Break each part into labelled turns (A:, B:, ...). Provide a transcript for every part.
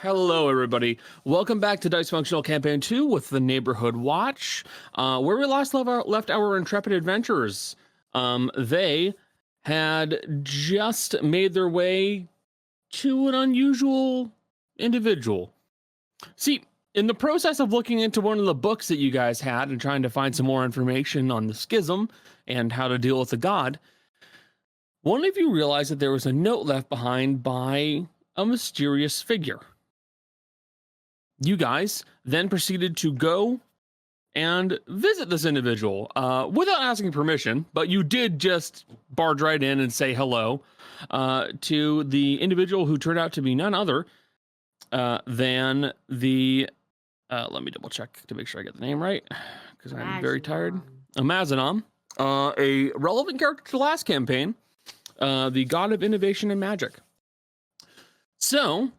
A: Hello, everybody. Welcome back to Dicefunctional Campaign 2 with the Neighborhood Watch, where we left our intrepid adventurers. They had just made their way to an unusual individual. See, in the process of looking into one of the books that you guys had and trying to find some more information on the schism and how to deal with the god, one of you realized that there was a note left behind by a mysterious figure. You guys then proceeded to go and visit this individual without asking permission, but you did just barge right in and say hello to the individual who turned out to be none other than the, let me double check to make sure I get the name right, because I'm very tired. Amazanon, a relevant character to the last campaign, the god of innovation and magic. So,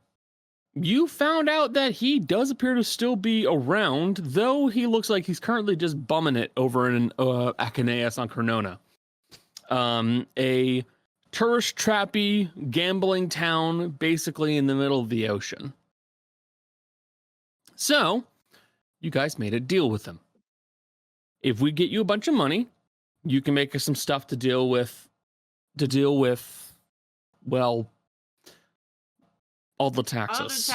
A: you found out that he does appear to still be around, though he looks like he's currently just bumming it over in Acheneus on Cronona. A tourist trappy gambling town basically in the middle of the ocean. So, you guys made a deal with him. If we get you a bunch of money, you can make us some stuff to deal with, well, all the taxes.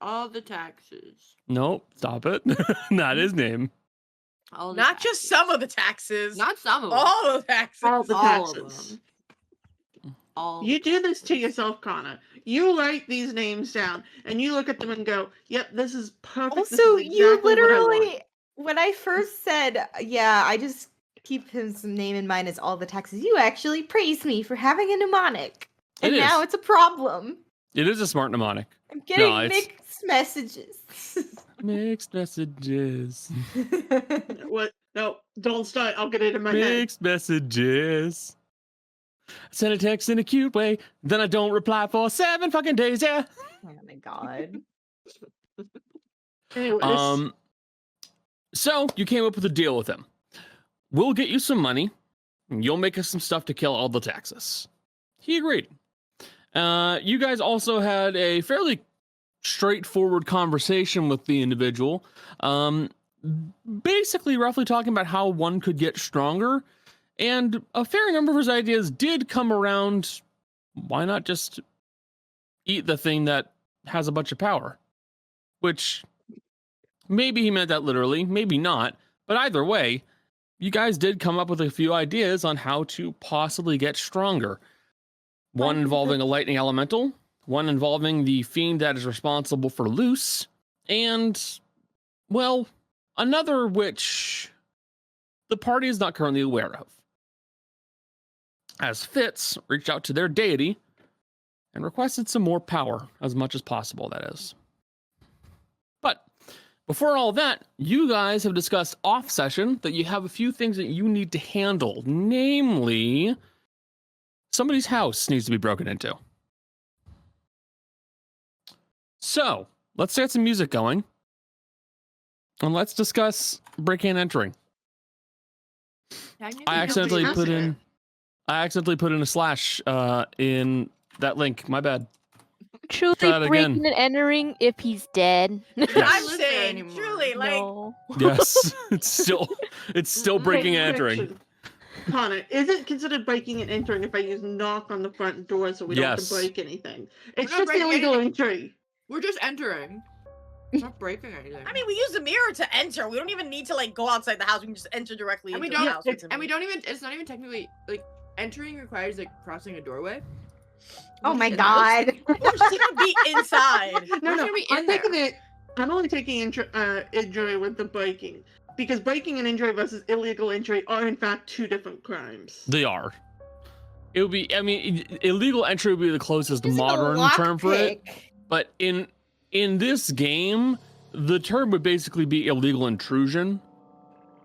B: All the taxes.
A: Nope, stop it. Not his name.
C: Not just some of the taxes.
B: Not some of them.
C: All the taxes.
D: All the taxes.
B: Of them. All.
D: You do this to yourself, Connor. You write these names down, and you look at them and go, yep, this is perfect.
E: Also,
D: This is exactly
E: you
D: what I want."
E: literally, when I first said, yeah, I just keep his name in mind as all the taxes, you actually praised me for having a mnemonic. And now it's a problem.
A: It is a smart mnemonic.
E: I'm getting mixed messages.
A: Mixed messages.
D: What? No, don't start. I'll get it in my head.
A: Mixed messages. I send a text in a cute way, then I don't reply for 7 fucking days, yeah.
E: Oh my god.
D: Anyways.
A: So you came up with a deal with him. We'll get you some money, and you'll make us some stuff to kill all the taxes. He agreed. You guys also had a fairly straightforward conversation with the individual, basically roughly talking about how one could get stronger, and a fair number of his ideas did come around. Why not just eat the thing that has a bunch of power? Which, maybe he meant that literally, maybe not, but either way, you guys did come up with a few ideas on how to possibly get stronger. One involving a lightning elemental, one involving the fiend that is responsible for loose, and, well, another which the party is not currently aware of. As Fitz reached out to their deity and requested some more power, as much as possible, that is. But before all that, you guys have discussed off session that you have a few things that you need to handle, namely, somebody's house needs to be broken into. So, let's get some music going. And let's discuss breaking and entering. I accidentally put in a slash in that link. My bad.
F: Truly breaking and entering if he's dead.
A: Yes.
C: I'm saying, truly, like.
F: No.
A: Yes, it's still breaking and entering.
D: Connor, is it considered breaking and entering if I use knock on the front door so we don't have
A: Yes.
D: to break anything? It's
B: We're not
D: just illegal
B: breaking
D: entry.
B: We're just entering. We're not breaking anything.
C: I mean, we use the mirror to enter. We don't even need to like go outside the house. We can just enter directly
B: and
C: into
B: we
C: the
B: don't.
C: house.
B: And we don't even. It's not even technically like entering requires like crossing a doorway.
E: Oh my
B: And
E: god.
C: We're just gonna be inside.
D: No,
B: We're
D: no,
B: gonna be
D: I'm
B: in there.
D: taking it. I'm only taking injury with the breaking. Because breaking and injury versus illegal entry are in fact two different crimes.
A: They are. It would be, I mean, illegal entry would be the closest
E: Using a
A: modern term for it.
E: lockpick.
A: But in this game, the term would basically be illegal intrusion,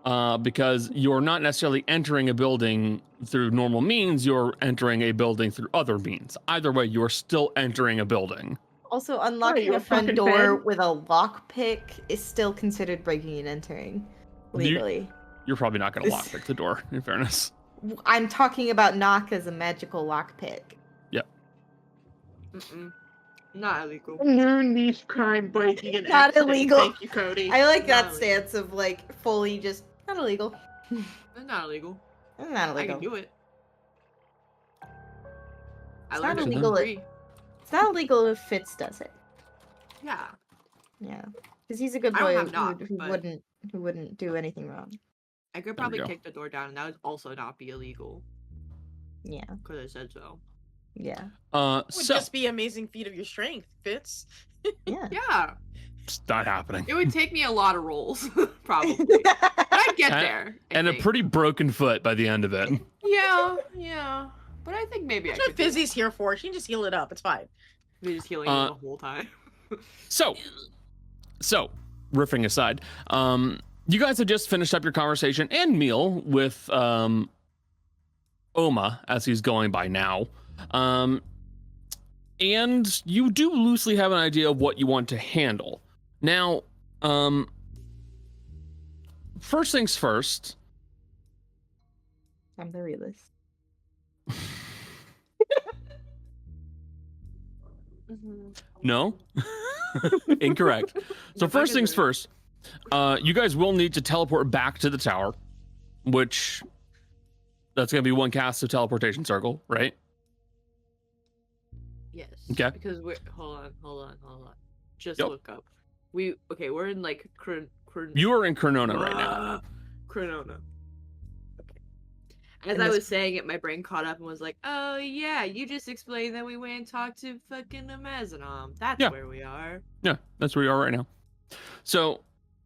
A: because you're not necessarily entering a building through normal means, you're entering a building through other means. Either way, you're still entering a building.
E: Also, unlocking
D: you're
E: a
D: a
E: front
D: fucking
E: door
D: fan?
E: with a lockpick is still considered breaking and entering legally.
A: You're probably not going to lockpick the door, in fairness.
E: I'm talking about knock as a magical lockpick.
A: Yep.
B: Not illegal.
D: New niche crime, biking and
E: Not
D: accident.
E: illegal.
D: Thank you, Cody.
E: I like
B: Not
E: that
B: illegal.
E: stance of like fully just not illegal.
B: It's not illegal.
E: It's not
B: I
E: illegal.
B: can do it. I
E: It's
B: learned
E: not
B: it
E: illegal.
B: for free.
E: It's not illegal if Fitz does it.
B: Yeah.
E: Yeah, because he's a good
B: I don't
E: boy
B: have knocks,
E: who
B: but-
E: wouldn't do anything wrong.
B: I could
A: There we
B: probably
A: go.
B: kick the door down, and that would also not be illegal
E: Yeah,
B: because I said so.
E: yeah,
C: Would
A: So
C: just be amazing feat of your strength, Fitz.
E: yeah.
B: Yeah,
A: it's not happening.
B: it would take me a lot of rolls, probably. But I'd get
A: And-
B: there. I
A: And a
B: think.
A: pretty broken foot by the end of it.
B: Yeah. But I think maybe
C: That's
B: I
C: what
B: could. do it.
C: Fizzy's here for. She can just heal it up. It's fine.
B: We're just healing
A: Uh,
B: the whole time.
A: So, riffing aside, you guys have just finished up your conversation and meal with Oma, as he's going by now. And you do loosely have an idea of what you want to handle. Now, first things first.
E: I'm the realist.
A: No? Incorrect. So
B: If I
A: first
B: could
A: things
B: do it.
A: first, you guys will need to teleport back to the tower, which that's going to be one cast of teleportation circle, right?
B: Yes.
A: Okay.
B: Because we're hold on. Just
A: Yep.
B: look up. We're in like
A: You are in Cronona right now.
B: Cronona. Okay. As
E: And
B: I
E: this-
B: was saying it, my brain caught up and was like, "Oh yeah, you just explained that we went and talked to fucking Amazonom. That's
A: Yeah.
B: where we are."
A: Yeah, that's where you are right now. So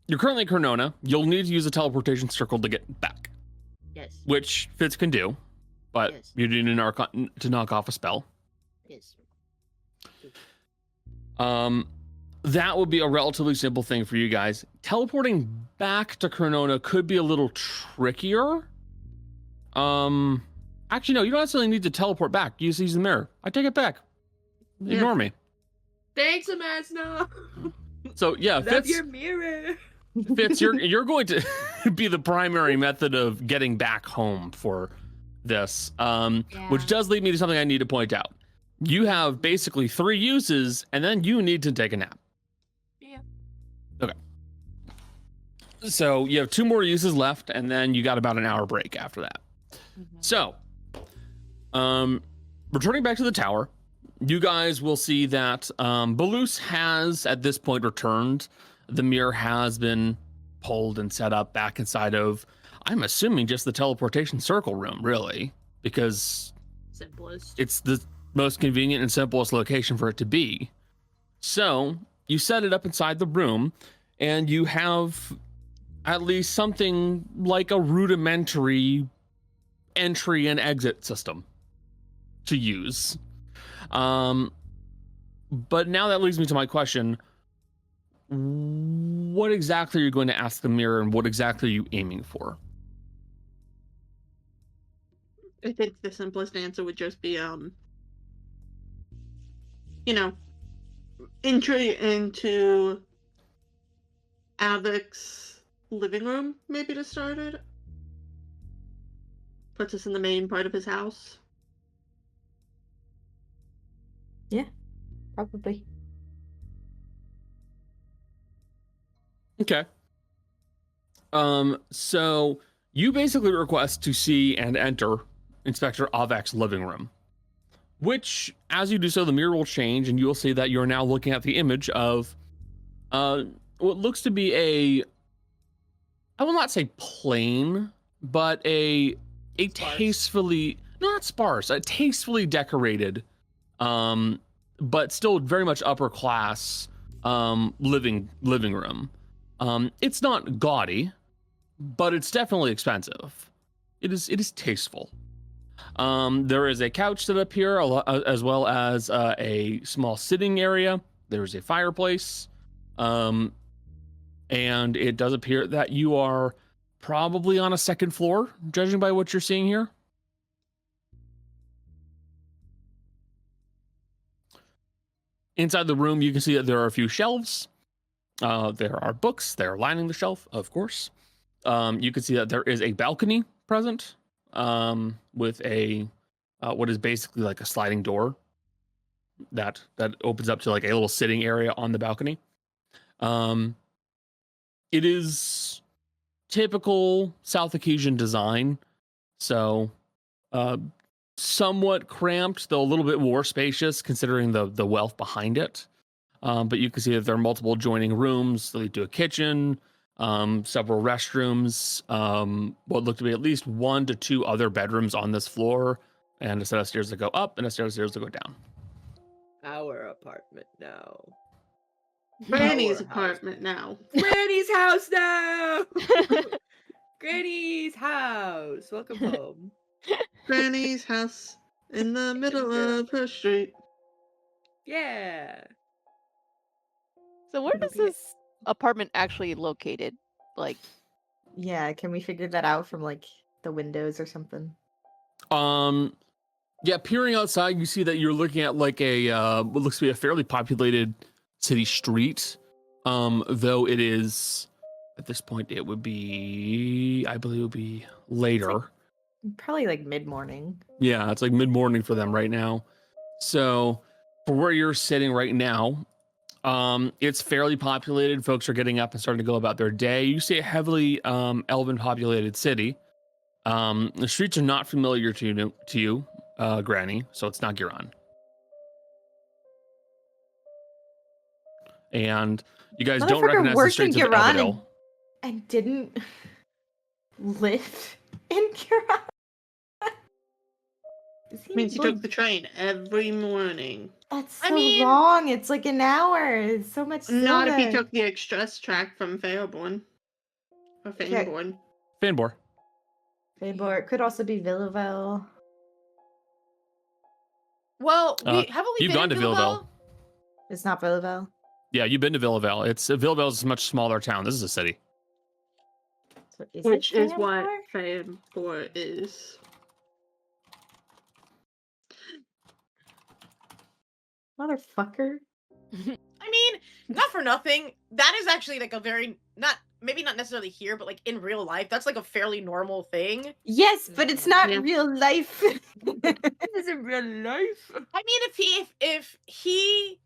A: you're currently in Cronona. You'll need to use a teleportation circle to get back,
B: Yes.
A: which Fitz can do, but
B: Yes.
A: you need to knock off a spell.
B: Yes.
A: That would be a relatively simple thing for you guys. Teleporting back to Cronona could be a little trickier. Actually, no, you don't necessarily need to teleport back. You just use the mirror. I take it back.
D: Yeah.
A: Ignore me.
B: Thanks, Amazonom.
A: So yeah,
B: Love
A: Fitz,
B: your mirror.
A: Fitz, you're going to be the primary method of getting back home for this. Which does lead me to something I need to point out. You have basically 3 uses, and then you need to take a nap.
B: Yeah.
A: Okay. So you have 2 more uses left, and then you got about an hour break after that. So, returning back to the tower, you guys will see that Balus has at this point returned. The mirror has been pulled and set up back inside of, I'm assuming, just the teleportation circle room, really, because
B: Simplest.
A: it's the most convenient and simplest location for it to be. So you set it up inside the room, and you have at least something like a rudimentary entry and exit system to use. But now that leads me to my question. What exactly are you going to ask the mirror, and what exactly are you aiming for?
D: I think the simplest answer would just be, entry into Avik's living room, maybe to start it. Puts us in the main part of his house.
E: Probably.
A: Okay. So you basically request to see and enter Inspector Avak's living room, which, as you do so, the mirror will change, and you will see that you're now looking at the image of what looks to be I will not say plain, but a tastefully, not sparse, a tastefully decorated, but still very much upper class living room. It's not gaudy, but it's definitely expensive. It is tasteful. There is a couch set up here, as well as a small sitting area. There's a fireplace. And it does appear that you are probably on a second floor, judging by what you're seeing here. Inside the room, you can see that there are a few shelves. There are books. They're lining the shelf, of course. You can see that there is a balcony present, with a what is basically like a sliding door that opens up to like a little sitting area on the balcony. It is typical South Caucasian design, so somewhat cramped, though a little bit more spacious considering the wealth behind it. But you can see that there are multiple adjoining rooms that lead to a kitchen, several restrooms, what look to be at least 1 to 2 other bedrooms on this floor, and a set of stairs that go up and a set of stairs that go down.
B: Our apartment now.
D: Granny's
B: Our
D: apartment now.
B: Granny's house now. Granny's house. Welcome home.
D: Granny's house in the middle of her street.
B: Yeah.
F: So where is
B: Okay.
F: this apartment actually located? Like,
E: Yeah, can we figure that out from like the windows or something?
A: Yeah, peering outside, you see that you're looking at like a what looks to be a fairly populated city street. Though it is at this point it would be, I believe it would be later.
E: Probably like mid-morning.
A: Yeah, it's like mid-morning for them right now. So for where you're sitting right now, it's fairly populated. Folks are getting up and starting to go about their day. You see a heavily elven populated city. The streets are not familiar to you, Granny, so it's not Giron. And you guys don't
E: Motherfucker
A: recognize the
E: worked
A: streets
E: in
A: of
E: Giron
A: Elvedale.
E: and didn't live in Giron. Is he
D: Means he
E: like-
D: took the train every morning.
E: That's
C: I
E: so
C: mean-
E: long. It's like an hour. It's so much.
D: Not if he
E: sooner.
D: took the express track from Fairborn. Or Fairborn.
A: Fanbor.
E: Fabor. It could also be Villaville.
C: Well, we haven't we
A: you've
C: been
A: gone
C: in
A: to Villaville.
C: Villaville?
E: It's not Villaville.
A: Yeah, you've been to Villaville. Villaville is a much smaller town. This is a city.
E: So is
D: Which
E: it
D: is what
E: Fambor?
D: Fairborn is.
E: Motherfucker.
C: I mean, not for nothing. That is actually like a very maybe not necessarily here, but like in real life, that's like a fairly normal thing.
E: Yes, but it's not
D: Yeah.
E: real life.
B: This isn't real life.
C: I mean, if he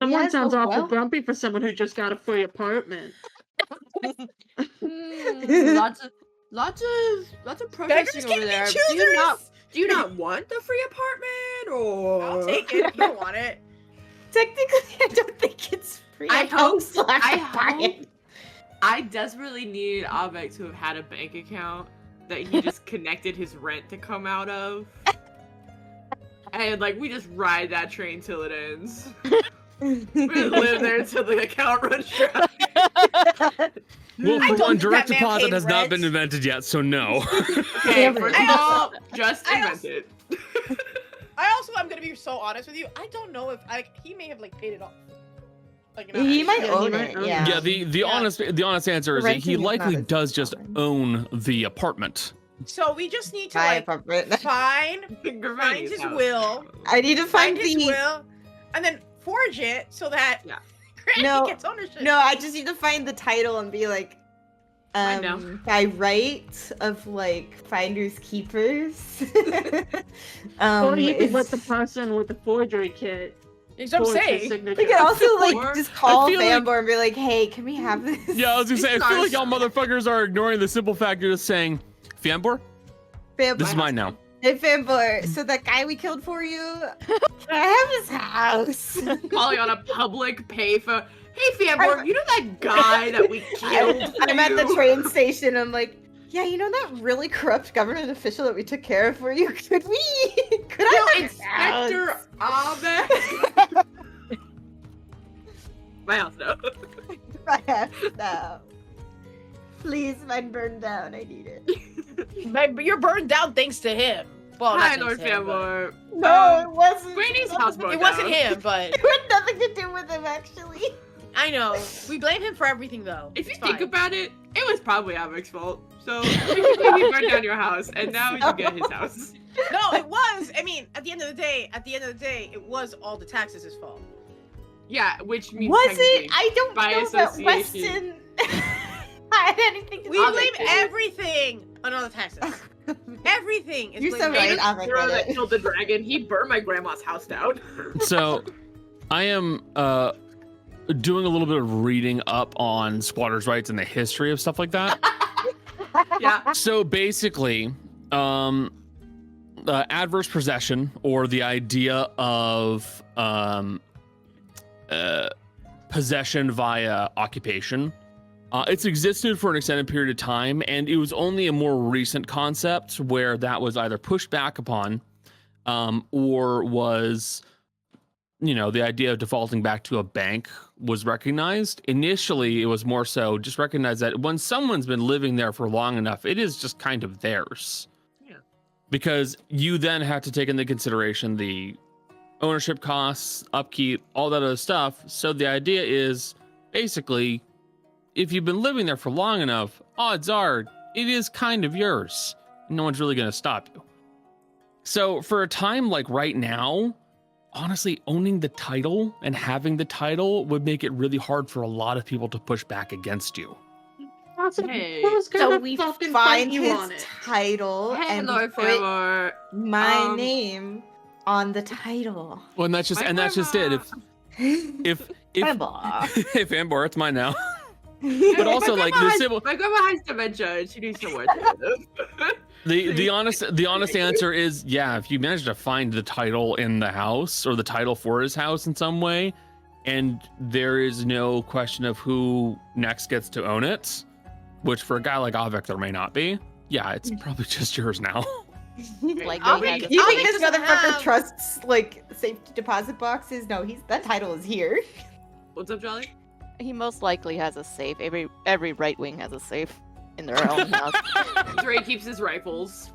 D: Someone
E: Yes,
D: sounds
E: oh,
D: awful
E: well.
D: grumpy for someone who just got a free apartment.
B: Lots of protesting over there. Do you not want the free apartment, or
C: I'll take it if you don't want it.
E: Technically, I don't think it's free.
B: I hope-
E: still have
B: I
E: to buy
B: hope-
E: it.
B: I desperately need Avek to have had a bank account that he just connected his rent to come out of. And like we just ride that train till it ends. We live there until the account runs dry.
A: Well,
C: I
A: for
C: don't
A: one,
C: think
A: direct
C: that man
A: deposit
C: paid
A: has not
C: rent.
A: been invented yet, so no.
B: Okay,
E: Damn it.
B: first of
C: I
B: all,
C: also-
B: just
C: I
B: invent
C: also-
B: it.
C: I'm gonna be so honest with you. I don't know if he may have like paid it off. Like,
E: He might
D: Yeah, he
E: own
D: might
E: it.
D: own it.
E: Yeah.
A: Yeah, the honest answer is that he
E: Renting is not
A: likely
E: as
A: does just
E: common.
A: own the apartment.
C: So we just need to
E: Buy
C: like
E: apartment.
C: find
B: Granny's
C: his
B: house.
C: will.
E: I need to find
C: his
E: the.
C: will, and then forge it so that
B: Yeah.
C: Granny
E: No,
C: gets ownership.
E: No, I just need to find the title and be like,
B: I know.
E: by right of like finders keepers.
D: Or you could let
E: it's-
D: the person with the forgery kit
C: That's what I'm
D: forge his
C: saying.
D: signature.
E: we could also like
B: Or-
E: just call
A: I feel like-
E: Fambor and be like, "Hey, can we have this?"
A: Yeah, I was gonna say, I feel like y'all motherfuckers are ignoring the simple fact you're just saying, Fanbor,
E: Fambor.
A: this is mine now.
E: Hey, Fambor. So that guy we killed for you, can I have his house?
B: Calling on a public payphone. Hey, Fanborg, you know that guy that we killed?
E: I'm at the
B: you?
E: train station. I'm like, yeah, you know that really corrupt government official that we took care of for you? Could I have his house?
B: Inspector Abed. My house, no.
E: My house now. Please, mine burned down. I need it.
C: But you're burned down thanks to him. Well, not
B: Hi,
C: thanks
B: Lord
C: to him, but-
B: Fanborg.
E: No, it wasn't.
B: Granny's house burned
C: It wasn't
B: down.
C: him, but
E: It had nothing to do with him, actually.
C: I know. We blame him for everything, though.
B: If you
C: It's
B: think
C: fine.
B: about it, it was probably Avek's fault. So he burned down your house, and now you get his house.
C: No, it was. I mean, at the end of the day, it was all the taxes' fault.
B: Yeah, which means
E: Was
B: technically-
E: it? I don't
B: by
E: know that
B: association.
E: Weston had anything to
C: We
E: do
B: Avek
C: blame
E: with
B: did.
E: it.
C: everything on all the taxes. Everything is
E: You're so
C: blamed on
E: right,
C: him.
E: I'll
B: Hero
E: regret
B: that
E: it.
B: killed the dragon. He burned my grandma's house down.
A: So, I am doing a little bit of reading up on squatters' rights and the history of stuff like that.
B: Yeah.
A: So basically, adverse possession, or the idea of possession via occupation, it's existed for an extended period of time, and it was only a more recent concept where that was either pushed back upon, or was, the idea of defaulting back to a bank was recognized. Initially, it was more so just recognize that when someone's been living there for long enough, it is just kind of theirs.
B: Yeah.
A: Because you then have to take into consideration the ownership costs, upkeep, all that other stuff. So the idea is basically, if you've been living there for long enough, odds are it is kind of yours. No one's really going to stop you. So for a time like right now, honestly, owning the title and having the title would make it really hard for a lot of people to push back against you.
B: Hey.
D: Who's
E: So
D: gonna
E: we
D: fucking
E: find
D: fight you
E: his
D: on it?
E: title
B: Hey,
E: and
B: Lord
E: put
B: Failure.
E: my name on the title.
A: Well, and that's just
B: My
A: that's just it.
B: grandma.
A: If
E: Grandma.
A: if Amber, it's mine now. But also, like, the civil,
B: My grandma has dementia and she needs somewhere to live.
A: the honest answer is, yeah, if you manage to find the title in the house, or the title for his house in some way, and there is no question of who next gets to own it, which for a guy like Avik there may not be, yeah, it's probably just yours now.
F: Like,
C: I'll
F: they
C: be-
F: had
E: You
F: a
E: think
C: Avik
E: this
C: doesn't
E: motherfucker
C: have-
E: trusts like safety deposit boxes? No, that title is here.
B: What's up, Jolly?
F: He most likely has a safe. Every right wing has a safe in their own house.
B: Dre keeps his rifles.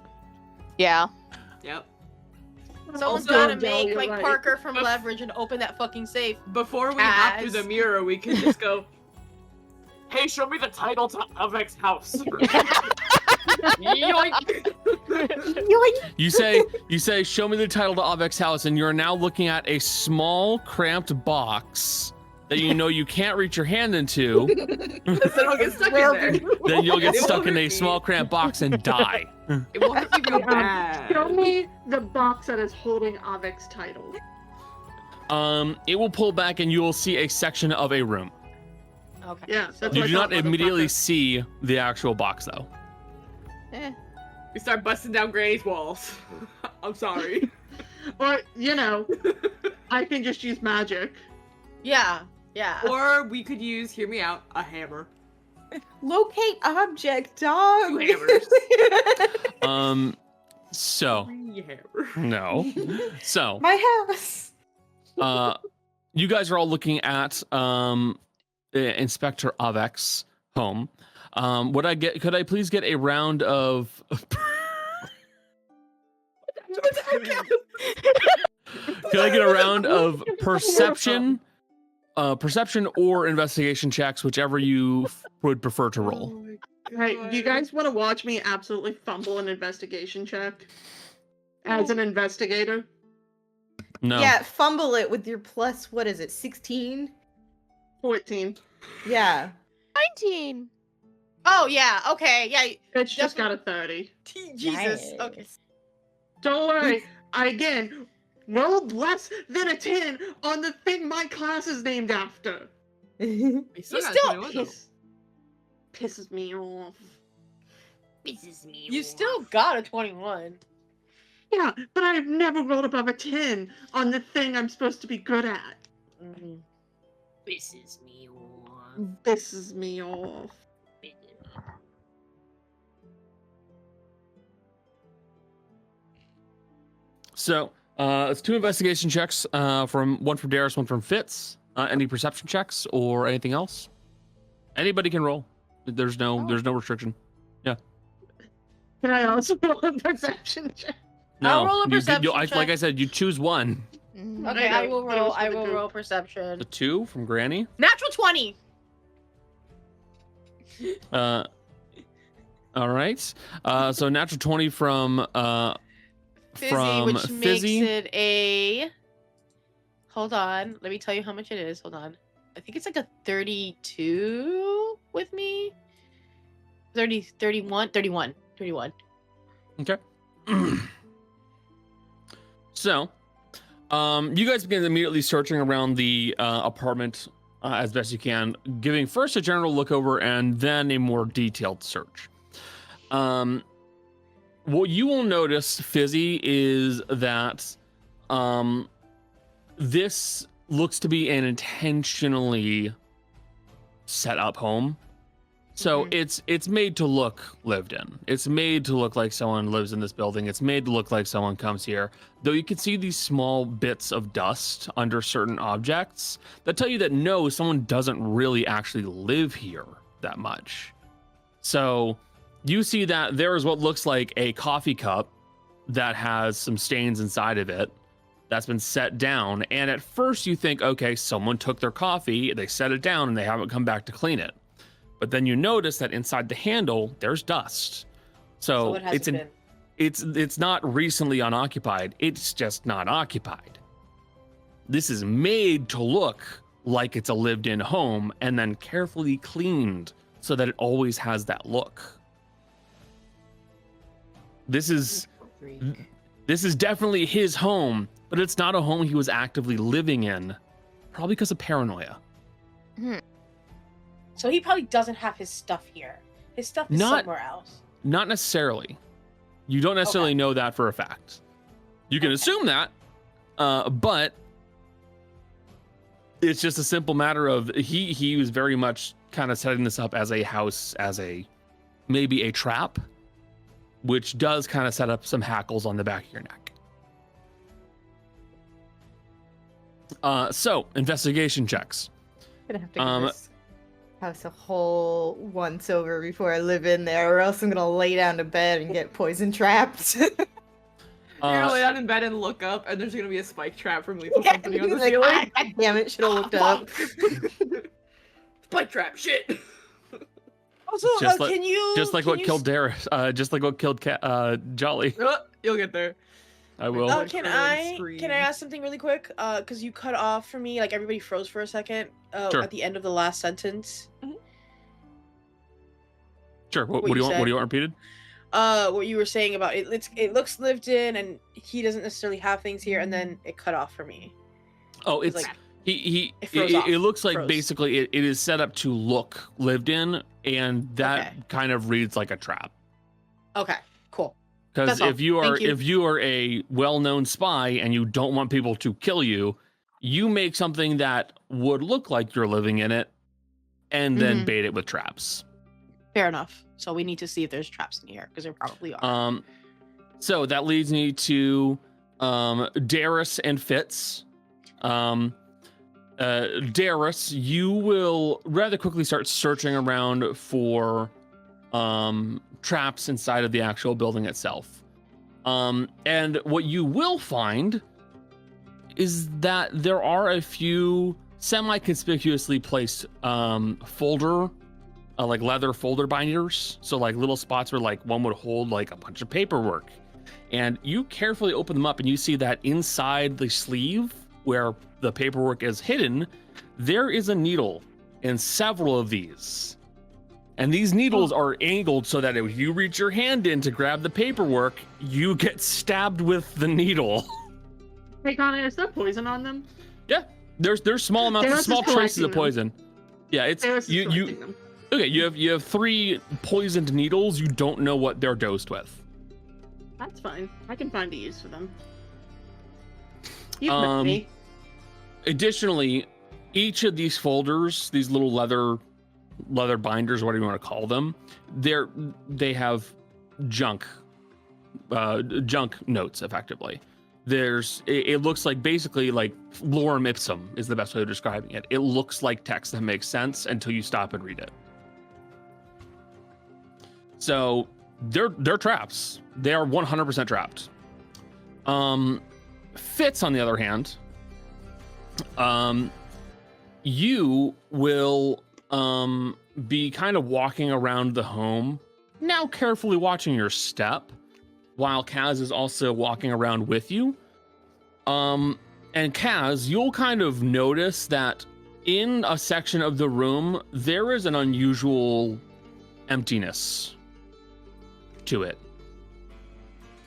F: Yeah.
B: Yep.
C: Someone's
D: Also,
C: gotta
D: Joe,
C: make
D: you're
C: like
D: right.
C: Parker from
B: Bef-
C: Leverage and open that fucking safe.
B: Before we hop through
C: Caz.
B: the mirror, we can just go, hey, show me the title to Avek's house. Yoink.
A: You say, show me the title to Avik's house, and you're now looking at a small, cramped box that you can't reach your hand into.
B: Then I'll get stuck in there.
A: Then you'll get
B: It
A: stuck
B: won't
A: in
B: hurt
A: a
B: me.
A: small, cramped box and die.
B: It won't hurt me real bad.
D: Show me the box that is holding Avik's title.
A: It will pull back, and you will see a section of a room.
C: Okay.
D: Yeah, that's
A: You
D: what
A: do
D: I
A: not
D: thought,
A: immediately
D: motherfucker.
A: see the actual box, though.
B: We start busting down Granny's walls. I'm sorry.
D: Or, I can just use magic.
C: Yeah. Yeah.
B: Or we could use, hear me out, a hammer.
E: Locate object, dog.
B: 2 hammers.
A: So
B: 3 hammers.
A: no. So
E: My house.
A: you guys are all looking at Inspector Avek's home. Could I please get a round of Could I get a round of perception or investigation checks, whichever you would prefer to roll?
D: Hey, do you guys want to watch me absolutely fumble an investigation check? As an investigator?
A: No.
E: Yeah, fumble it with your plus, what is it, 16?
D: 14.
E: Yeah.
F: 19.
C: Oh yeah. Okay. Yeah.
D: Bitch just got a 30.
C: Jesus.
E: Nice.
C: Okay.
D: Don't worry. I again rolled less than a 10 on the thing my class is named after.
B: We still
C: You
B: got
C: still
B: 21 though.
D: Pisses me off.
C: You still got a 21.
D: Yeah, but I've never rolled above a 10 on the thing I'm supposed to be good at.
C: Mm-hmm.
B: Pisses me off.
D: Pisses me off.
A: So it's 2 investigation checks. One from Daeris, one from Fitz. Any perception checks or anything else? Anybody can roll. There's no restriction.
D: Can I also roll a perception check?
A: No,
C: I'll roll a perception
A: like
C: check.
A: I said, you choose one.
F: Mhm.
C: Okay,
D: I
C: I
D: know,
C: will
D: but it
C: roll.
D: was
C: I
D: for the
C: will
D: group.
C: roll perception.
A: The 2 from Granny.
C: Natural 20.
A: All right. So natural 20 from
C: Fizzy, which
A: Fizzy.
C: makes it a. Hold on. Let me tell you how much it is. Hold on. I think it's like a 32 with me. 30, 31.
A: Okay. So, you guys begin immediately searching around the apartment as best you can, giving first a general look over and then a more detailed search. What you will notice, Fizzy, is that this looks to be an intentionally set up home. So it's made to look lived in. It's made to look like someone lives in this building. It's made to look like someone comes here. Though you can see these small bits of dust under certain objects that tell you that no, someone doesn't really actually live here that much. So you see that there is what looks like a coffee cup that has some stains inside of it that's been set down. And at first you think, okay, someone took their coffee, they set it down and they haven't come back to clean it. But then you notice that inside the handle, there's dust. So it's not recently unoccupied. It's just not occupied. This is made to look like it's a lived-in home and then carefully cleaned so that it always has that look. This is definitely his home, but it's not a home he was actively living in, probably because of paranoia.
C: So he probably doesn't have his stuff here. His stuff is somewhere else.
A: Not necessarily. You don't necessarily know that for a fact. You can assume that, but it's just a simple matter of he was very much kind of setting this up as a house, as maybe a trap, which does kind of set up some hackles on the back of your neck. So investigation checks.
E: I'm gonna have to give this house a whole once over before I live in there, or else I'm gonna lay down to bed and get poison trapped.
B: You're gonna lay down in bed and look up, and there's gonna be a spike trap from Lethal Company on the ceiling.
E: God damn it! Should have looked up.
B: Spike trap, shit.
C: Also, can you
A: just like what killed Daeris, just like what killed Jolly.
B: You'll get there.
A: I will.
C: Can I ask something really quick? Because you cut off for me, like everybody froze for a second.
A: Sure.
C: At the end of the last sentence.
A: Sure. What do you want? What do you want repeated?
C: What you were saying about it looks lived in, and he doesn't necessarily have things here, and then it cut off for me.
A: Oh, it's
C: like,
A: it looks like basically it is set up to look lived in, and that kind of reads like a trap.
C: Okay, cool.
A: Because if you are a well-known spy and you don't want people to kill you, you make something that would look like you're living in it, and then bait it with traps.
C: Fair enough. So we need to see if there's traps in here, because there probably are.
A: So that leads me to Daeris and Fitz. Daeris, you will rather quickly start searching around for traps inside of the actual building itself. And what you will find is that there are a few semi-conspicuously placed like leather folder binders. So like little spots where like one would hold like a bunch of paperwork. And you carefully open them up and you see that inside the sleeve where the paperwork is hidden, there is a needle in several of these. And these needles are angled so that if you reach your hand in to grab the paperwork, you get stabbed with the needle.
D: Hey, Connor, is there poison on them?
A: Yeah, there's small amounts, small traces of poison. Yeah, it's you. Okay, you have 3 poisoned needles. You don't know what they're dosed with.
D: That's fine. I can find a use for them. You've met me.
A: Additionally, each of these folders, these little leather binders, whatever you want to call them, they have junk notes effectively. It looks like basically like lorem ipsum is the best way of describing it. It looks like text that makes sense until you stop and read it. So they're traps. They are 100% trapped. Fitz, on the other hand, you will be kind of walking around the home, now carefully watching your step, while Caz is also walking around with you. And Caz, you'll kind of notice that in a section of the room, there is an unusual emptiness to it.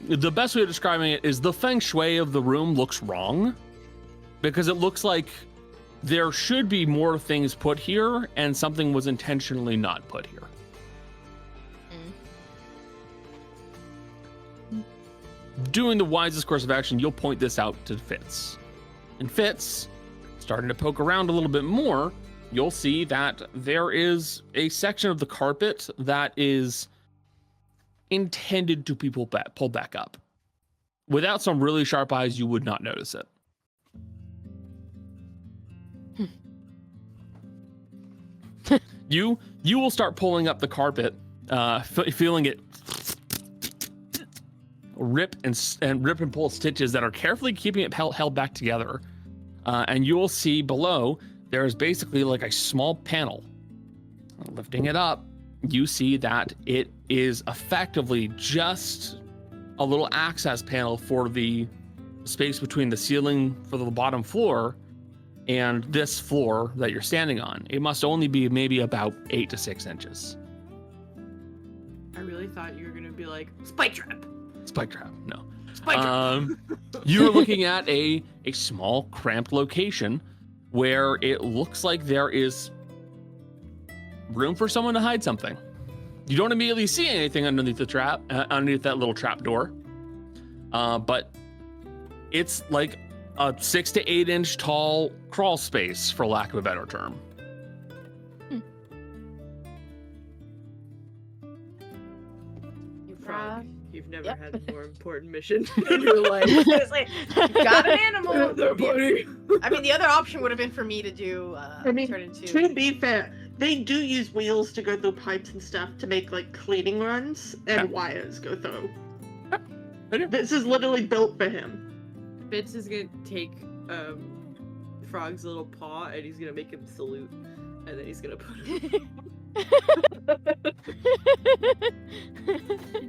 A: the best way of describing it is the feng shui of the room looks wrong because it looks like there should be more things put here and something was intentionally not put here. Doing the wisest course of action, you'll point this out to Fitz. And Fitz, starting to poke around a little bit more, you'll see that there is a section of the carpet that is intended to be pulled back up. Without some really sharp eyes, you would not notice it. You will start pulling up the carpet, feeling it rip and pull stitches that are carefully keeping it held back together. And you will see below there is basically like a small panel. Lifting it up, you see that it is effectively just a little access panel for the space between the ceiling for the bottom floor and this floor that you're standing on. It must only be maybe about 8 to 6 inches.
B: I really thought you were gonna be like, spike trap.
A: Spike trap, no.
B: Spike trap.
A: You're looking at a small cramped location where it looks like there is room for someone to hide something. You don't immediately see anything underneath the trap, underneath that little trap door. But it's like a 6 to 8 inch tall crawl space, for lack of a better term.
B: Frog, you've never
C: Yep.
B: had a more important mission in your life.
C: It's like, you got an animal.
B: There, buddy.
C: I mean, the other option would have been for me to do turn into.
D: To be fair, they do use wheels to go through pipes and stuff to make like cleaning runs, and wires go through. This is literally built for him.
B: Fitz is gonna take Frog's little paw and he's gonna make him salute, and then he's gonna put him.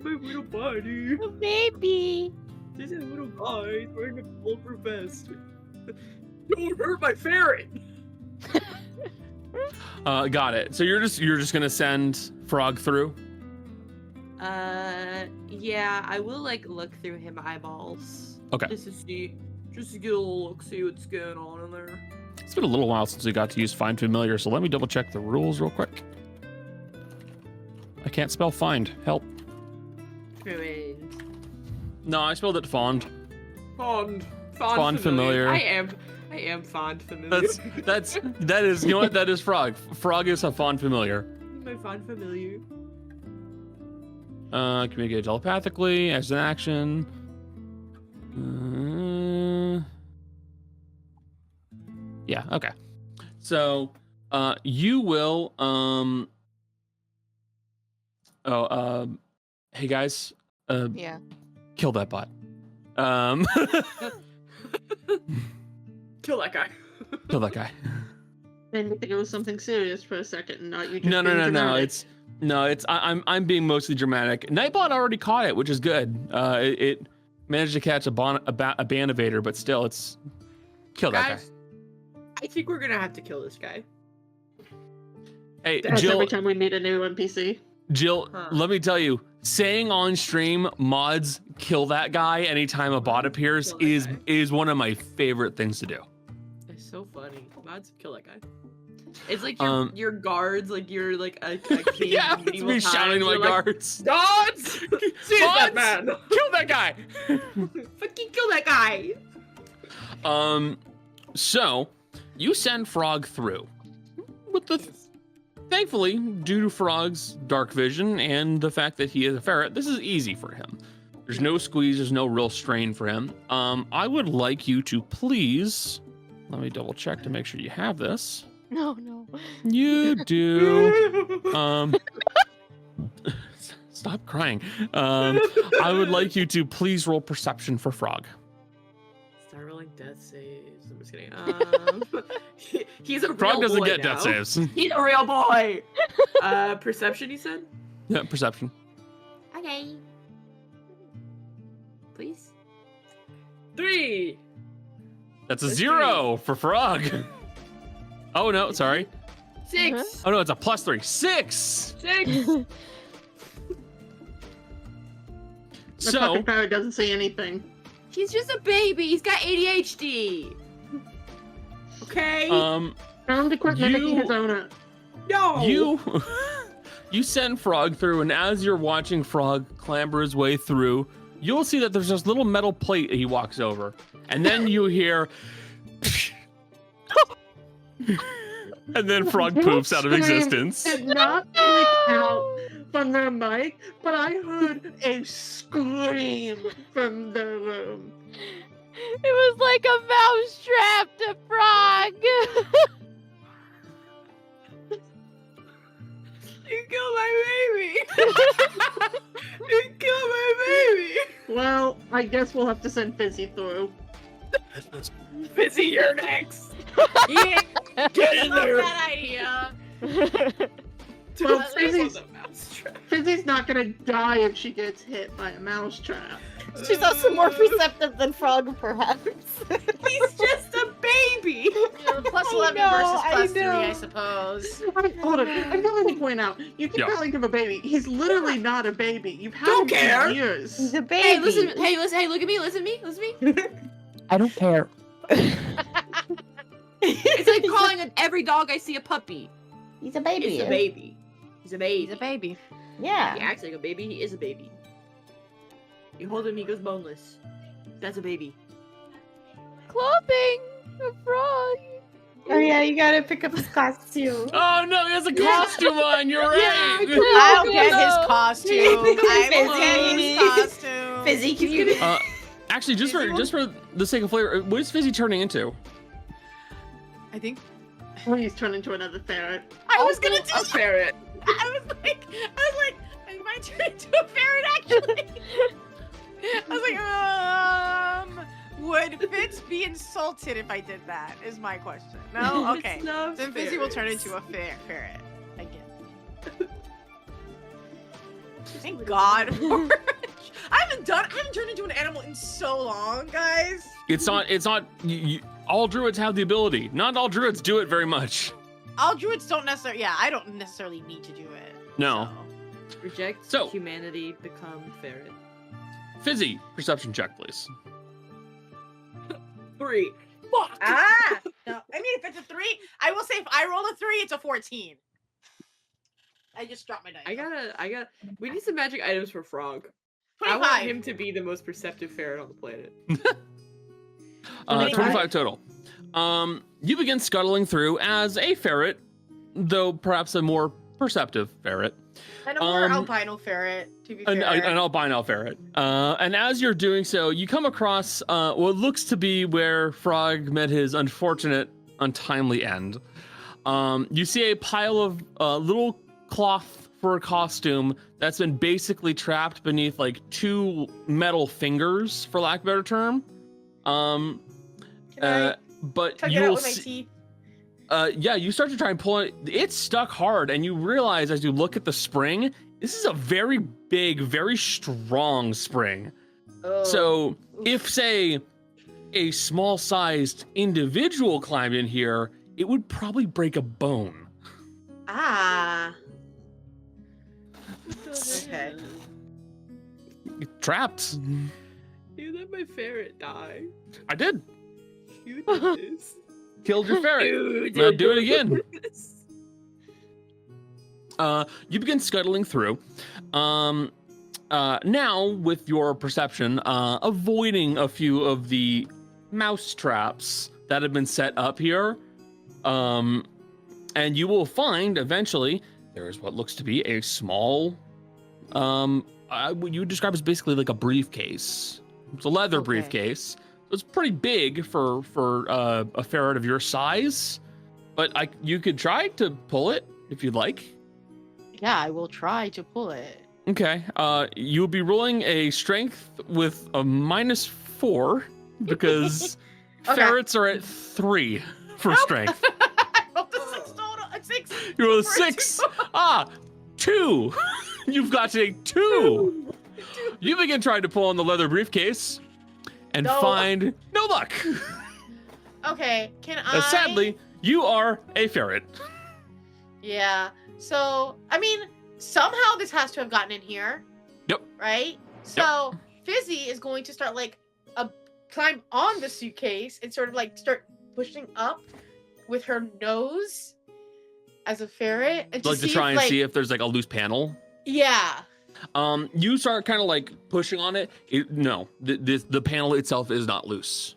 B: My little buddy.
F: Baby.
B: This is a little guy. He's wearing a bulletproof vest. Don't hurt my ferret.
A: Got it. So you're just gonna send Frog through?
B: Yeah, I will like look through him eyeballs.
A: Okay.
B: Just to get a little look, see what's going on in there.
A: It's been a little while since we got to use Find Familiar, so let me double check the rules real quick. I can't spell find. Help.
B: Ruined.
A: No, I spelled it fond.
B: Fond
A: familiar.
B: I am fond familiar.
A: That is, you know what? That is Frog. Frog is a fond familiar.
B: My fond familiar.
A: Communicate telepathically as an action. Yeah, okay. So, you will, hey guys,
F: Yeah.
A: kill that bot.
B: Kill that guy.
A: Kill that guy.
D: And think it was something serious for a second, and not you just
A: No.
D: being dramatic.
A: I'm being mostly dramatic. Nightbot already caught it, which is good. It managed to catch a Bandivator, but still, it's kill that guy.
B: Guys, I think we're gonna have to kill this guy.
A: Hey,
D: That's
A: Jill.
D: every time we meet a new NPC.
A: Jill,
B: Huh.
A: let me tell you, saying on stream mods kill that guy anytime a bot appears
B: Kill that guy.
A: is one of my favorite things to do.
B: It's so funny. Mods kill that guy. It's like your guards, like you're like a king.
A: Yeah,
B: in
A: it's
B: medieval
A: me shouting to my
B: times, you're like,
A: guards.
B: Guards! Seize that
A: Mods!
B: man!
A: Kill that guy.
B: Fucking kill that guy!
A: So you send Frog through with the. Thankfully, due to Frog's dark vision and the fact that he is a ferret, this is easy for him. There's no squeeze, there's no real strain for him. I would like you to please, let me double check to make sure you have this.
F: No.
A: You do. Stop crying. I would like you to please roll perception for Frog.
B: Start rolling death saves. I'm just kidding. He's a real
A: Frog doesn't
B: boy
A: get
B: now.
A: death saves.
B: He's a real boy. Perception, you said?
A: Yeah, perception.
B: Okay. Please. 3.
A: That's a
B: That's
A: 0 for Frog. Oh no, sorry.
B: 6.
A: Oh no, it's a +3. 6.
B: 6.
D: The
A: So,
D: fucking ferret doesn't say anything.
B: He's just a baby. He's got ADHD. Okay.
D: Found to quit mimicking his owner.
B: No.
A: You send Frog through, and as you're watching Frog clamber his way through, you'll see that there's this little metal plate he walks over, and then you hear, and then Frog poofs out of existence.
D: Did not leak out from their mic, but I heard a scream from the room.
F: It was like a mouse trapped a frog.
B: You killed my baby. You killed my baby.
D: Well, I guess we'll have to send Fizzy through.
B: Fizzy, you're next.
C: Yeah,
A: Get in
C: love
A: there.
C: that idea.
D: Well,
C: At least
D: Fizzy's not gonna die if she gets hit by a mousetrap.
E: She's also more perceptive than Frog, perhaps.
B: He's just a baby.
C: Plus
E: I
C: 11
E: know,
C: versus
E: I
C: plus 3,
E: know.
C: I suppose.
D: Hold on, I'm going to point out, you keep
A: Yeah.
D: calling him a baby. He's literally not a baby. You've had
B: Don't
D: him
B: care.
D: for years.
E: He's a baby.
B: Hey, listen. Hey, listen. Hey, look at me. Listen to me. Listen to me.
E: I don't care.
B: It's like calling every dog I see a puppy.
E: He's a baby.
B: He's a baby. He's a baby.
C: He's a baby.
E: Yeah.
B: He acts like a baby. He is a baby. You hold him, he goes boneless. That's a baby.
F: Clothing a frog.
E: Oh yeah, you gotta pick up his costume.
A: Oh no, he has a costume on. You're right.
C: I don't get his costume. I don't get his costume.
E: Fizzy, can you?
A: Actually, just for the sake of flavor, what is Fizzy turning into?
C: I think
D: Please turn into another ferret.
C: I was gonna do
B: a ferret.
C: I was like, I might turn into a ferret actually. I was like, would Fitz be insulted if I did that? Is my question. No? Okay. Then Fizzy will turn into a ferret. I get it. Thank God. I haven't turned into an animal in so long, guys.
A: It's not. All druids have the ability. Not all druids do it very much.
C: All druids don't necessarily, I don't necessarily need to do it.
A: No.
B: Reject
A: So-
B: humanity, become ferret.
A: Fizzy, perception check, please.
B: 3. Fuck.
C: No. I mean, if it's a 3, I will say if I roll a 3, it's a 14. I just dropped my dice.
B: I gotta. We need some magic items for Frog. I
C: 25.
B: want him to be the most perceptive ferret on the planet.
A: 25 total. You begin scuttling through as a ferret, though perhaps a more perceptive ferret.
C: And a more albino ferret, to be
A: An
C: fair.
A: albino ferret. And as you're doing so, you come across what looks to be where Frog met his unfortunate, untimely end. You see a pile of little cloth for a costume that's been basically trapped beneath like 2 metal fingers, for lack of a better term. But
C: Tug
A: you
C: it out
A: will
C: with my
A: see.
C: teeth.
A: Yeah, you start to try and pull it. It's stuck hard, and you realize as you look at the spring, this is a very big, very strong spring.
C: Oh.
A: So if, say, a small-sized individual climbed in here, it would probably break a bone.
C: Ah. Okay.
A: You're trapped.
B: You let my ferret die.
A: I did.
B: You did this.
A: Killed your ferret.
B: You
A: Now
B: did
A: do it again.
B: this.
A: You begin scuttling through. Now, with your perception, avoiding a few of the mouse traps that have been set up here, and you will find eventually there is what looks to be a small, what you would describe as basically like a briefcase. It's a leather briefcase. It's pretty big for a ferret of your size, but you could try to pull it if you'd like.
F: Yeah, I will try to pull it.
A: Okay. You'll be rolling a strength with a -4 because
C: Okay.
A: ferrets are at 3 for strength.
C: I rolled a 6 total. A 6.
A: You roll a
C: For a
A: 6. 2. You've got a 2. You begin trying to pull on the leather briefcase and
C: No.
A: find no luck.
C: Okay, can I?
A: Sadly, you are a ferret.
C: Yeah. So, I mean, somehow this has to have gotten in here.
A: Yep.
C: Right? So, Fizzy is going to start like climb on the suitcase and sort of like start pushing up with her nose as a ferret, and
A: Like to try and see if there's like a loose panel.
C: Yeah.
A: You start kind of like pushing on it. No, the panel itself is not loose.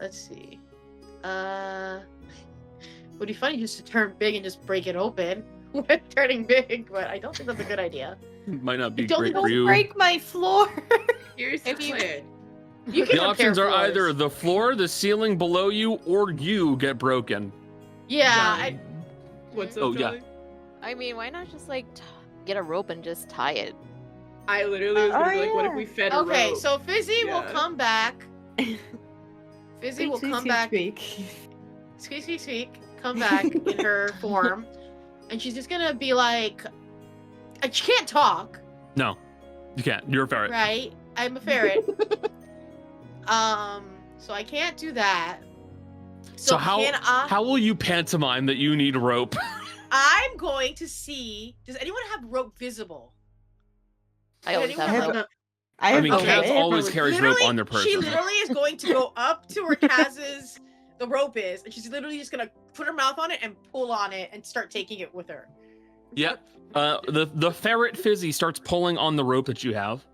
C: Let's see. Would be funny just to turn big and just break it open when turning big, but I don't think that's a good idea.
A: Might not be
C: Don't
A: great for you.
E: Break my floor.
B: Here's the
C: If you-
B: plan.
C: You can
A: The
C: repair
A: options are
C: floors.
A: either the floor, the ceiling below you, or you get broken.
C: Yeah.
B: What's up,
A: Oh, yeah.
B: Charlie?
F: I mean, why not just like get a rope and just tie it?
B: I literally was gonna be like, what if
E: yeah.
B: we fed a
C: Okay,
B: rope?
C: so Fizzy will
B: Yeah.
C: come back. Fizzy will come back. Squeak, come back in her form, and she's just gonna be like, she can't talk,
A: No, you can't. You're a ferret.
C: right? I'm a ferret. So I can't do that.
A: So how
C: can I?
A: how will you pantomime that you need a rope?
C: I'm going to see. Does anyone have rope visible?
F: I always
C: anyone
F: have
C: have
F: rope.
C: rope?
E: I
A: I mean,
C: Okay.
A: Kaz always carries rope
C: Literally,
A: on their person.
C: She literally is going to go up to where Kaz's the rope is, and she's literally just gonna put her mouth on it and pull on it and start taking it with her.
A: Yep. The ferret Fizzy starts pulling on the rope that you have.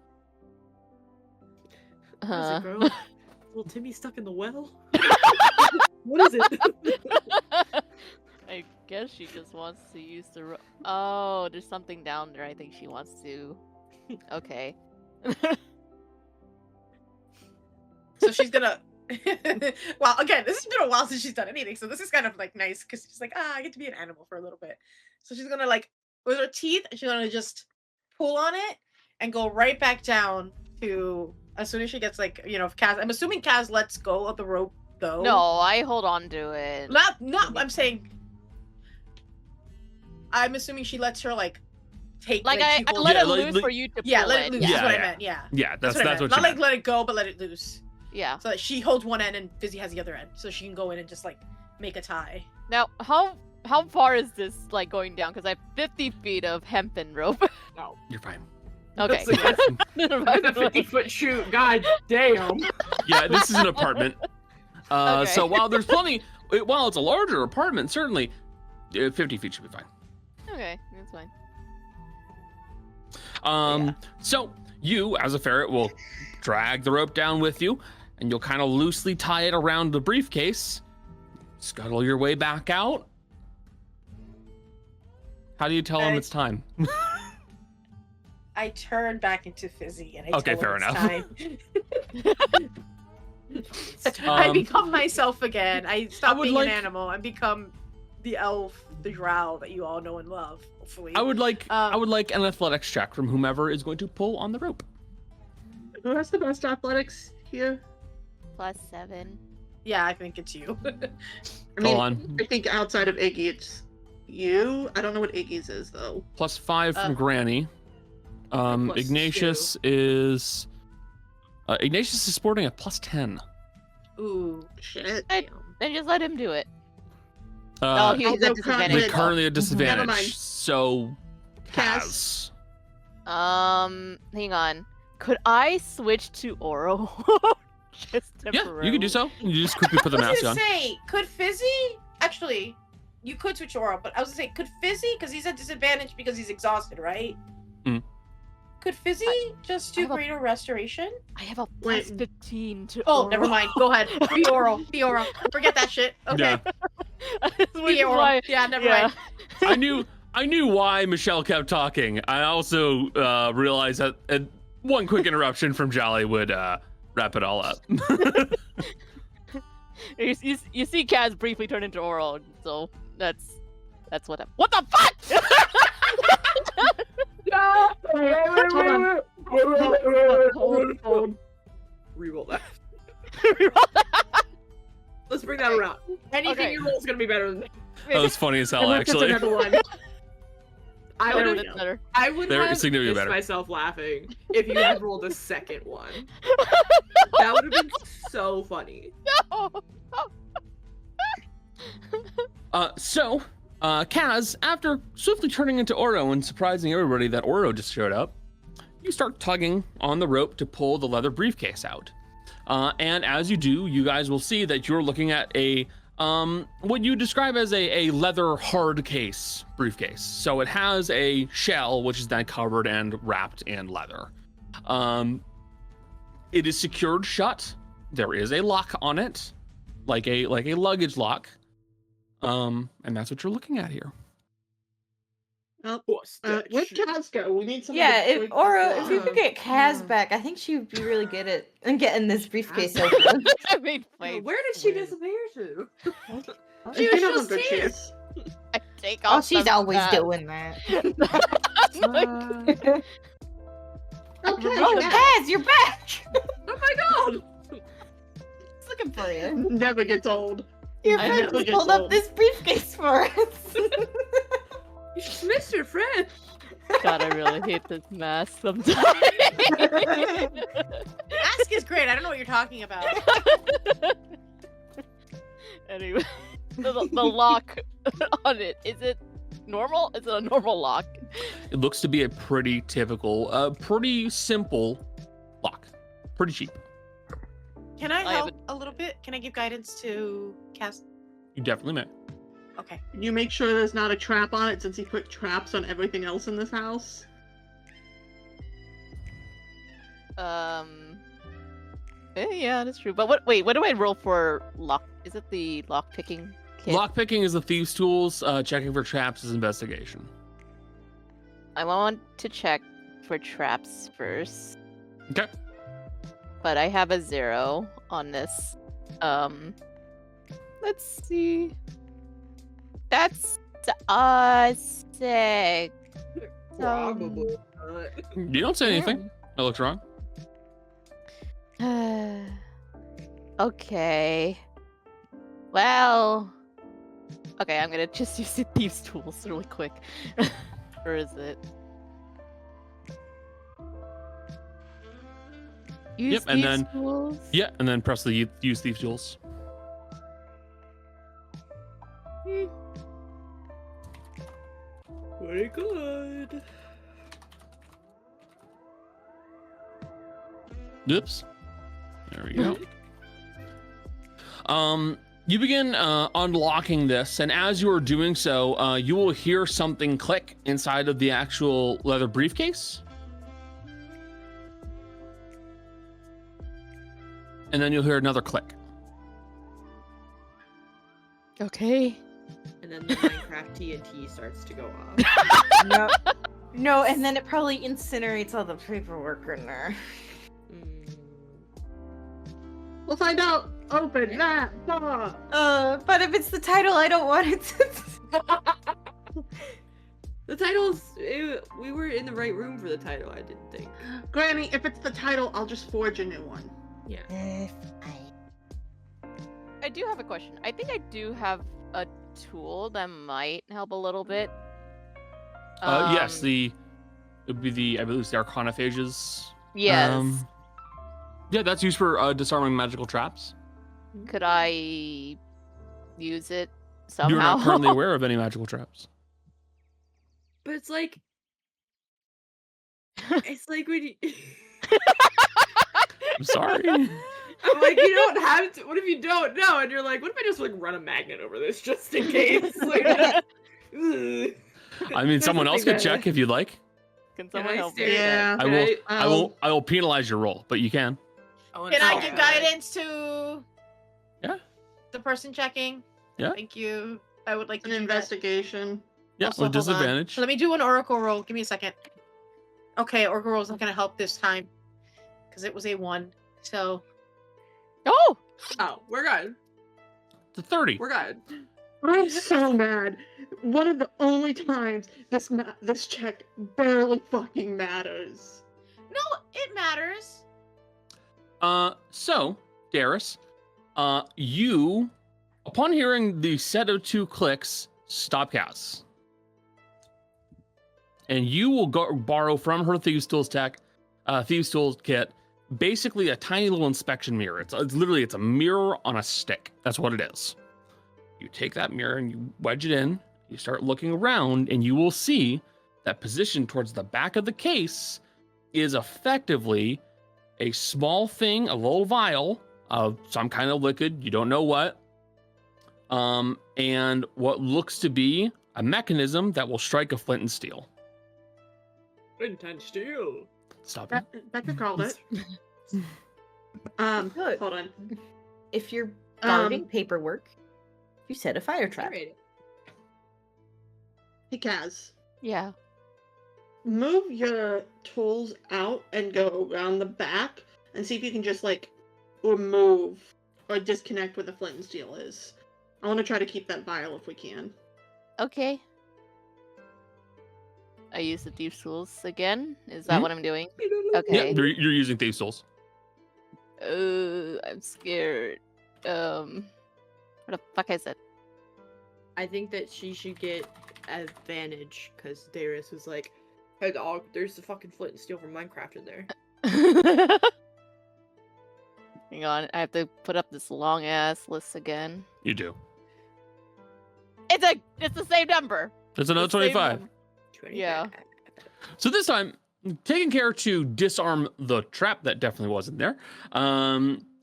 B: What is
F: Uh,
B: it, girl? Little Timmy stuck in the well? What is it?
F: I guess she just wants to use the rope. Oh, there's something down there. I think she wants to. Okay.
C: So she's gonna. Well, again, this has been a while since she's done anything, so this is kind of like nice because she's like, I get to be an animal for a little bit. So she's gonna like with her teeth, and she's gonna just pull on it and go right back down to as soon as she gets like if Kaz. I'm assuming Kaz lets go of the rope though.
F: No, I hold on to it.
C: Not. I'm saying. I'm assuming she lets her like take
F: Like
C: she
F: I
C: holds
F: let
A: Yeah,
F: it
A: like-
F: loose
A: like-
F: for you to
C: Yeah,
F: pull
C: let it
F: it.
C: loose.
A: Yeah,
C: That's what I
A: yeah.
C: meant. Yeah.
A: Yeah, that's
C: what I
A: what
C: meant.
A: you
C: Not
A: meant.
C: like let it go, but let it loose.
F: Yeah.
C: So that she holds one end and Fizzy has the other end, so she can go in and just like make a tie.
F: Now, how far is this like going down? Because I have 50 feet of hempen rope.
A: You're fine.
F: Okay.
B: That's like a 50-foot shoot. God damn.
A: Yeah, this is an apartment.
F: Okay.
A: So while there's plenty, while it's a larger apartment, certainly 50 feet should be fine.
F: Okay, that's fine.
A: So you, as a ferret, will drag the rope down with you, and you'll kind of loosely tie it around the briefcase, scuttle your way back out. How do you tell them it's time?
C: I turn back into Fizzy and I
A: Okay,
C: tell
A: fair
C: her it's time. I become myself again. I stop
A: would
C: being
A: like-
C: an animal and become the elf, the drow that you all know and love. Hopefully,
A: I would like an athletics check from whomever is going to pull on the rope.
D: Who has the best athletics here?
F: +7.
C: Yeah, I think it's you.
D: I mean,
A: Go on.
D: I think outside of Iggy, it's you. I don't know what Iggy's is though.
A: +5 from Granny.
B: +2.
A: Ignatius is sporting a +10.
C: Ooh,
D: Shit.
F: I-
D: damn.
F: Then just let him do it.
A: Uh,
F: He's
D: although
F: at disadvantage.
A: He's currently at
D: Never
A: disadvantage.
D: mind.
A: So,
D: Kaz.
A: Kaz.
F: Hang on. Could I switch to oral? Just
A: Yeah,
F: temporarily.
A: you can do so. You just quickly put the
C: I was
A: mask on.
C: gonna say, could Fizzy actually? You could switch to Aura, but I was gonna say, could Fizzy, because he's at disadvantage because he's exhausted, right?
A: Mm.
C: Could Fizzy just
F: I
C: do
F: have a-
C: greater restoration?
F: I have a
D: Wait.
F: +15 to
C: Oh,
F: oral.
C: never mind. Go ahead. Be oral. Be oral. Forget that shit. Okay.
A: Yeah.
F: Which
C: Be
F: is
C: oral.
F: why-
C: Yeah, never
F: yeah.
C: mind.
A: I knew why Michelle kept talking. I also realized that one quick interruption from Jolly would wrap it all up.
F: You see Kaz briefly turn into oral, so that's what happened. What the fuck?
B: Hold. Reroll that. Let's bring that around. Anything
F: Okay.
B: you roll is gonna be better than that.
A: That was funny as hell,
D: And that's
A: actually.
D: another one.
B: I
C: There
B: would,
C: we
F: That's
C: go.
F: better.
B: I would
A: There-
B: have
A: significantly
B: missed
A: better.
B: myself laughing if you had rolled a second one. That would have been so funny.
F: No.
A: So Caz, after swiftly turning into Oro and surprising everybody that Oro just showed up, you start tugging on the rope to pull the leather briefcase out. And as you do, you guys will see that you're looking at a what you describe as a leather hard case briefcase. So it has a shell, which is then covered and wrapped in leather. It is secured shut. There is a lock on it, like a luggage lock. And that's what you're looking at here.
D: Where'd Kaz go? We need someone.
E: Yeah,
D: to
E: if
D: break
E: Oro,
D: this
E: if you
D: lock.
E: could get Kaz back, I think she would be really good at getting this briefcase open.
F: I made
B: Oh,
F: plates
B: where did she
F: weird.
B: disappear to?
D: She
B: was
D: was
B: just
D: good
B: here.
D: chance.
F: I take
E: Oh,
F: off
E: she's
F: the
E: always
F: mask.
E: doing that.
D: Okay.
E: Oh,
D: yeah.
E: Kaz, you're back!
B: Oh my god!
E: It's looking for you.
D: Never gets old.
E: Your
F: I
E: friend
D: never
E: just
D: gets
E: pulled up
D: old.
E: this briefcase for us.
B: You just missed your friend.
F: God, I really hate this mask sometimes.
C: Mask is great. I don't know what you're talking about.
F: Anyway, the lock on it, is it normal? Is it a normal lock?
A: It looks to be a pretty typical, pretty simple lock. Pretty cheap.
C: Can I
F: I
C: help
F: haven't-
C: a little bit? Can I give guidance to Cass?
A: You definitely may.
C: Okay.
D: Can you make sure there's not a trap on it since he put traps on everything else in this house?
F: Yeah, that's true. But wait, what do I roll for lock? Is it the lock picking kit?
A: Lockpicking is the thieves' tools. Checking for traps is investigation.
F: I want to check for traps first.
A: Okay.
F: But I have a 0 on this. Let's see. That's 6.
B: Probably not.
A: You don't say anything. That looks wrong.
F: Okay. Well. Okay, I'm gonna just use the thieves' tools really quick. Or is it? Use
A: Yep, and
F: thieves'
A: then-
F: tools?
A: Yeah, and then press the use thieves' tools.
B: Very good.
A: Oops. There we go. You begin unlocking this, and as you are doing so, you will hear something click inside of the actual leather briefcase. And then you'll hear another click.
F: Okay.
B: And then the Minecraft TNT starts to go off.
E: No. No, and then it probably incinerates all the paperwork in there.
D: We'll find out. Open that door.
E: But if it's the title, I don't want it to.
B: The title's. We were in the right room for the title, I didn't think.
D: Granny, if it's the title, I'll just forge a new one.
B: Yeah.
F: I do have a question. I think I do have a tool that might help a little bit.
A: Yes, it would be I believe it's the Arcanophages.
F: Yes.
A: Yeah, that's used for disarming magical traps.
F: Could I use it somehow?
A: You're not currently aware of any magical traps.
B: But it's like. It's like when you.
A: I'm sorry.
B: I'm like, you don't have to. What if you don't know? And you're like, what if I just like run a magnet over this just in case? Like, ugh.
A: I mean, someone else could check if you'd like.
F: Can
B: Can
F: someone
B: I
F: help
B: stare
F: me? with
D: Yeah.
F: that?
A: I will penalize your roll, but you can.
C: Can I give guidance to
A: Yeah.
C: the person checking?
A: Yeah.
C: Thank you. I would like to
D: An
C: do that.
D: investigation.
A: Yeah,
C: Also,
A: with
C: hold on.
A: disadvantage.
C: So let me do an oracle roll. Give me a second. Okay, oracle roll's not gonna help this time because it was a 1. So
F: Oh!
B: Oh, we're good.
A: It's a 30.
B: We're good.
D: I'm so mad. One of the only times this check barely fucking matters.
C: no, it matters.
A: So, Daeris, you, upon hearing the set of 2 clicks, stop Caz. And you will go borrow from her Thieves Tools Thieves Tools kit, basically a tiny little inspection mirror. It's literally a mirror on a stick. That's what it is. You take that mirror and you wedge it in, You start looking around, and you will see that positioned towards the back of the case is effectively a small thing, a little vial of some kind of liquid, you don't know what, and what looks to be a mechanism that will strike a flint and steel.
B: Flint and steel.
A: Stop it.
D: Becca called it.
E: Good.
D: Hold on.
E: If you're guarding paperwork, you set a fire trap.
B: Alright.
D: Hey, Caz.
F: Yeah.
D: Move your tools out and go around the back and see if you can just, like, remove or disconnect where the flint and steel is. I want to try to keep that vial if we can.
F: Okay. I use the thief's tools again. Is that what I'm doing?
A: Yeah,
F: Okay.
A: you're using thieves' tools.
F: I'm scared. What the fuck is it?
B: I think that she should get advantage because Daeris was like, "Hey dog, there's the fucking flint and steel from Minecraft in there."
F: Hang on, I have to put up this long ass list again.
A: You do.
F: It's the same number.
A: It's another
F: The same
A: 25.
F: number. Yeah.
A: So this time, taking care to disarm the trap that definitely wasn't there,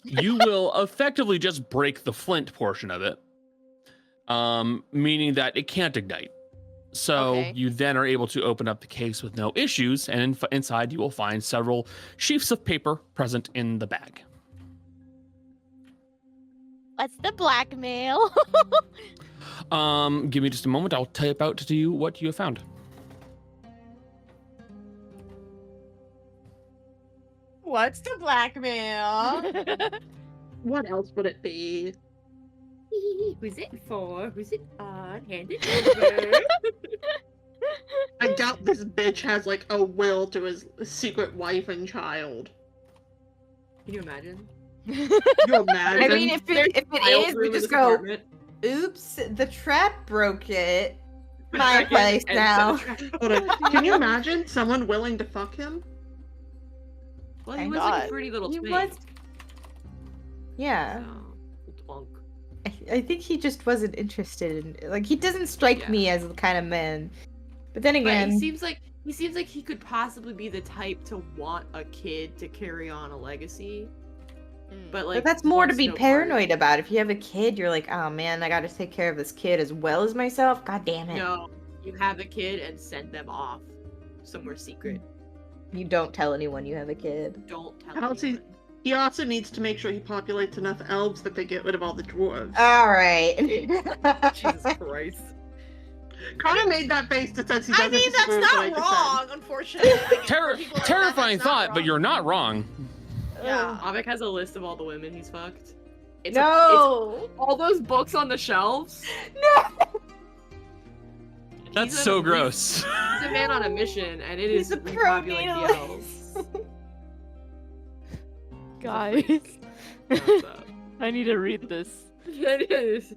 A: you will effectively just break the flint portion of it, meaning that it can't ignite. So
F: Okay.
A: you then are able to open up the case with no issues, and inside you will find several sheafs of paper present in the bag.
F: What's the blackmail?
A: Give me just a moment. I'll type out to you what you have found.
C: What's the blackmail?
D: What else would it be?
B: Who's it for? Who's it on? Hand it over.
D: I doubt this bitch has, like, a will to his secret wife and child.
B: Can you imagine?
D: You imagine?
E: I mean, if it
B: Files
E: is,
B: room
E: we
B: in
E: just
B: this
E: go,
B: apartment.
E: oops, the trap broke it. My place
B: And
E: now.
B: set the trap.
D: Hold on. Can you imagine someone willing to fuck him?
B: Well, he
E: Thank
B: was like a
F: God.
B: pretty little
E: He
B: twink.
E: was. Yeah.
B: Twunk.
E: I think he just wasn't interested in, like, he doesn't strike
B: Yeah.
E: me as the kind of man. But then
B: But
E: again,
B: he seems like he could possibly be the type to want a kid to carry on a legacy. But like
E: but that's more to
B: wants
E: be
B: no part.
E: paranoid about. If you have a kid, you're like, oh man, I gotta take care of this kid as well as myself. God damn it.
B: No, you have a kid and send them off somewhere secret.
E: You don't tell anyone you have a kid.
B: Don't tell
D: How else he-
B: anyone.
D: He also needs to make sure he populates enough elves that they get rid of all the dwarves.
E: Alright.
B: Jesus Christ.
D: Connor made that face that says he
C: I
D: doesn't
C: mean, that's
D: disagree with what I
C: not
D: just said.
C: wrong, unfortunately. I guess for people like that,
A: Terrifying
C: that's not
A: thought, but
C: wrong.
A: you're not wrong.
C: Yeah.
B: Avik has a list of all the women he's fucked. It's
E: No.
B: all those books on the shelves.
A: That's
B: He's
A: so
B: a-
A: gross.
B: He's a man on a mission, and it
E: He's
B: is
E: a
B: repopulate the
E: pro-natalist.
B: elves.
F: Guys,
B: What's up?
F: I need to read this.
B: It is.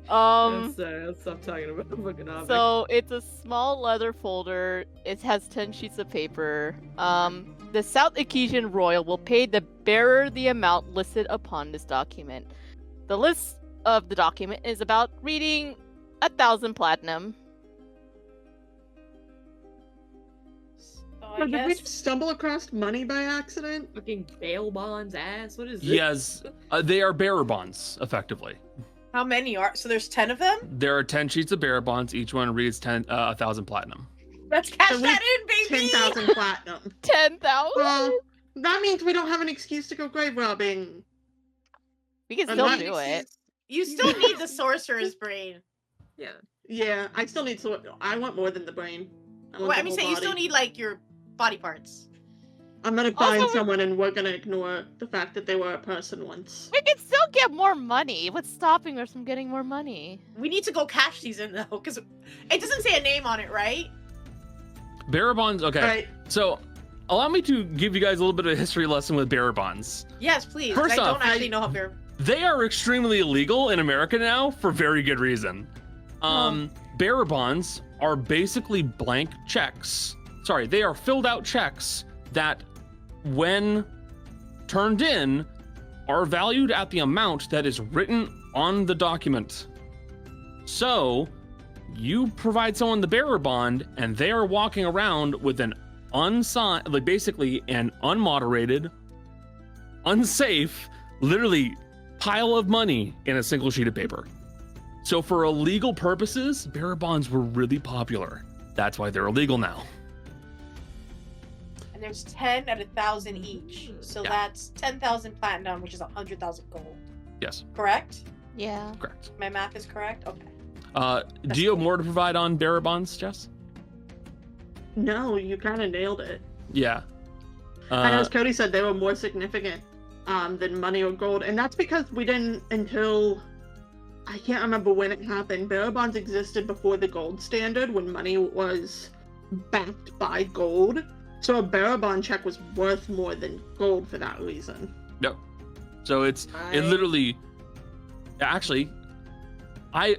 B: Let's stop talking about fucking Avik.
F: So it's a small leather folder. It has 10 sheets of paper. The South Acasian Royal will pay the bearer the amount listed upon this document. The list of the document is about reading 1,000 platinum.
C: So I
D: Did we
C: guess
D: just stumble across money by accident?
B: Fucking bail bonds ass. What is this?
A: Yes, they are bearer bonds, effectively.
C: how many are? So there's 10 of them.
A: There are 10 sheets of bearer bonds. Each one reads 1,000 platinum.
C: Let's cash
D: So we-
C: that in, baby.
D: 10,000 platinum.
F: 10,000?
D: Well, that means we don't have an excuse to go grave robbing.
F: We can
D: I'm
F: still
D: not-
F: do it.
C: You still need the sorcerer's brain.
B: Yeah.
D: Yeah, I still need I want more than the brain.
C: Well,
D: the
C: I mean,
D: whole
C: say you still
D: body.
C: need like your body parts.
D: I'm gonna find
F: Also, we-
D: someone and we're gonna ignore the fact that they were a person once.
F: We can still get more money. What's stopping us from getting more money?
C: We need to go cash these in though, because it doesn't say a name on it, right?
A: Bearer bonds, okay.
D: Right.
A: So allow me to give you guys a little bit of a history lesson with bearer bonds.
C: Yes, please. 'cause
A: First
C: I
A: off,
C: don't actually know how they're.
A: They are extremely illegal in America now for very good reason. Bearer bonds are basically blank checks. Sorry, they are filled out checks that, when turned in, are valued at the amount that is written on the document. So, you provide someone the bearer bond, and they are walking around with an unsigned, like basically an unmoderated, unsafe, literally pile of money in a single sheet of paper. So for illegal purposes, bearer bonds were really popular. That's why they're illegal now.
C: And there's 10 at 1,000 each. So
A: Yeah.
C: that's 10,000 platinum, which is 100,000 gold.
A: Yes,
C: Correct?
F: Yeah.
A: correct.
C: My math is correct? Okay.
A: Do you have more to provide on bearer bonds, Jess?
D: No, you kind of nailed it.
A: Yeah.
D: And as Cody said, they were more significant than money or gold. And that's because we didn't until... I can't remember when it happened. Bearer bonds existed before the gold standard, when money was backed by gold. So a bearer bond check was worth more than gold for that reason.
A: No. So it literally... Actually,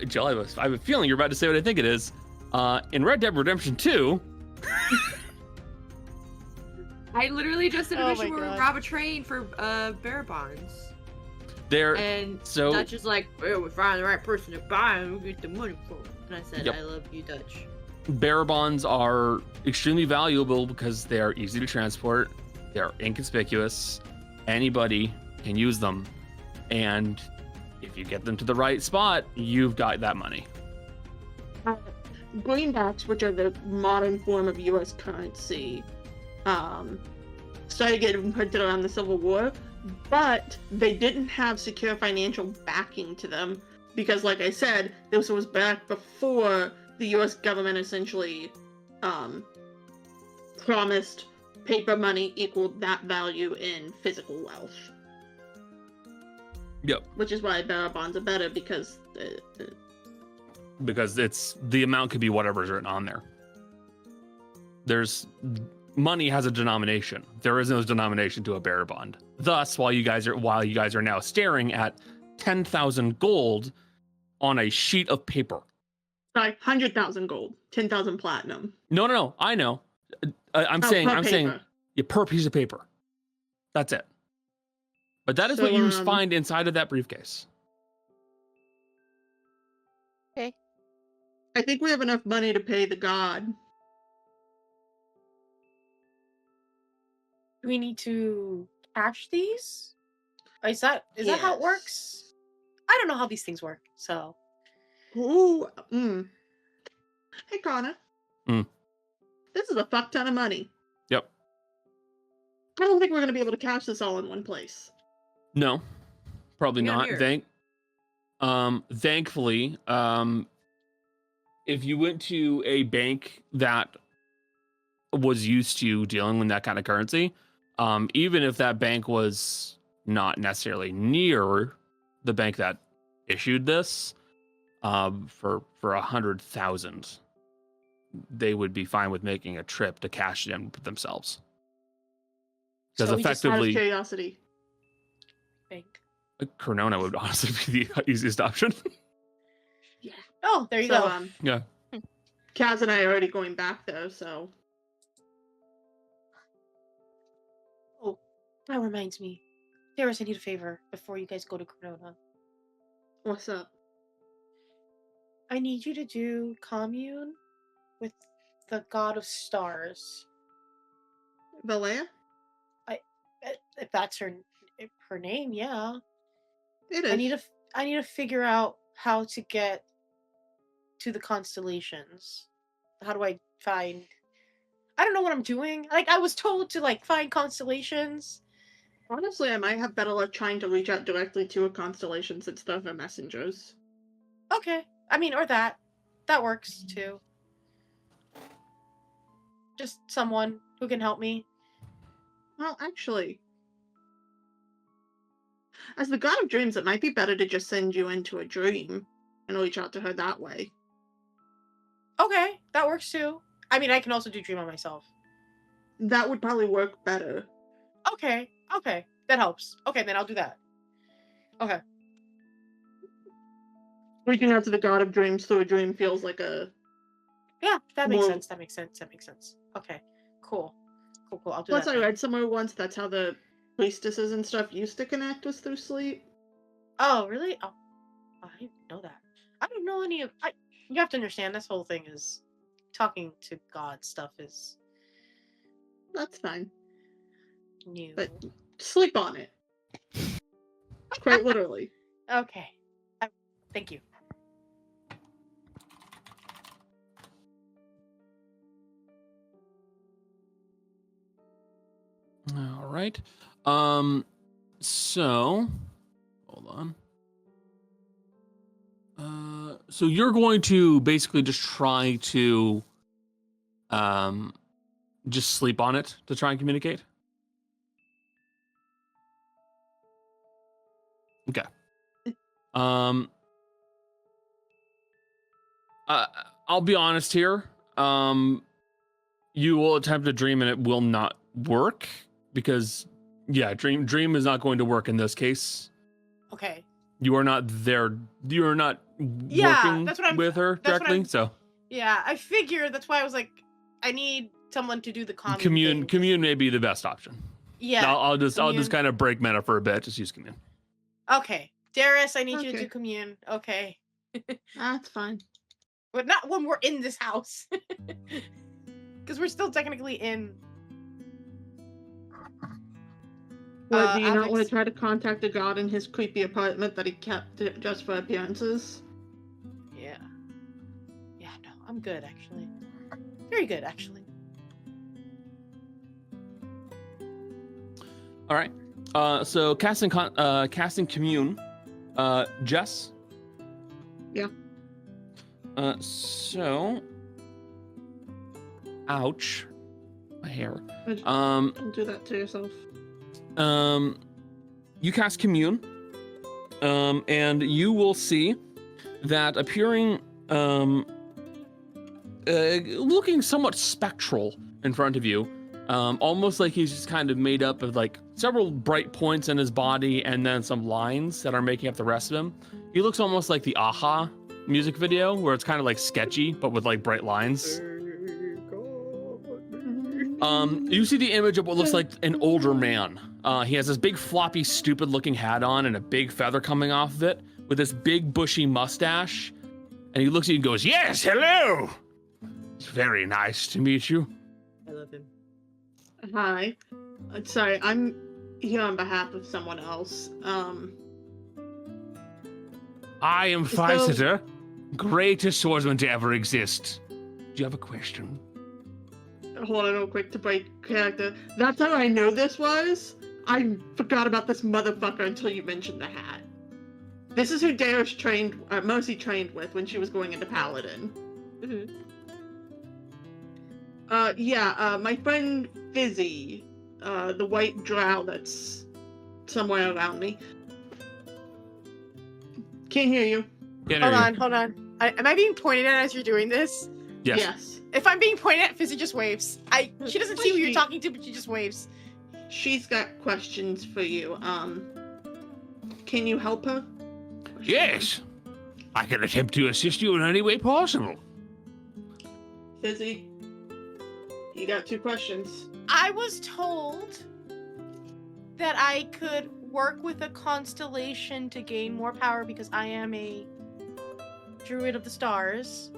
A: Jill, I have a feeling you're about to say what I think it is. In Red Dead Redemption 2...
B: I literally just did a
F: Oh
B: mission
F: my
B: where we
F: God.
B: rob a train for bearer bonds.
A: There,
B: And
A: so
B: Dutch is like, well, we find the right person to buy and we get the money for it. And I said,
A: Yep.
B: I love you, Dutch.
A: bearer bonds are extremely valuable because they are easy to transport, they are inconspicuous, anybody can use them, and if you get them to the right spot, you've got that money.
D: Greenbacks, which are the modern form of U.S. currency, started getting printed around the Civil War, but they didn't have secure financial backing to them because, like I said, this was back before the U.S. government essentially promised paper money equaled that value in physical wealth.
A: Yep.
D: Which is why bearer bonds are better because
A: Because it's the amount could be whatever's written on there. There's money has a denomination. There is no denomination to a bearer bond. Thus, while you guys are now staring at 10,000 gold on a sheet of paper.
D: sorry, 100,000 gold, 10,000 platinum.
A: No, I know. I'm
D: Oh,
A: saying
D: per paper.
A: yeah, per piece of paper. That's it. But that is what
D: So,
A: you find inside of that briefcase.
D: I think we have enough money to pay the god.
C: Do we need to cash these? Is that how it
D: Yes.
C: works? I don't know how these things work, so
D: Ooh, Hey, Connor.
A: Mm.
D: This is a fuck ton of money.
A: Yep.
D: I don't think we're gonna be able to cash this all in one place.
A: No, probably
B: Yeah,
A: not.
B: here.
A: Thankfully, if you went to a bank that was used to dealing with that kind of currency, even if that bank was not necessarily near the bank that issued this, for 100,000, they would be fine with making a trip to cash it in themselves. Because
C: So we just
D: Out of
A: effectively,
D: curiosity.
C: think.
A: Cronona would honestly be the easiest option.
C: Oh, there you
D: So,
C: go.
A: Yeah.
D: Kaz and I are already going back there, so
C: Oh, that reminds me. Daeris, I need a favor before you guys go to Cronona.
D: what's up?
C: I need you to do commune with the god of stars.
D: Valea?
C: If that's her name, yeah.
D: It is.
C: I need to figure out how to get to the constellations. How do I find? I don't know what I'm doing. Like I was told to like find constellations.
D: Honestly, I might have better luck trying to reach out directly to a constellation since they're the messengers.
C: Okay. I mean, or that works too. Just someone who can help me.
D: Well, actually, as the god of dreams, it might be better to just send you into a dream and reach out to her that way.
C: Okay, that works too. I mean, I can also do dream on myself.
D: That would probably work better.
C: Okay, that helps. Okay, then I'll do that. Okay.
D: Reaching out to the god of dreams through a dream feels like a...
C: Yeah, that makes
D: Well-
C: sense. That makes sense. Okay, cool. I'll do
D: Plus,
C: that.
D: I read somewhere once that's how the priestesses and stuff used to connect was through sleep.
C: Oh, really? Oh, I didn't know that. I don't know any of. You have to understand, this whole thing is talking to God stuff is
D: That's fine.
C: new.
D: But sleep on it. Quite literally.
C: Okay. Thank you.
A: All right. So hold on. So you're going to basically just try to just sleep on it to try and communicate? Okay. I'll be honest here. You will attempt to dream and it will not work because dream is not going to work in this case.
C: Okay.
A: You are not there. You are not working
C: that's what I'm,
A: with her directly. So
C: yeah, I figured that's why I was like, I need someone to do the commune.
A: Commune may be the best option.
C: Yeah.
A: I'll just kind of break meta for a bit. Just use commune.
C: Okay, Daeris, I need you to do commune. Okay.
D: That's fine.
C: But not when we're in this house, because we're still technically in.
D: What, do you not
C: Alex?
D: want to try to contact a god in his creepy apartment that he kept just for appearances?
C: Yeah. Yeah, no, I'm good, actually. Very good, actually.
A: All right. So casting commune. Jess?
D: Yeah.
A: So ouch. My hair.
D: Don't do that to yourself.
A: You cast commune. And you will see that appearing looking somewhat spectral in front of you. Almost like he's just kind of made up of like several bright points in his body and then some lines that are making up the rest of him. He looks almost like the Aha music video where it's kind of like sketchy but with like bright lines. You see the image of what looks like an older man. He has this big floppy stupid looking hat on and a big feather coming off of it with this big bushy mustache. And he looks at you and goes, "Yes, hello. It's very nice to meet you."
B: I love him.
D: Hi. Sorry, I'm here on behalf of someone else.
A: I am Fitz, greatest swordsman to ever exist. Do you have a question?
D: Hold on real quick to break character. That's how I know this was. I forgot about this motherfucker until you mentioned the hat. This is who Daeris Mercy trained with when she was going into Paladin.
B: Mm-hmm.
D: My friend Fizzy, the white drow that's somewhere around me. Can't hear you.
C: Hold on. Am I being pointed at as you're doing this?
A: Yes.
C: If I'm being pointed at, Fizzy just waves. She doesn't see who you're talking to, but she just waves.
D: She's got questions for you. Can you help her?
A: Yes. I can attempt to assist you in any way possible.
D: Fizzy, you got 2 questions.
C: I was told that I could work with a constellation to gain more power because I am a druid of the stars.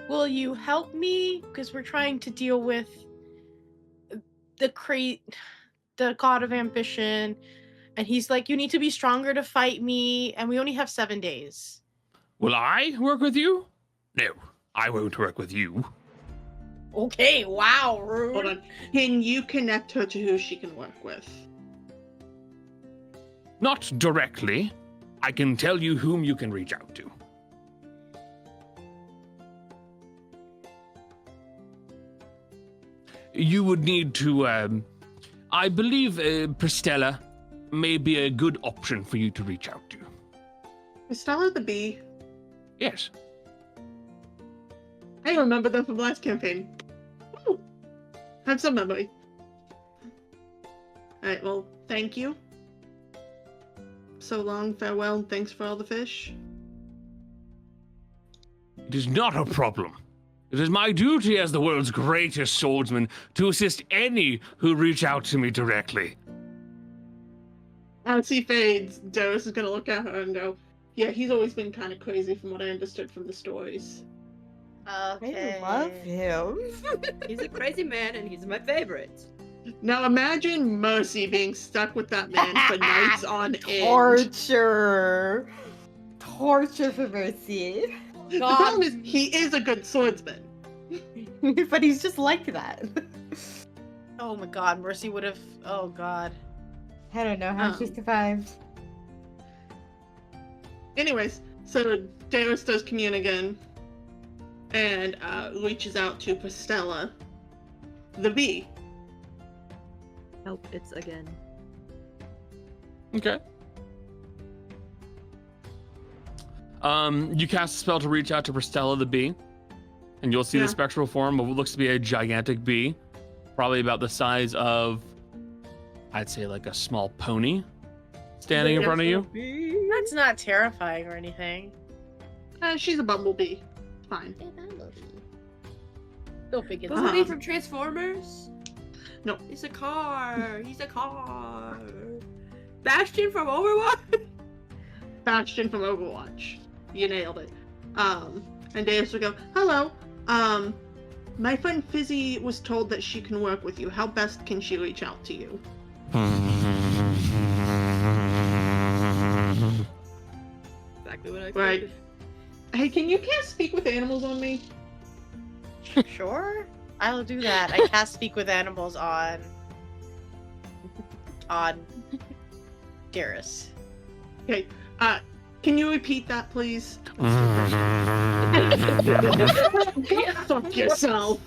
C: Will you help me? Because we're trying to deal with the god of ambition, and he's like, you need to be stronger to fight me, and we only have 7 days.
A: Will I work with you? No, I won't work with you.
C: Okay, wow, rude.
D: Hold on. Can you connect her to who she can work with?
A: Not directly. I can tell you whom you can reach out to. You would need to, I believe Pristella may be a good option for you to reach out to.
D: Is Stella the bee?
A: Yes.
D: I remember them from last campaign. Woo! Have some memory. Alright, well, thank you. So long, farewell, and thanks for all the fish.
A: It is not a problem. It is my duty as the world's greatest swordsman to assist any who reach out to me directly.
D: As he fades, Daeris is gonna look at her and go, Yeah, he's always been kind of crazy from what I understood from the stories.
C: Okay.
E: I love him.
G: He's a crazy man, and he's my favorite.
D: Now imagine Mercy being stuck with that man for nights on end.
E: Torture. Torture for Mercy.
D: The problem is, he is a good swordsman.
E: But he's just like that.
C: Oh my god, Mercy would have. Oh god.
E: I don't know how she survived.
D: Anyways, so Daeris does commune again, and reaches out to Pastella, the bee.
G: Nope, it's again.
A: Okay. You cast a spell to reach out to Pristella the bee, and you'll see the spectral form of what looks to be a gigantic bee, probably about the size of, I'd say, like a small pony, standing in front of you.
C: That's not terrifying or anything.
D: She's a bumblebee. It's fine.
C: Still big inside.
B: Bumblebee from Transformers?
D: No.
B: He's a car. He's a car. Bastion from Overwatch?
D: Bastion from Overwatch. You nailed it. And Daeris would go, hello. My friend Fizzy was told that she can work with you. How best can she reach out to you?
B: Exactly what I
D: Right.
B: expected.
D: Hey, can you cast Speak with Animals on me?
C: Sure. I'll do that. I cast Speak with Animals on Daeris.
D: Okay. Can you repeat that, please? Fuck yourself.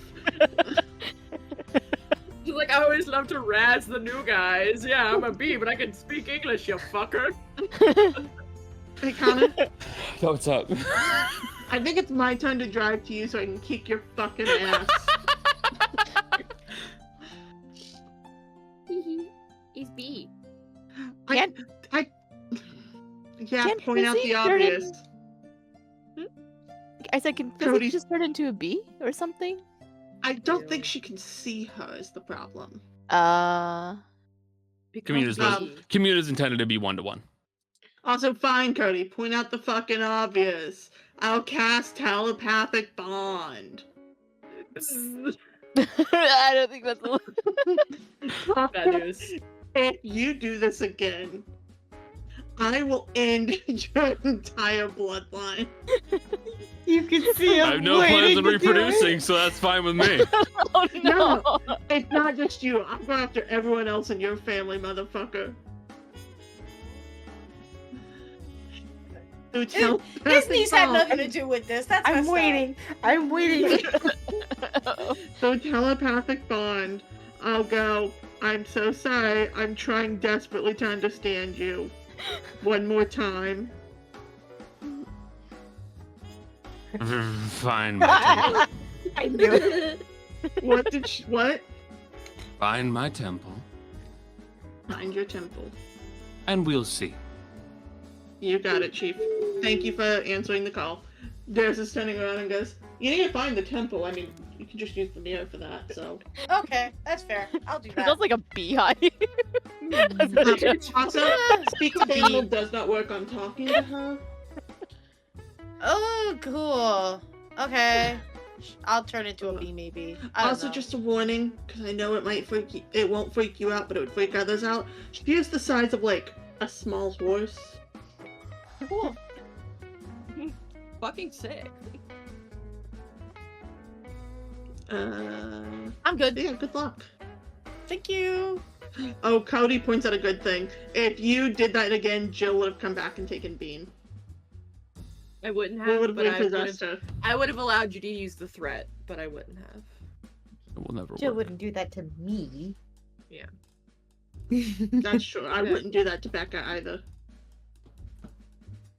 B: She's like, I always love to razz the new guys. Yeah, I'm a bee, but I can speak English, you fucker.
D: Hey, Connor.
A: What's up?
D: I think it's my turn to drive to you so I can kick your fucking ass.
G: He's B.
D: Yeah,
F: Can't
D: point out
F: Fizzy
D: the
F: turn
D: obvious.
F: I said, can Fizzy
D: Cody's-
F: just turn into a bee or something?
D: I don't think she can see her is the problem.
A: Commute is commute is intended to be 1-to-1.
D: Also, fine, Cody. Point out the fucking obvious. I'll cast telepathic bond.
F: I don't think that's
B: Bad news.
D: If you do this again, I will end your entire bloodline.
E: You can see him
A: I have no plans
E: waiting
A: on
E: to do
A: reproducing,
E: it.
A: so that's fine with me.
F: Oh no!
D: It's not just you. I'm going after everyone else in your family, motherfucker.
C: His niece had nothing to do with this. That's
E: I'm
C: messed up.
E: waiting. I'm waiting.
D: So telepathic bond. I'll go. I'm so sorry. I'm trying desperately to understand you. One more time.
A: Find my temple.
E: I knew it.
D: What did she, what?
A: Find my temple,
D: Find your temple.
A: and we'll see.
D: You got it, Chief. Thank you for answering the call. Daeris is turning around and goes, you need to find the temple. I mean, you can just use the mirror for that, so.
C: Okay, that's fair. I'll do
F: It
C: that.
F: sounds like a beehive.
D: Also, Speak with Animal does not work on talking to her.
C: Oh, cool. Okay. I'll turn into a bee, maybe. I don't
D: Also,
C: know.
D: just a warning, because I know it might freak you, it won't freak you out, but it would freak others out. She is the size of, like, a small horse.
G: Cool. Fucking sick.
C: I'm good.
D: Yeah, good luck.
C: Thank you.
D: Oh, Cody points out a good thing. If you did that again, Jill would have come back and taken Bean.
B: I wouldn't
D: We would
B: have,
D: have
B: but
D: repossessed her.
B: I would have allowed you to use the threat, but I wouldn't have.
A: It will never
E: Jill
A: work.
E: wouldn't do that to me.
B: Yeah.
D: That's true. I wouldn't do that to Becca either.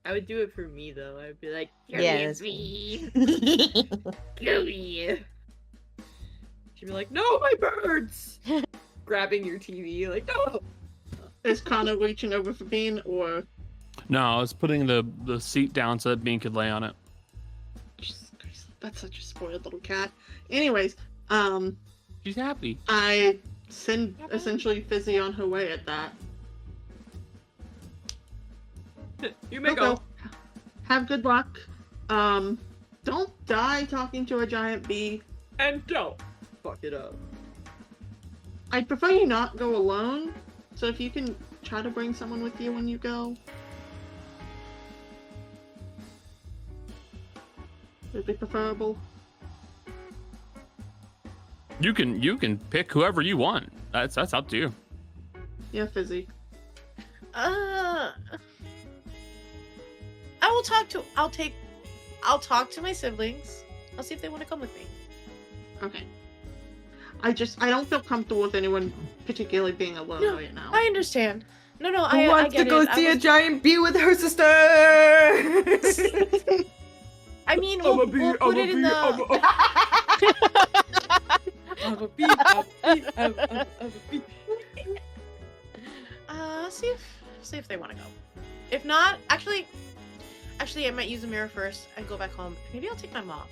B: I would do it for me though. I'd be like,
E: Yeah,
B: "Come here, bee. Come here." She'd be like, "No, my birds!" Grabbing your TV, like, "No."
D: Is Connor reaching over for Bean, or...
A: No, I was putting the seat down so that Bean could lay on it.
D: Jesus Christ, that's such a spoiled little cat. Anyways,
A: She's happy.
D: I send essentially Fizzy on her way at that.
B: You may
D: Go.
B: go.
D: Have good luck. Don't die talking to a giant bee.
G: And don't fuck it up.
D: I'd prefer you not go alone, so if you can try to bring someone with you when you go. Would be preferable.
A: You can pick whoever you want. That's up to you.
D: Yeah, Fizzy.
H: I'll talk to my siblings. I'll see if they want to come with me.
D: Okay. I don't feel comfortable with anyone particularly being alone
H: No,
D: right now.
H: I understand. No,
E: Who
H: I
E: wants
H: get
E: to go
H: it.
E: see
H: I
E: a
H: was-
E: giant bee with her sister?
H: I mean, we'll put it in the.
G: I'm a bee. I'm a bee.
H: See if they want to go. If not, actually, I might use the mirror first and go back home. Maybe I'll take my mom.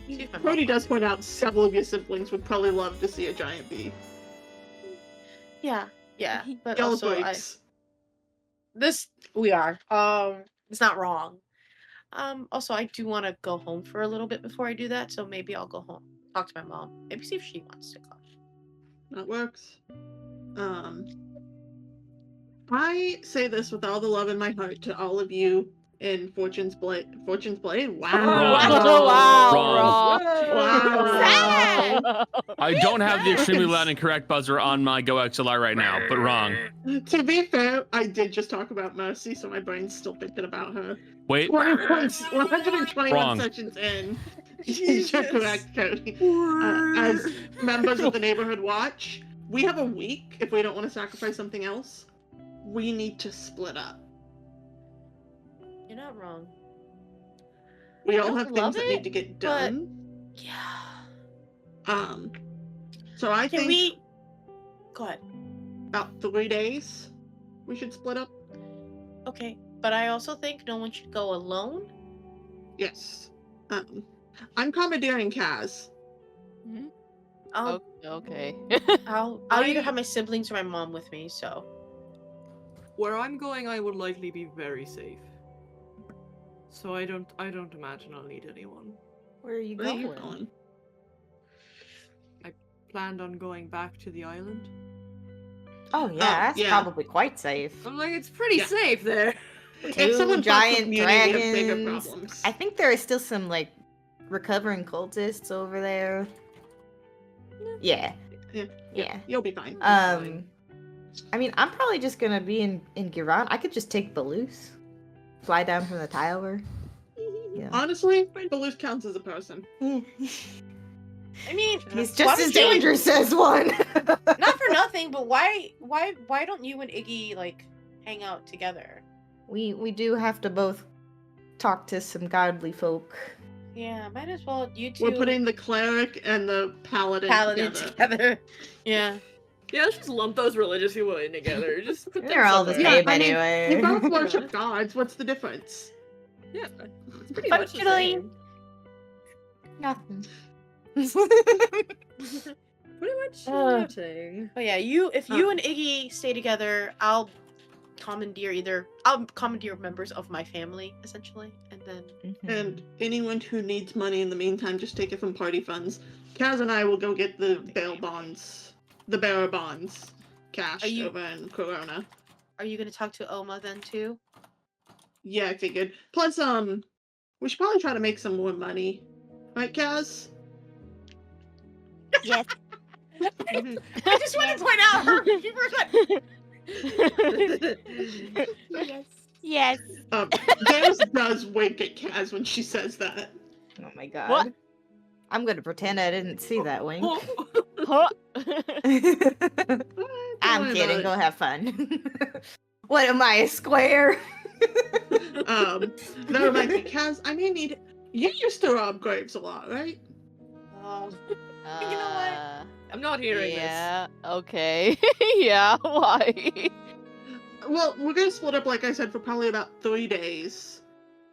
H: See if my mom
D: Brody
H: wants
D: does
H: to.
D: point out several of your siblings would probably love to see a giant bee.
H: Yeah, but
D: Yellow
H: also
D: breaks.
H: we are. It's not wrong. Also, I do want to go home for a little bit before I do that, so maybe I'll go home, talk to my mom, maybe see if she wants to come.
D: That works. I say this with all the love in my heart to all of you in Fortune's Blade. Fortune's Blade? Wow.
A: Wrong.
D: Wow.
A: I don't have the extremely loud and correct buzzer on my Go XLR right now, but wrong.
D: To be fair, I did just talk about Mercy, so my brain's still thinking about her.
A: Wait,
D: 121
A: Wrong.
D: sessions in. You're correct, Cody. As members of the Neighborhood Watch, we have a week if we don't want to sacrifice something else. We need to split up.
H: You're not wrong.
D: We
H: I
D: all
H: don't
D: have things
H: love
D: that
H: it,
D: need to get
H: but-
D: done.
H: Yeah.
D: So I
H: Can
D: think
H: we? Go ahead.
D: about 3 days we should split up.
H: Okay, but I also think no one should go alone.
D: Yes. I'm commandeering Caz.
H: I'll
F: Okay.
H: I'll either have my siblings or my mom with me. So
B: Where I'm going, I would likely be very safe. So I don't imagine I'll need anyone.
E: Where are you
D: Where are
E: going?
D: you going?
B: Planned on going back to the island.
E: Oh yeah, that's
D: yeah.
E: probably quite safe.
B: I'm like, it's pretty
D: Yeah.
B: safe there.
D: If
E: Two
D: someone fucks with
E: giant
D: me, we have bigger
E: dragons.
D: problems.
E: I think there are still some like recovering cultists over there. Yeah. Yeah.
D: You'll be fine.
E: I mean, I'm probably just gonna be in Giran. I could just take Balus, fly down from the tower. Yeah.
D: Honestly, Balus counts as a person.
H: I mean,
E: He's
H: why
E: just
H: don't
E: as
H: you and-
E: dangerous as one.
H: Not for nothing, but why don't you and Iggy like hang out together?
E: We do have to both talk to some godly folk.
H: Yeah, might as well you two
D: We're putting the cleric and the paladin
H: together. Yeah.
B: Yeah, let's just lump those religious people in together. Just put them
E: They're all the
B: somewhere.
E: same
D: I mean,
E: anyway.
D: You both worship gods. What's the difference?
B: Yeah, it's pretty much the
H: Functionally-
B: same.
E: Nothing.
B: Pretty much
H: Uh,
B: nothing.
H: But yeah, if you and Iggy stay together, I'll commandeer members of my family essentially, and then
D: And anyone who needs money in the meantime, just take it from party funds. Kaz and I will go get the bearer bonds cashed
H: Are you-
D: over in Corona.
H: are you gonna talk to Oma then too?
D: Yeah, I figured. Plus, we should probably try to make some more money. Right, Kaz?
E: Yes.
H: I just want to point out her. She was like,
E: Yes. Yes.
D: Daeris does wink at Kaz when she says that.
E: Oh my god.
F: What?
E: I'm gonna pretend I didn't see that wink.
F: Huh?
E: I'm
D: Don't worry
E: kidding.
D: about
E: Go have fun. What am I, a square?
D: it. That reminds me, Kaz, I may need... You used to rob graves a lot, right?
H: You know what?
B: I'm not hearing
F: Yeah. Okay. Yeah. Why?
D: Well, we're gonna split up, like I said, for probably about 3 days.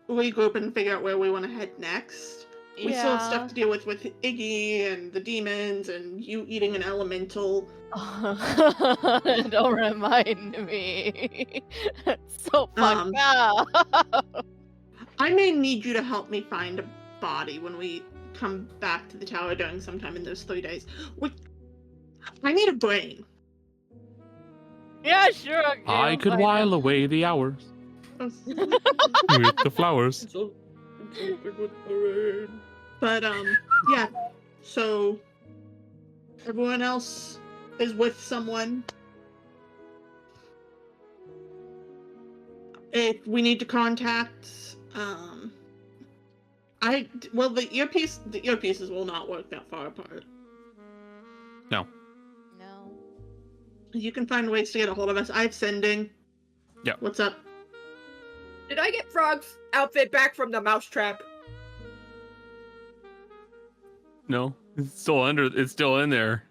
D: Regroup and figure out where we want to head next. We still have stuff to deal with Iggy and the demons and you eating an elemental.
F: Don't remind me. So fucked up.
D: I may need you to help me find a body when we come back to the tower during sometime in those 3 days. I need a brain.
F: Yeah, sure.
A: I could while away the hours with the flowers.
D: But yeah. So everyone else is with someone. If we need to contact, the earpieces will not work that far apart.
A: No.
F: No.
D: You can find ways to get a hold of us. I have sending.
A: Yeah.
D: What's up?
G: Did I get Frog's outfit back from the mousetrap?
A: No, it's still in there.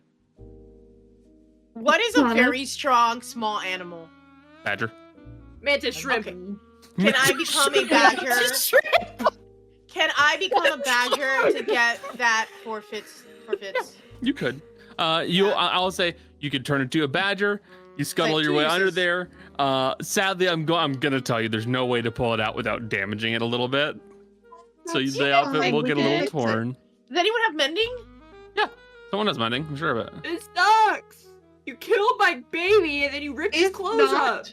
H: What is a very strong small animal?
A: Badger.
G: Mantis shrimp.
H: Okay. Can I become a badger? Can I become a badger to get that for Fitz?
A: You could. I'll say you could turn into a badger. You scuttle
H: Like,
A: your way under
H: Jesus.
A: there. Sadly, I'm gonna tell you, there's no way to pull it out without damaging it a little bit. So the outfit will get a little torn.
H: Does anyone have mending?
A: Someone has mending, I'm sure of it.
G: It sucks. You killed my baby and then you ripped his clothes up.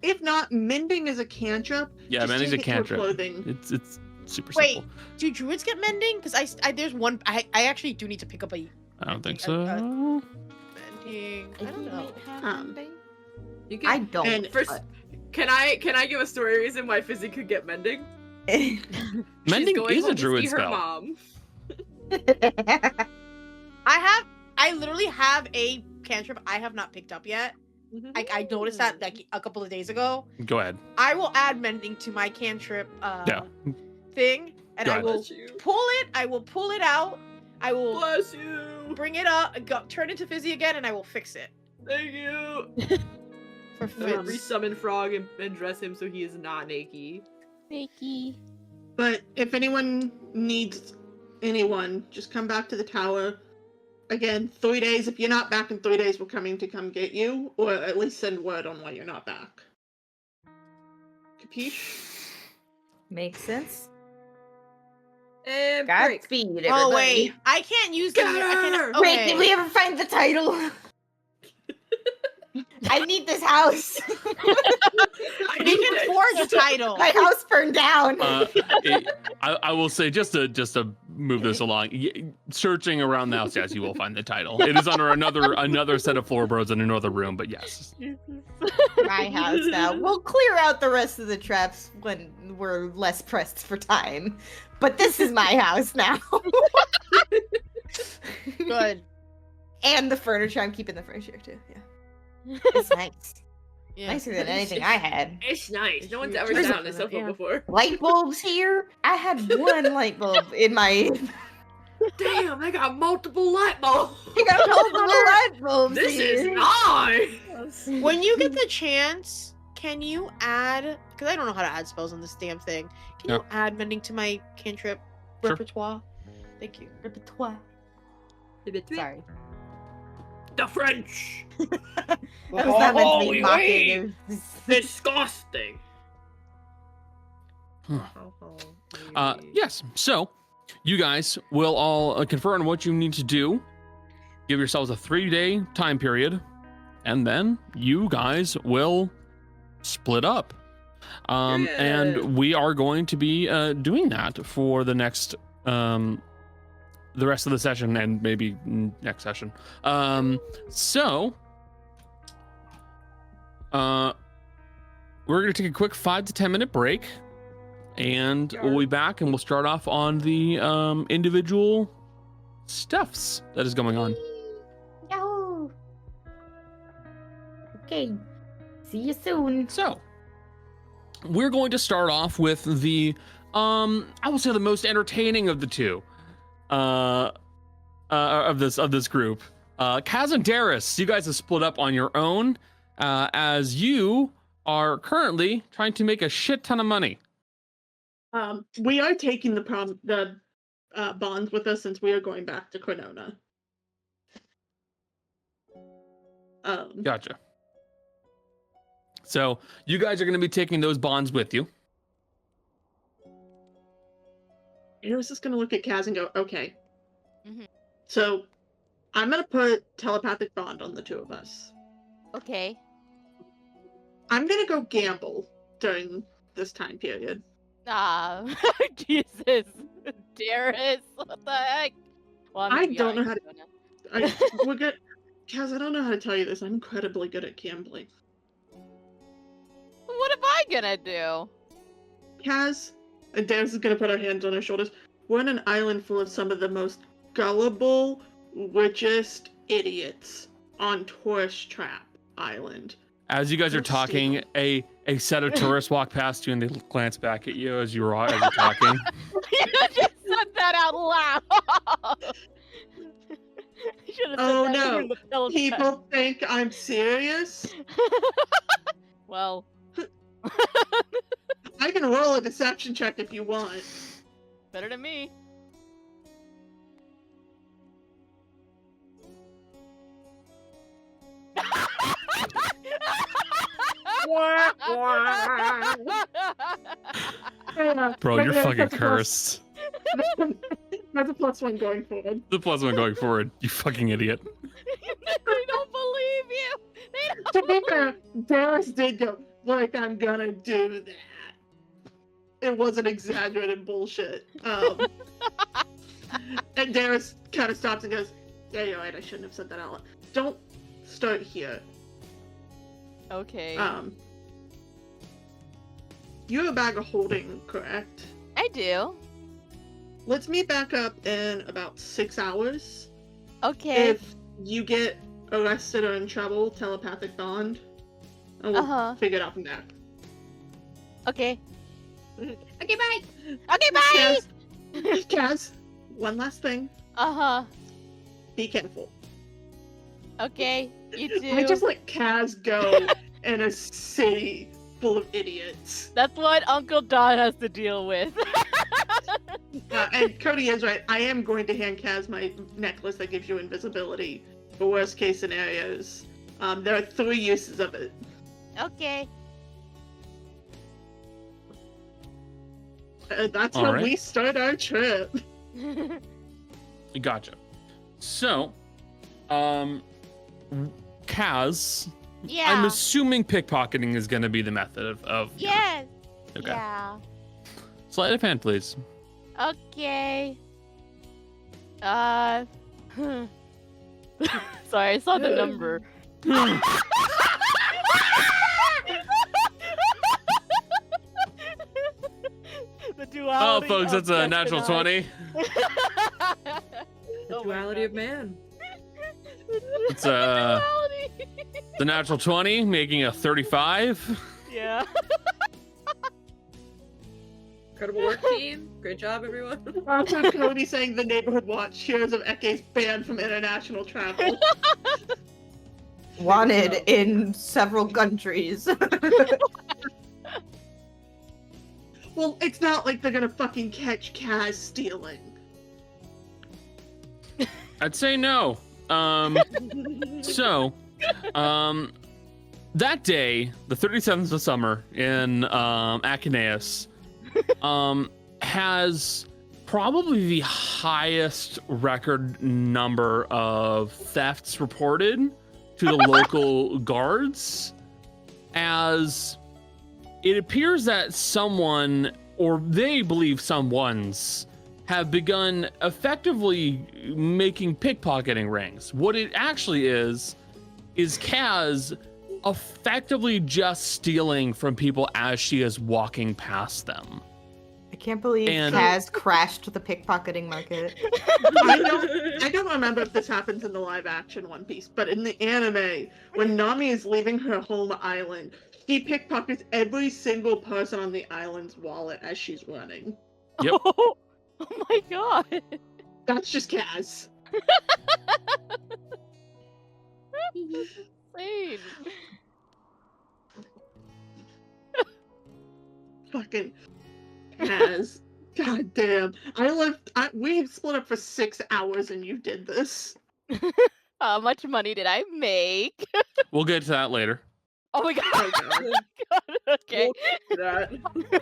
D: If not, mending is a cantrip.
A: Yeah,
D: Just
A: mending's a
D: take it to
A: cantrip.
D: clothing.
A: It's super
H: Wait,
A: simple.
H: do druids get mending? Because I there's one. I actually do need to pick up a
A: I don't think
H: mending.
A: so.
H: Mending. I don't know.
G: You can,
E: I don't.
D: and
G: First, can I give a story reason why Fizzy could get mending?
A: Mending
G: She's going
A: is a
G: home to
A: druid
G: see her
A: spell.
G: mom.
H: I literally have a cantrip I have not picked up yet. I noticed that like a couple of days ago.
A: Go ahead.
H: I will add mending to my cantrip thing, and
A: Go
H: I
A: ahead.
H: will
G: Bless you.
H: pull it. I will pull it out. I will
G: Bless you.
H: bring it up, turn into Fizzy again, and I will fix it
G: Thank you.
H: for
G: I'm gonna
H: Fitz.
G: resummon Frog and dress him so he is not naked.
F: Fakey.
D: But if anyone needs anyone, just come back to the tower. Again, 3 days. If you're not back in 3 days, we're coming to come get you, or at least send word on why you're not back. Capiche?
E: Makes sense.
G: And break.
E: Godspeed, everybody.
H: Oh wait, I can't use the.
G: Get
H: I
G: her!
H: can,
E: Wait,
H: okay.
E: did we ever find the title? I need this house.
H: We can forge a title.
E: My house burned down.
A: I will say, just to move this along, searching around the house, yes, you will find the title. It is under another set of floorboards in another room, but yes.
E: My house now. We'll clear out the rest of the traps when we're less pressed for time. But this is my house now.
H: Good.
E: And the furniture. I'm keeping the furniture too. Yeah. It's nice.
H: Yeah.
E: Nicer than anything I had.
G: It's nice. No one's ever
H: There's
G: sat on this sofa
H: yeah.
G: before.
E: Light bulbs here. I had one light bulb in my.
G: Damn, I got multiple light bulbs.
E: I got multiple light bulbs
G: This is
E: here.
G: nice.
H: When you get the chance, can you add? Because I don't know how to add spells on this damn thing. Can you add mending to my cantrip
A: Sure.
H: repertoire? Thank you.
E: Repertoire. Sorry.
G: The French.
E: That was not meant to be
G: oui,
E: mocking.
G: oui. Disgusting.
A: Yes. So, you guys will all confer on what you need to do. Give yourselves a 3-day time period, and then you guys will split up. And we are going to be doing that for the next, the rest of the session and maybe next session. So, we're going to take a quick 5 to 10 minute break, and we'll be back and we'll start off on the individual stuffs that is going on.
E: Yahoo! Okay. See you soon.
A: So, we're going to start off with the, I will say the most entertaining of the two, of this group. Caz and Daeris, you guys have split up on your own, as you are currently trying to make a shit ton of money.
D: We are taking the bonds with us since we are going back to Cronona.
A: Gotcha. So you guys are going to be taking those bonds with you.
D: Daeris is gonna look at Caz and go, okay.
F: Mhm.
D: So, I'm gonna put telepathic bond on the two of us.
F: Okay.
D: I'm gonna go gamble during this time period.
F: Ah, Jesus. Daeris, what the heck? Well,
D: I
F: mean,
D: don't know
F: yeah,
D: how to-
F: you know.
D: We're good. Kaz, I don't know how to tell you this. I'm incredibly good at gambling.
F: What am I gonna do?
D: Kaz, and Daeris is gonna put her hands on her shoulders. We're on an island full of some of the most gullible, richest idiots on Tourist Trap Island.
A: As you guys are
D: Let's see
A: talking,
D: them.
A: a set of tourists walk past you and they glance back at you as you're talking.
F: You just said that out loud. You should have said
D: Oh
F: that
D: no!
F: through the telepathy.
D: People think I'm serious.
F: Well,
D: I can roll a deception check if you want.
F: better than me.
A: Bro, you're fucking cursed.
D: That's a +1 going forward.
A: The +1 going forward, you fucking idiot.
F: They don't believe you. They don't
D: To be fair, Daeris did go, like, I'm gonna do that. It wasn't exaggerated bullshit. And Daeris kind of stops and goes, yeah, you're right, I shouldn't have said that out loud. Don't start here.
F: Okay.
D: You have a bag of holding, correct?
F: I do.
D: Let's meet back up in about 6 hours.
F: Okay.
D: If you get arrested or in trouble, telepathic bond. And we'll figure it out from there.
F: Okay.
G: Okay, bye.
F: Okay, bye.
D: Kaz, Kaz, one last thing. Be careful.
F: Okay. You do.
D: I just let Kaz go in a city full of idiots.
F: That's what Uncle Don has to deal with.
D: And Cody is right. I am going to hand Kaz my necklace that gives you invisibility for worst case scenarios. There are 3 uses of it.
F: Okay.
D: That's
A: All
D: how
A: right.
D: we start our trip.
A: Gotcha. So, Kaz,
F: Yeah.
A: I'm assuming pickpocketing is going to be the method of
F: Yes.
A: Okay.
F: Yeah.
A: Sleight of hand, please.
F: Okay. Sorry, I saw the number. The
A: Oh,
F: duality
A: folks, that's a
F: of
A: natural
F: Destiny.
A: 20.
G: The duality of man.
A: It's the natural 20, making a 35.
F: Yeah.
G: Incredible work, team. Great job, everyone.
D: Also, Cody saying the neighborhood watch shares of Eke's banned from international travel.
E: Wanted in several countries.
D: Well, it's not like they're gonna fucking catch Kaz stealing.
A: I'd say no. So, that day, the 37th of summer in Achenaeus, has probably the highest record number of thefts reported to the local guards, as it appears that someone, or they believe someone's, have begun effectively making pickpocketing rings. What it actually is Kaz effectively just stealing from people as she is walking past them.
E: I can't believe
A: And-
E: Kaz crashed the pickpocketing market.
D: I don't remember if this happens in the live action One Piece, but in the anime, when Nami is leaving her home island, she pickpockets every single person on the island's wallet as she's running.
A: Yep.
F: Oh my god.
D: That's just Kaz.
F: Insane.
D: Fucking Kaz. God damn. We split up for 6 hours and you did this.
F: How much money did I make?
A: We'll get to that later.
F: Oh my god.
D: Oh, God.
F: God, Okay.
B: That.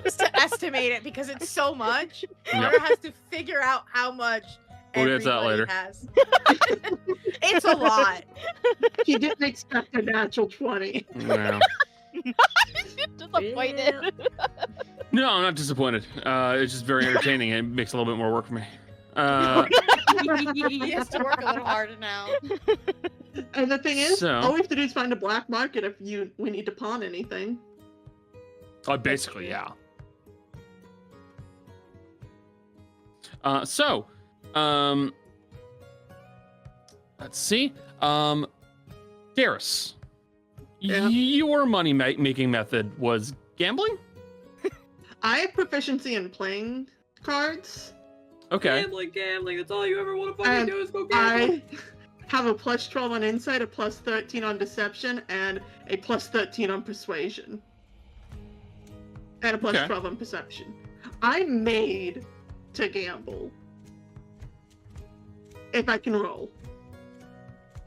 C: Just to estimate it because it's so much.
A: Yep.
C: Laura has to figure out how much
A: We'll get to that
C: everybody
A: later.
C: has. It's a lot.
D: She didn't expect a natural 20.
A: No.
F: Disappointed.
A: No, I'm not disappointed. It's just very entertaining. It makes a little bit more work for me.
C: He has to work a little harder now.
D: And the thing is,
A: So-
D: all we have to do is find a black market if we need to pawn anything.
A: Basically, yeah. Let's see. Daeris,
D: Yeah.
A: your money-making method was gambling?
D: I have proficiency in playing cards.
A: Okay.
B: Gambling. That's all you ever want to fucking
D: And
B: do is go gamble.
D: I have a plus 12 on insight, a plus 13 on deception, and a plus 13 on persuasion. And a plus
A: Okay.
D: 12 on perception. I'm made to gamble. If I can roll.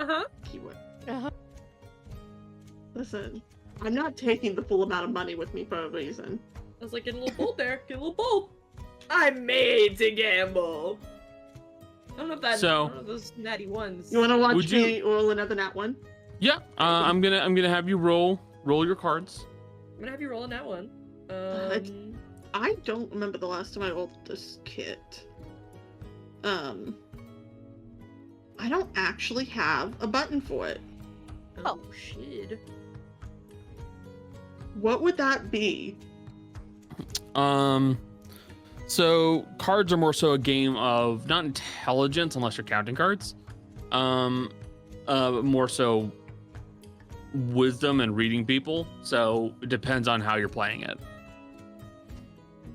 B: Uh-huh.
D: Keyword.
F: Uh-huh.
D: Listen, I'm not taking the full amount of money with me for a reason.
B: I was like, get a little bold there. Get a little bold. I'm made to gamble. I don't know if that.
A: So-
B: I don't know those natty ones.
D: You want to watch
A: Would you-
D: me roll another nat one?
A: Yeah. I'm gonna have you roll your cards.
B: I'm gonna have you rolling that one.
D: it's- I don't remember the last time I rolled this kit. I don't actually have a button for it.
B: Oh shit.
D: What would that be?
A: So cards are more so a game of not intelligence unless you're counting cards. More so wisdom and reading people. So it depends on how you're playing it.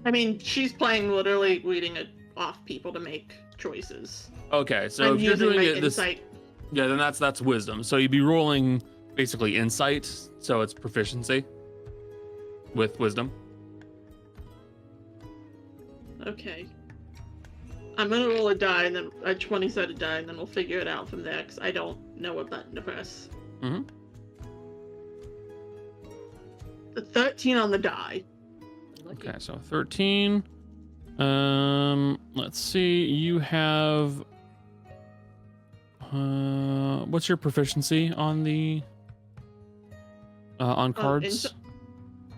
D: I mean, she's playing literally reading it off people to make choices.
A: Okay, so
D: I'm
A: if you're
D: using
A: doing
D: my
A: it this,
D: insight.
A: yeah, then that's wisdom. So you'd be rolling basically insight, so it's proficiency with wisdom.
D: Okay. I'm gonna roll a die and then a 20-sided die, and then we'll figure it out from there, because I don't know what button to press.
A: Mhm.
D: The 13 on the die.
A: Okay, so 13. Let's see. You have. What's your proficiency on the? On cards.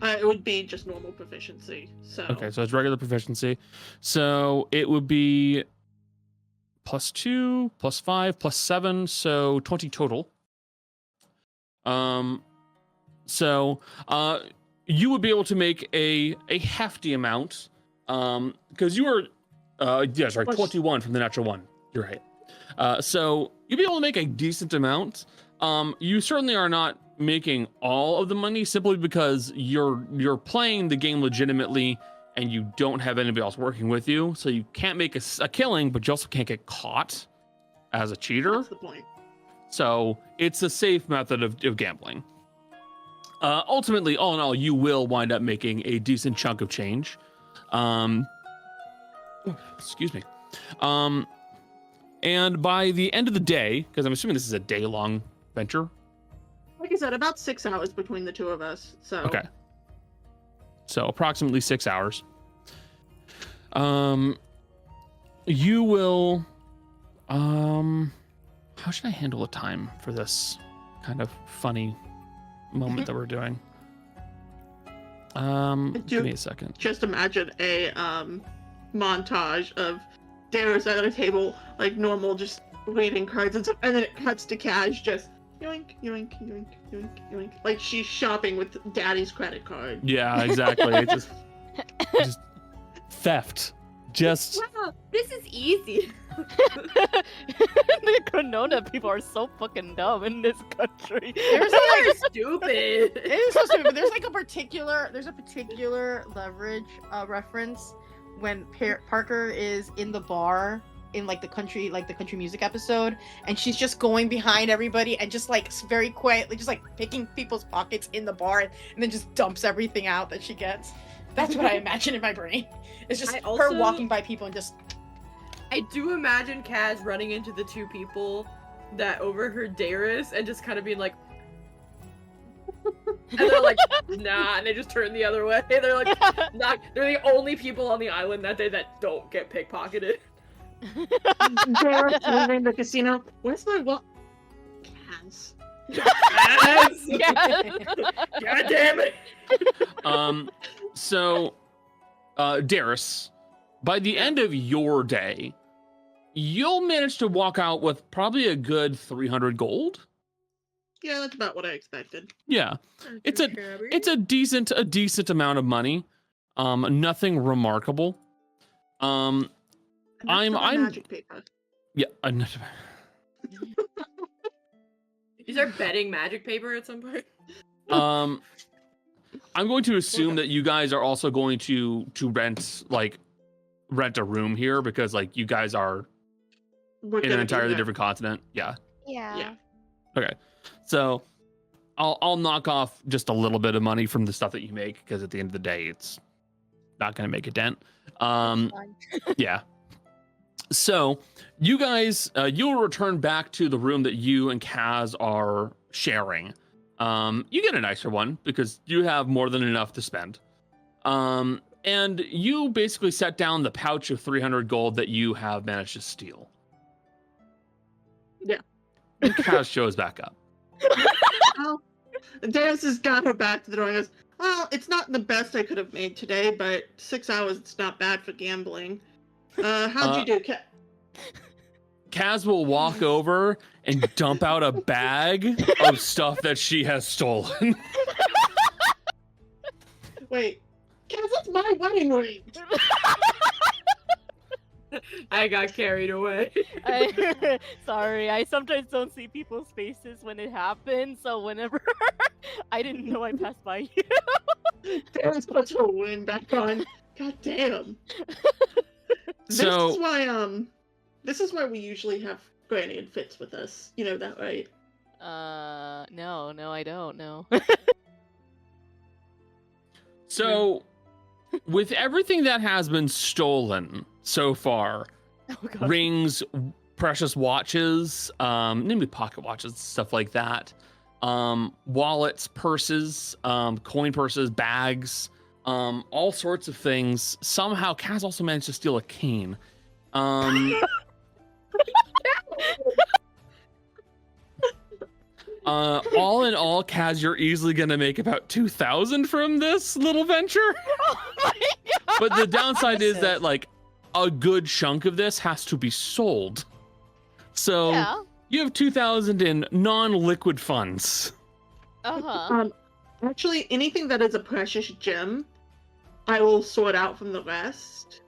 D: It would be just normal proficiency. So.
A: Okay, so it's regular proficiency. So it would be +2, +5, +7, so 20 total. You would be able to make a hefty amount, because you were, 21 from the natural one. You're right. So you'd be able to make a decent amount. You certainly are not making all of the money simply because you're playing the game legitimately and you don't have anybody else working with you, so you can't make a killing, but you also can't get caught as a cheater.
D: That's the point.
A: So it's a safe method of gambling. Ultimately, all in all, you will wind up making a decent chunk of change. Excuse me. And by the end of the day, because I'm assuming this is a day-long venture.
D: Like I said, about 6 hours between the two of us. So.
A: Okay. So approximately 6 hours. You will. How should I handle the time for this kind of funny moment that we're doing? Give me a second.
D: Just imagine a montage of Daeris at a table, like normal, just reading cards and stuff, and then it cuts to Caz just yoink, yoink, yoink, yoink, yoink, like she's shopping with Daddy's credit card.
A: Yeah, exactly. It's just theft. Just
G: Wow, this is easy.
F: The Cronona people are so fucking dumb in this country.
C: There's
B: You're stupid.
C: It is so stupid. There's a particular leverage reference when Parker is in the bar in the country music episode, and she's just going behind everybody and just very quietly just picking people's pockets in the bar and then just dumps everything out that she gets. That's what I imagine in my brain. It's just
B: I
C: her
B: also-
C: walking by people and just
B: I do imagine Caz running into the two people that overheard Daeris and just kind of being like, And they're like, nah, and they just turn the other way. They're like, they're the only people on the island that day that don't get pickpocketed.
D: Daeris leaving the casino. Where's my wallet? Caz.
B: Yes!
F: Yes.
B: God damn it!
A: So, Daeris, by the end of your day, you'll manage to walk out with probably a good 300 gold.
D: Yeah, that's about what I expected.
A: Yeah, it's a decent amount of money. Nothing remarkable.
D: And that's
A: I'm
D: magic paper.
A: yeah.
B: Is there betting magic paper at some point?
A: I'm going to assume that you guys are also going to rent a room here because like you guys are
D: We're
A: in an
D: gonna be
A: entirely
D: there.
A: different continent. Yeah.
E: Yeah.
A: Okay. So I'll knock off just a little bit of money from the stuff that you make because at the end of the day, it's not going to make a dent. Yeah. So you guys, you'll return back to the room that you and Caz are sharing. You get a nicer one because you have more than enough to spend. And you basically set down the pouch of 300 gold that you have managed to steal.
D: Yeah.
A: And Kaz shows back up.
D: Well, Daeris has got her back to the door and goes, well, it's not the best I could have made today, but 6 hours, it's not bad for gambling. How'd you do,
A: Kaz will walk over and dump out a bag of stuff that she has stolen.
D: Wait, Kaz, that's my wedding ring!
B: I got carried away.
F: Sorry, I sometimes don't see people's faces when it happens, so whenever I didn't know I passed by you.
D: Daeris puts her wing back on. God damn.
A: So
D: This is why we usually have Granny and Fitz with us. You know that, right?
F: No, I don't know.
A: So, with everything that has been stolen so far,
F: Oh, God.
A: rings, precious watches, namely pocket watches, stuff like that, wallets, purses, coin purses, bags, all sorts of things. Somehow, Kaz also managed to steal a cane. All in all, Kaz, you're easily gonna make about 2,000 from this little venture.
F: Oh my God.
A: But the downside is that like a good chunk of this has to be sold. So
F: Yeah.
A: you have 2,000 in non-liquid funds.
F: Uh-huh.
D: Actually, anything that is a precious gem, I will sort out from the rest.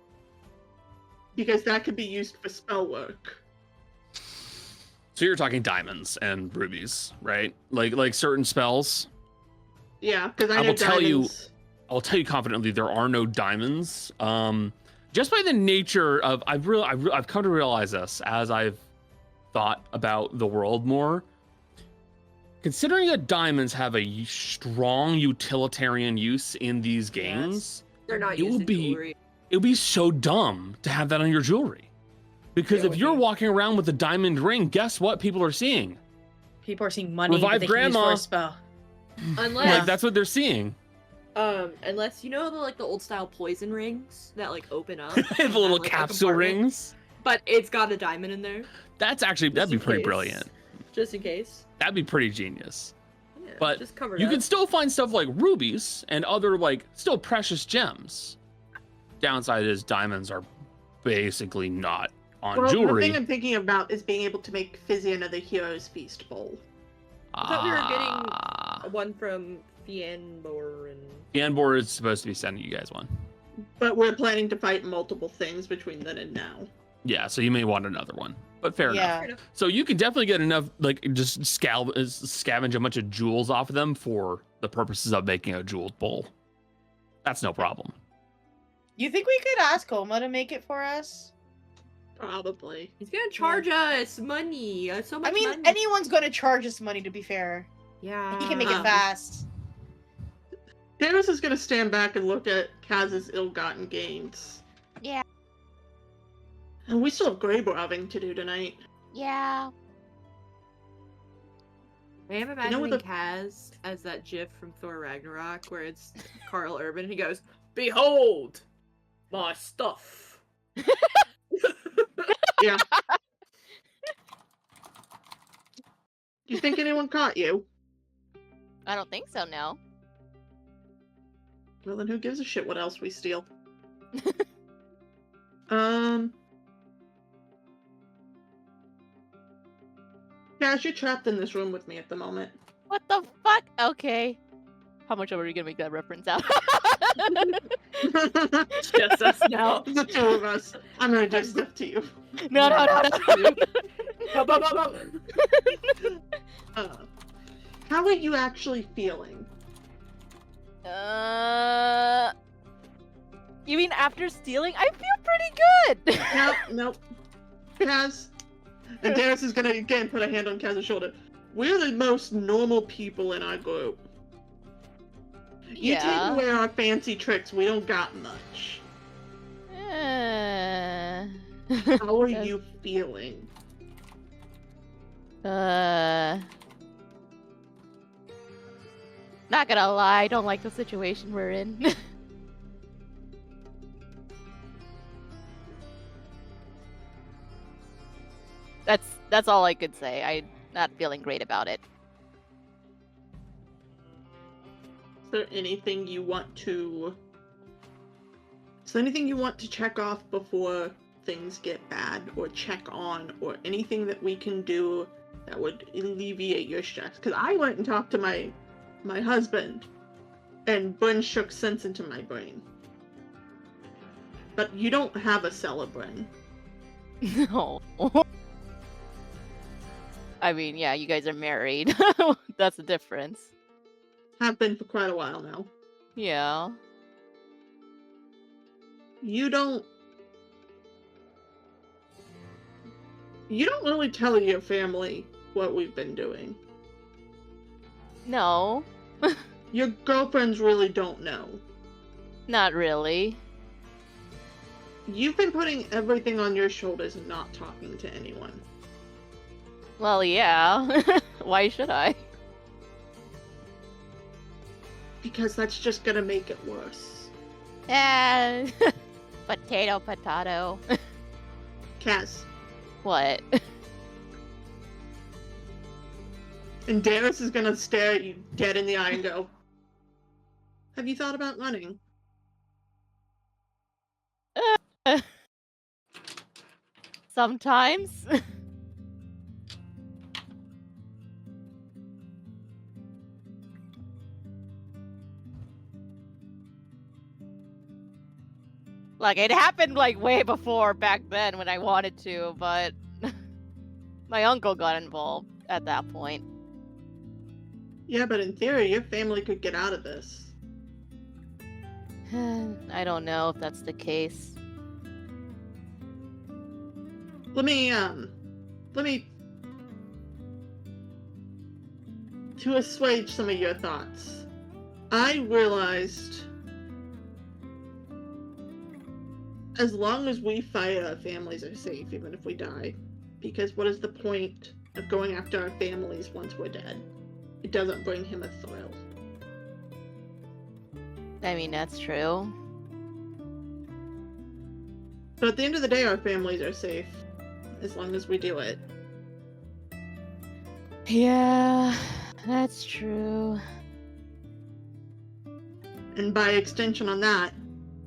D: Because that could be used for spell work.
A: So you're talking diamonds and rubies, right? Like certain spells.
D: Yeah, because I
A: I
D: know
A: will tell you-
D: diamonds-
A: I'll tell you confidently, there are no diamonds. Just by the nature of, I've come to realize this as I've thought about the world more. Considering that diamonds have a strong utilitarian use in these games,
B: They're not
A: It will
B: used in
A: be-
B: jewelry.
A: it would be so dumb to have that on your jewelry. Because
B: Yeah,
A: if you're
B: okay.
A: walking around with a diamond ring, guess what people are seeing?
H: People are seeing money
A: Revive
H: that they can use for
A: grandma.
H: a spell.
B: Unless,
A: Like that's what they're seeing.
B: unless you know the old style poison rings that like open up.
A: The
B: and
A: little
B: have, like, a
A: capsule
B: compartment,
A: rings.
B: but it's got a diamond in there,
A: That'd
B: Just
A: be
B: in
A: pretty
B: case.
A: brilliant.
B: just in case.
A: That'd be pretty genius.
B: Yeah,
A: But
B: just cover
A: You
B: up.
A: can still find stuff like rubies and other like still precious gems. Downside is diamonds are basically not on
D: Well, the
A: jewelry.
D: thing I'm thinking about is being able to make Fizzy another Hero's Feast bowl.
B: I thought we were getting
A: Ah.
B: one from Fianbor and
A: Ganbor is supposed to be sending you guys one.
D: But we're planning to fight multiple things between then and now.
A: Yeah, so you may want another one. But fair enough.
H: Yeah.
A: So you can definitely get enough, like, just scavenge a bunch of jewels off of them for the purposes of making a jeweled bowl. That's no problem.
H: You think we could ask Oma to make it for us?
D: Probably.
B: he's gonna charge us money. So much
H: I mean,
B: money.
H: anyone's gonna charge us money, to be fair.
B: Yeah.
H: He can make it fast.
D: Daeris is gonna stand back and look at Kaz's ill-gotten gains.
E: Yeah.
D: And we still have Grey Braving to do tonight.
E: Yeah.
B: I am
D: know
B: imagining
D: what the-
B: Caz as that GIF from Thor Ragnarok where it's Carl Urban and he goes, "Behold my stuff."
D: Yeah. Do you think anyone caught you?
F: I don't think so, no.
D: Well, then who gives a shit what else we steal? Cash, you're trapped in this room with me at the moment.
F: What the fuck? Okay. How much are you gonna make that reference out?
B: Just us now.
D: The two of us. I'm gonna do stuff to you.
F: No.
D: How are you actually feeling?
F: You mean after stealing? I feel pretty good.
D: Nope. Kaz. And Daeris is gonna again put a hand on Kaz's shoulder. We're the most normal people in our group. You take away our fancy tricks, we don't got much. How are you feeling?
F: Not gonna lie, I don't like the situation we're in. That's all I could say. I'm not feeling great about it.
D: Is there anything you want to... Is there anything you want to check off before things get bad, or check on, or anything that we can do that would alleviate your stress? Because I went and talked to my husband, and Bryn shook sense into my brain. But you don't have a cellar, Bryn.
F: No. I mean, yeah, you guys are married. That's the difference.
D: Have been for quite a while now.
F: Yeah.
D: You don't really tell your family what we've been doing.
F: No.
D: Your girlfriends really don't know.
F: Not really.
D: You've been putting everything on your shoulders and not talking to anyone.
F: Well, yeah. Why should I?
D: Because that's just gonna make it worse.
F: Potato.
D: Kaz.
F: What?
D: And Daeris is gonna stare at you dead in the eye and go, have you thought about running?
F: Sometimes. Like, it happened, like, way before back then when I wanted to, but my uncle got involved at that point.
D: Yeah, but in theory, your family could get out of this.
F: I don't know if that's the case.
D: Let me, to assuage some of your thoughts, I realized as long as we fight, our families are safe, even if we die. Because what is the point of going after our families once we're dead? It doesn't bring him a thrill.
F: I mean, that's true.
D: But at the end of the day, our families are safe. As long as we do it.
F: Yeah, that's true.
D: And by extension on that,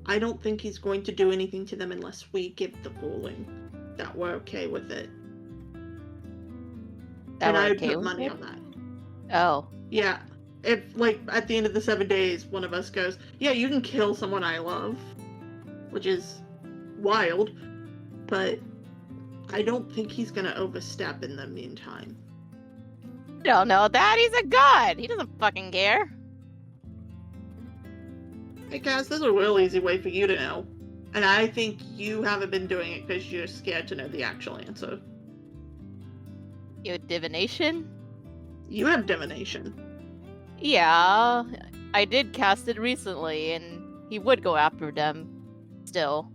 D: I don't think he's going to do anything to them unless we give the ruling that we're okay with it. And I would put money on that.
F: Oh.
D: Yeah. If, like, at the end of the 7 days, one of us goes, yeah, you can kill someone I love. Which is wild. But I don't think he's gonna overstep in the meantime.
F: I don't know that. He's a god. He doesn't fucking care.
D: Hey guys, there's a real easy way for you to know. And I think you haven't been doing it because you're scared to know the actual answer.
F: You have divination?
D: You have divination.
F: Yeah, I did cast it recently, and he would go after them still.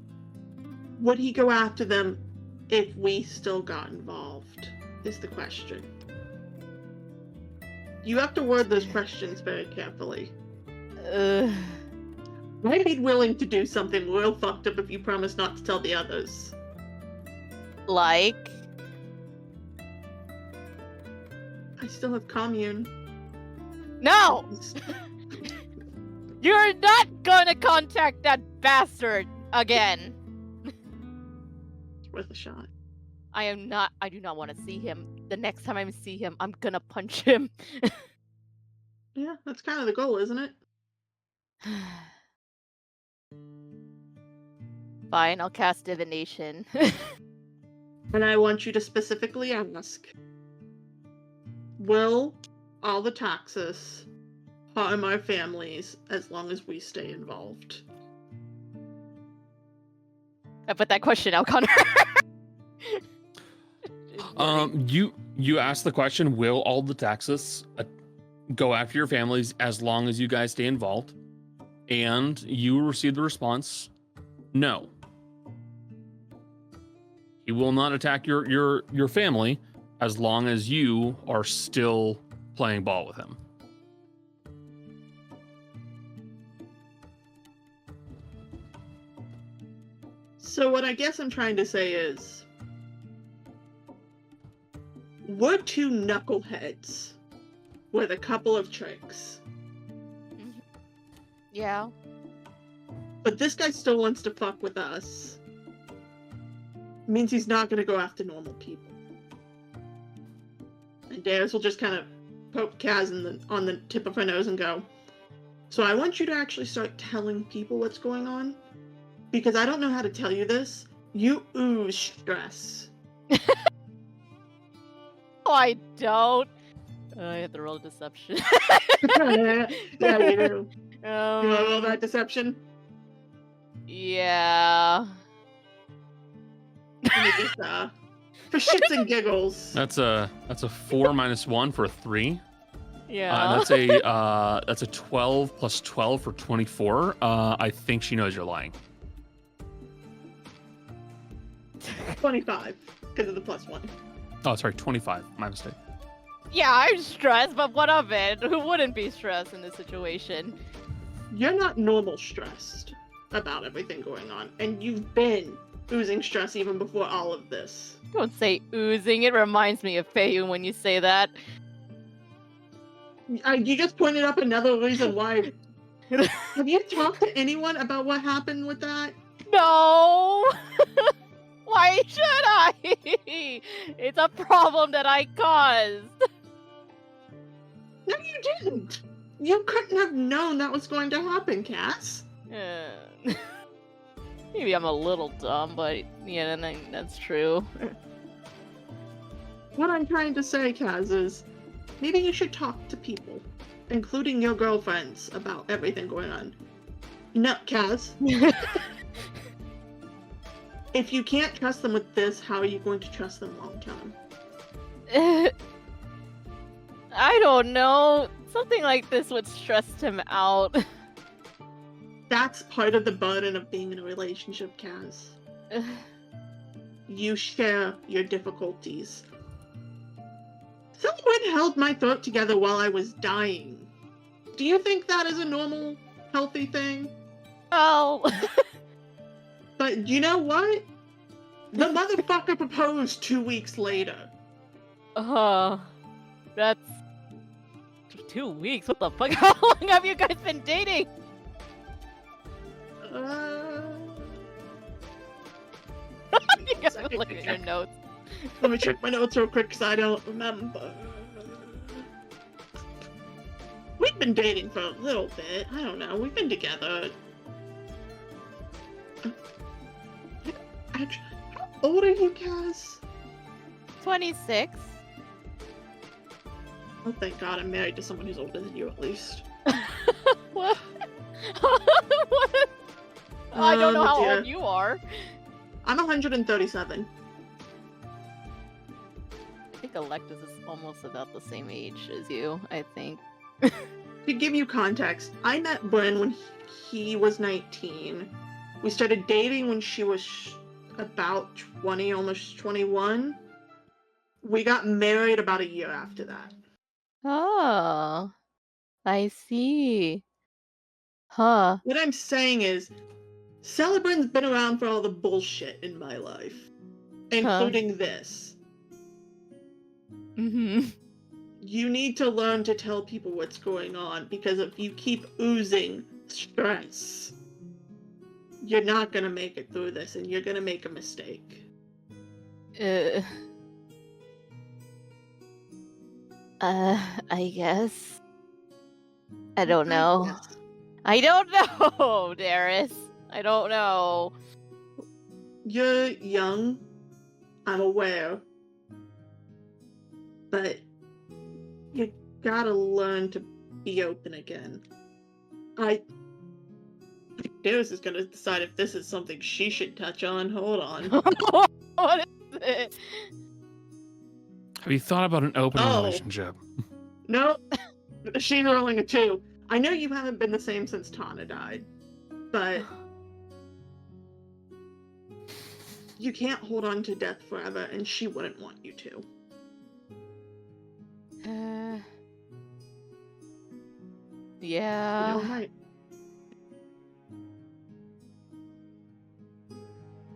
D: Would he go after them if we still got involved? Is the question. You have to word those questions very carefully.
F: Uh,
D: I'd be willing to do something real fucked up if you promise not to tell the others.
F: like?
D: I still have commune.
F: No! You're not gonna contact that bastard again!
D: It's worth a shot.
F: I do not want to see him. The next time I see him, I'm gonna punch him.
D: Yeah, that's kind of the goal, isn't it?
F: Fine, I'll cast divination.
D: And I want you to specifically ask, will all the taxes harm our families as long as we stay involved?
F: I put that question out, Connor.
A: You asked the question, will all the taxes go after your families as long as you guys stay involved? And you received the response, no. He will not attack your family as long as you are still playing ball with him.
D: So what I guess I'm trying to say is, we're two knuckleheads with a couple of tricks.
F: Yeah.
D: But this guy still wants to fuck with us. Means he's not gonna go after normal people. And Daeris will just kind of poke Caz on the tip of her nose and go, so I want you to actually start telling people what's going on. Because I don't know how to tell you this. You ooze stress.
F: Oh, I don't. I have to roll deception.
D: Yeah, you do. You want to roll
F: Um,
D: that deception?
F: yeah.
D: Let me just, for shits and giggles.
A: That's a 4 minus 1 for a 3.
F: Yeah.
A: That's a 12 plus 12 for 24. I think she knows you're lying.
D: 25, because of the +1.
A: Oh, sorry, 25. My mistake.
F: Yeah, I'm stressed, but what of it? Who wouldn't be stressed in this situation?
D: You're not normal stressed about everything going on, and you've been oozing stress even before all of this.
F: Don't say oozing. It reminds me of Feiyun when you say that.
D: You just pointed up another reason why. Have you talked to anyone about what happened with that?
F: No! Why should I? It's a problem that I caused.
D: No, you didn't. You couldn't have known that was going to happen, Cass.
F: Maybe I'm a little dumb, but yeah, that's true.
D: What I'm trying to say, Kaz, is maybe you should talk to people, including your girlfriends, about everything going on. No, Kaz. If you can't trust them with this, how are you going to trust them long term?
F: I don't know. Something like this would stress him out.
D: That's part of the burden of being in a relationship, Kaz. You share your difficulties. Someone held my throat together while I was dying. Do you think that is a normal, healthy thing?
F: Oh.
D: But you know what? The motherfucker proposed 2 weeks later.
F: That's 2 weeks. What the fuck? How long have you guys been dating? You gotta look at your notes.
D: Let me check my notes real quick because I don't remember. We've been dating for a little bit. I don't know. We've been together. Actually, how old are you, Kaz?
F: 26.
D: Oh, thank God I'm married to someone who's older than you, at least.
F: What? What? I don't know how
D: dear.
F: old you are.
D: I'm 137.
F: I think Alexis is almost about the same age as you, I think.
D: To give you context, I met Bryn when he was 19. We started dating when she was about 20, almost 21. We got married about a year after that.
F: Oh, I see. Huh.
D: What I'm saying is, Celebrant's been around for all the bullshit in my life, including this.
F: Mm-hmm.
D: You need to learn to tell people what's going on, because if you keep oozing stress, you're not gonna make it through this, and you're gonna make a mistake.
F: I guess. I don't know.
D: Yes.
F: I don't know, Daeris. I don't know.
D: You're young, I'm aware, but you gotta learn to be open again. Daeris is gonna decide if this is something she should touch on. Hold on.
F: What is it?
A: Have you thought about an open
D: Oh.
A: relationship?
D: No, she's rolling a 2. I know you haven't been the same since Tana died, but you can't hold on to death forever, and she wouldn't want you to.
F: Yeah.
D: You know, right?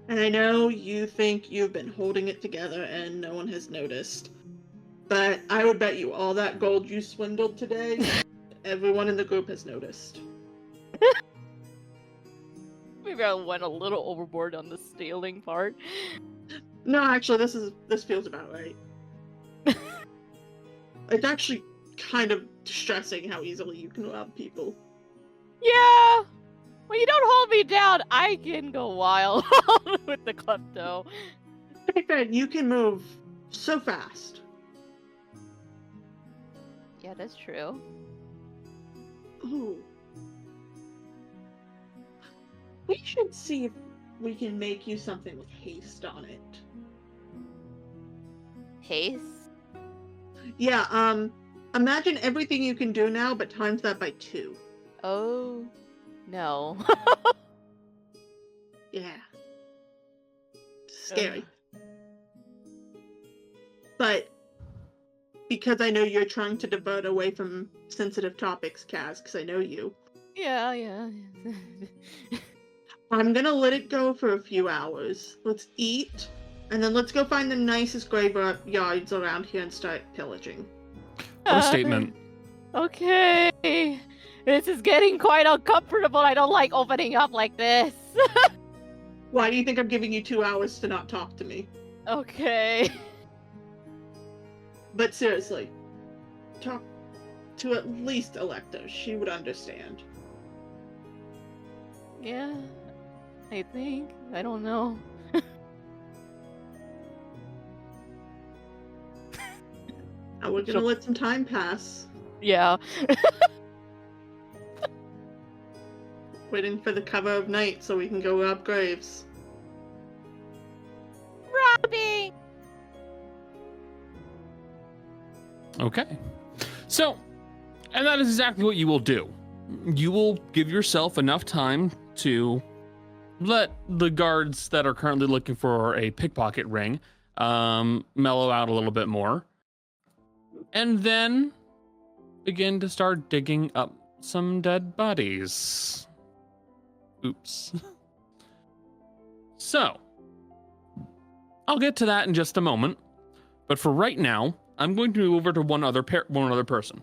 D: And I know you think you've been holding it together and no one has noticed, but I would bet you all that gold you swindled today, everyone in the group has noticed.
F: Maybe I went a little overboard on the stealing part.
D: No, actually, this feels about right. It's actually kind of distressing how easily you can rob people.
F: Yeah. When you don't hold me down, I can go wild with the klepto.
D: Like that, you can move so fast.
F: Yeah, that's true.
D: Ooh. We should see if we can make you something with haste on it.
F: Haste?
D: Yeah, imagine everything you can do now, but times that by 2.
F: Oh, no.
D: Yeah. Scary. But because I know you're trying to divert away from sensitive topics, Caz, because I know you,
F: Yeah.
D: I'm gonna let it go for a few hours. Let's eat, and then let's go find the nicest graveyards around here and start pillaging.
A: What a statement.
F: Okay. This is getting quite uncomfortable. I don't like opening up like this.
D: Why do you think I'm giving you 2 hours to not talk to me?
F: Okay.
D: But seriously, talk to at least Electo. She would understand.
F: Yeah. I think. I don't know.
D: Now we're gonna let some time pass,
F: Yeah.
D: waiting for the cover of night so we can go rob graves.
F: Robbing!
A: Okay. So, and that is exactly what you will do. You will give yourself enough time to let the guards that are currently looking for a pickpocket ring mellow out a little bit more. And then begin to start digging up some dead bodies. Oops. So, I'll get to that in just a moment. But for right now, I'm going to move over to one other person.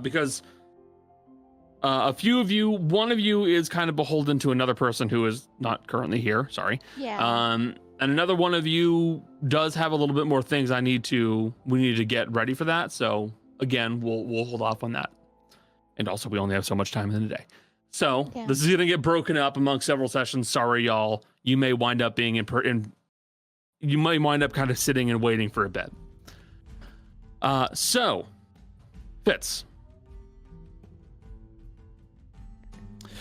A: Because a few of you, one of you is kind of beholden to another person who is not currently here. Sorry.
F: Yeah.
A: And another one of you does have a little bit more things we need to get ready for that. So again, we'll hold off on that. And also, we only have so much time in the day. So This is going to get broken up among several sessions. Sorry, y'all. You may wind up being you might wind up kind of sitting and waiting for a bit. So, Fitz.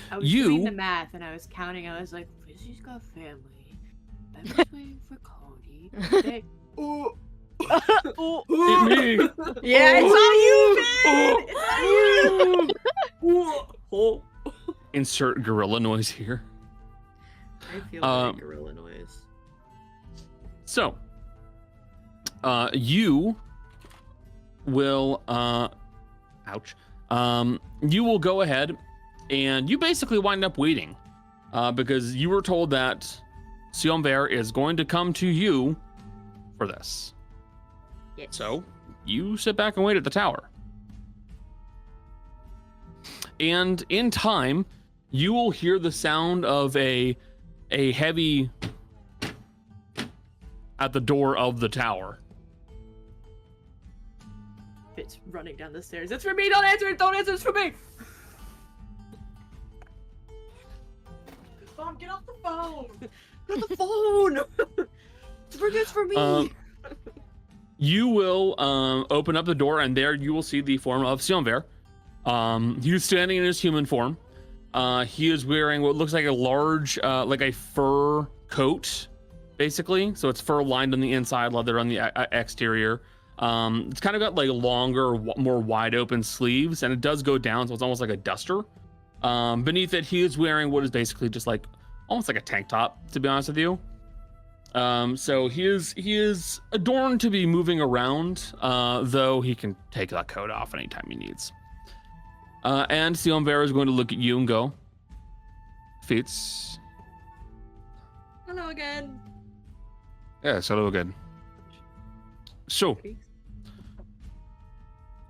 B: I was doing the math and I was counting. I was like, Fizzy's got family. I was waiting for Cody. They... Ooh.
A: Hit me.
C: Yeah, it's on you, man! It's on you!
A: Insert gorilla noise here.
B: I feel like gorilla noise.
A: So, you will, ouch. You will go ahead and you basically wind up waiting, because you were told that Sionver is going to come to you for this.
B: Yes.
A: So you sit back and wait at the tower. And in time, you will hear the sound of a heavy at the door of the tower.
B: Fitz running down the stairs. It's for me. Don't answer it. Don't answer. It's for me.
C: Mom, get off the phone.
B: Not the phone. It's for me.
A: You will open up the door, and there you will see the form of Sionver. He's standing in his human form. He is wearing what looks like a large, like a fur coat, basically. So it's fur lined on the inside, leather on the exterior. It's kind of got like longer, more wide open sleeves, and it does go down, so it's almost like a duster. Beneath it, he is wearing what is basically just like almost like a tank top, to be honest with you. So he is adorned to be moving around, though he can take that coat off anytime he needs. And Sionver is going to look at you and go, Fitz.
B: Hello again.
A: Yes, hello again. So,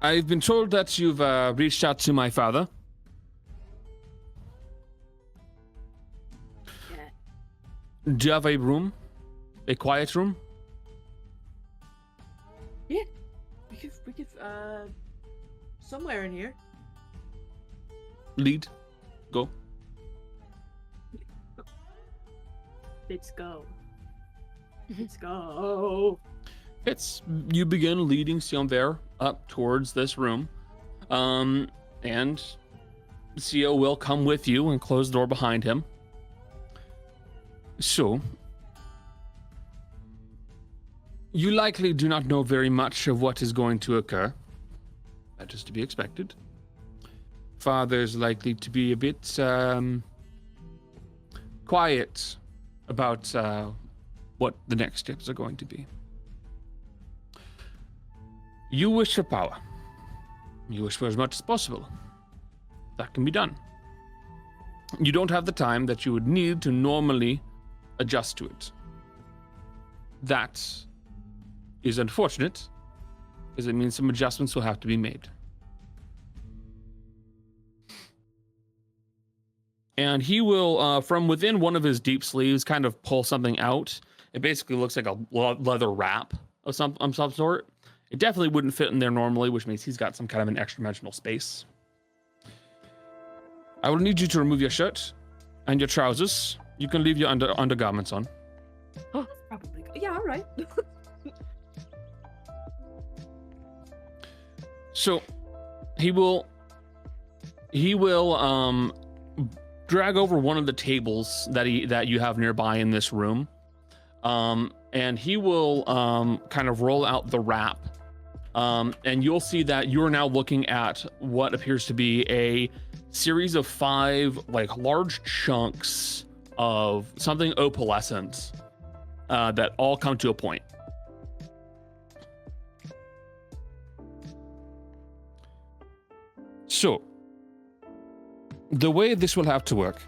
A: I've been told that you've reached out to my father.
B: Yeah.
A: Do you have a room? A quiet room?
B: We could somewhere in here.
A: Lead. Go.
B: Let's go. Let's go.
A: Fitz, you begin leading Sionver up towards this room. And Sio will come with you and close the door behind him. So, you likely do not know very much of what is going to occur. That is to be expected. Father's likely to be a bit quiet about what the next steps are going to be. You wish for power. You wish for as much as possible. That can be done. You don't have the time that you would need to normally adjust to it. That is unfortunate, because it means some adjustments will have to be made. And he will, from within one of his deep sleeves, kind of pull something out. It basically looks like a leather wrap of some sort. It definitely wouldn't fit in there normally, which means he's got some kind of an extra-dimensional space. I will need you to remove your shirt and your trousers. You can leave your undergarments on.
B: That's probably good. Yeah, all right.
A: So, he will drag over one of the tables that you have nearby in this room, and he will kind of roll out the wrap, and you'll see that you're now looking at what appears to be a series of 5 like large chunks of something opalescent that all come to a point. So, the way this will have to work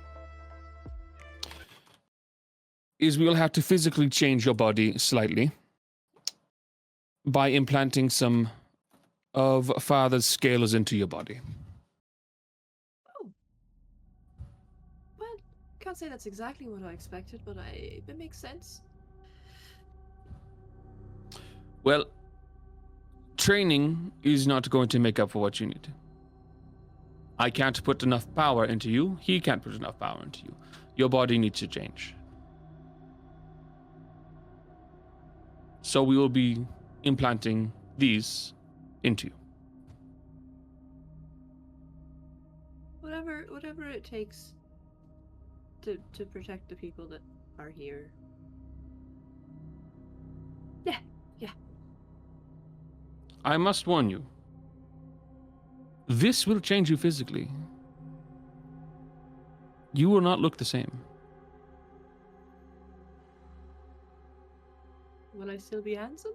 A: is we'll have to physically change your body slightly by implanting some of Father's scales into your body.
B: Oh. Well, can't say that's exactly what I expected, but it makes sense.
A: Well, training is not going to make up for what you need. I can't put enough power into you. He can't put enough power into you. Your body needs to change. So we will be implanting these into you.
B: Whatever it takes to protect the people that are here. Yeah.
A: I must warn you. This will change you physically. You will not look the same.
B: Will I still be handsome?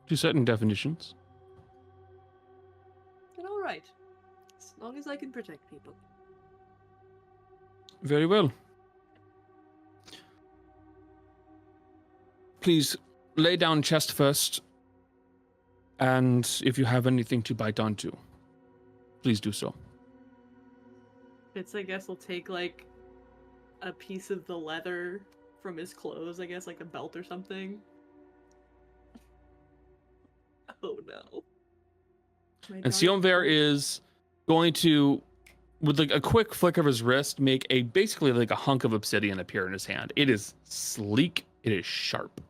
A: to certain definitions.
G: Then all right. As long as I can protect people.
A: Very well. Please lay down chest first, and if you have anything to bite onto, please do so.
B: Fitz, I guess, will take like a piece of the leather from his clothes, I guess, like a belt or something. Oh no.
A: And Sionver is going to, with like a quick flick of his wrist, make a basically like a hunk of obsidian appear in his hand. It is sleek. It is sharp.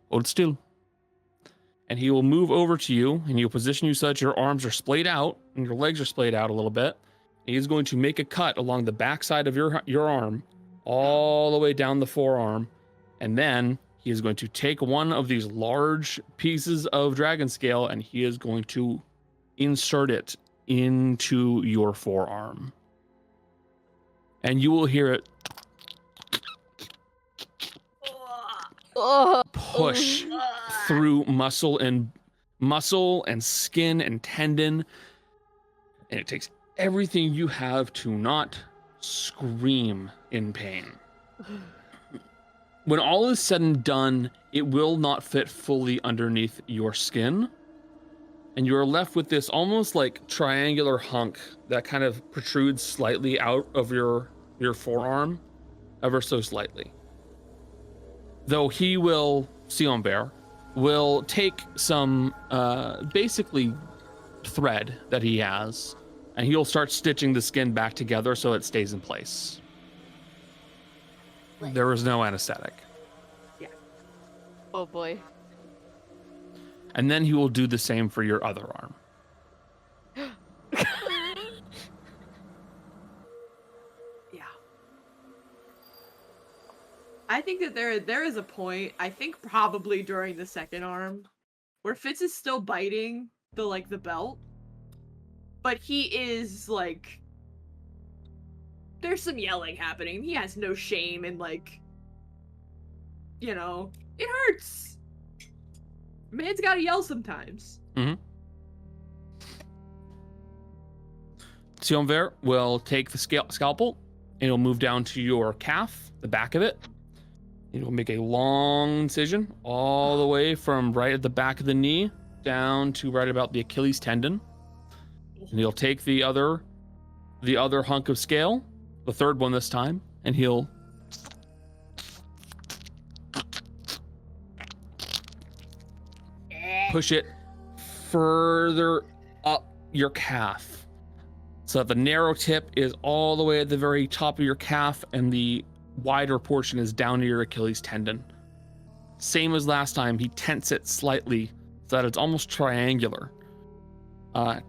A: Hold still. And he will move over to you, and he'll position you so that your arms are splayed out and your legs are splayed out a little bit. He is going to make a cut along the backside of your arm, all the way down the forearm, and then he is going to take one of these large pieces of dragon scale and he is going to insert it into your forearm. And you will hear it push through muscle and skin and tendon. And it takes everything you have to not scream in pain. When all is said and done, it will not fit fully underneath your skin. And you are left with this almost like triangular hunk that kind of protrudes slightly out of your forearm, ever so slightly. Though he will, Sionver, will take some basically thread that he has, and he'll start stitching the skin back together so it stays in place. There is no anesthetic.
B: Yeah.
F: Oh boy.
A: And then he will do the same for your other arm.
B: Yeah. I think that there is a point, I think probably during the second arm, where Fitz is still biting the belt, but he is like, there's some yelling happening. He has no shame in it hurts. Man's gotta yell sometimes.
A: Mm-hmm. Sionver will take the scalpel and he'll move down to your calf, the back of it. He will make a long incision all the way from right at the back of the knee down to right about the Achilles tendon. And he'll take the other hunk of scale, the third one this time, and he'll push it further up your calf so that the narrow tip is all the way at the very top of your calf and the wider portion is down to your Achilles tendon. Same as last time, he tenses it slightly so that it's almost triangular,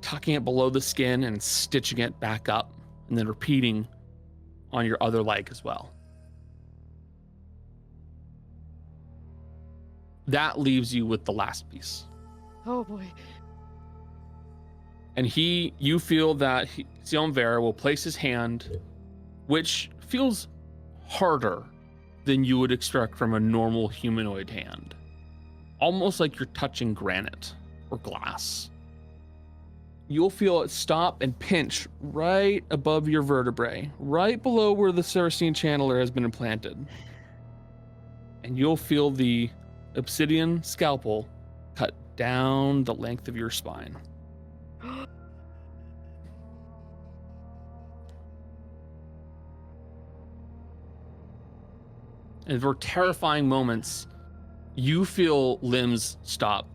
A: tucking it below the skin and stitching it back up, and then repeating on your other leg as well. That leaves you with the last piece.
F: Oh boy.
A: And you feel that Sionver will place his hand, which feels harder than you would expect from a normal humanoid hand. Almost like you're touching granite or glass. You'll feel it stop and pinch right above your vertebrae, right below where the Saracene channeler has been implanted. And you'll feel the obsidian scalpel cut down the length of your spine. And for terrifying moments, you feel limbs stop,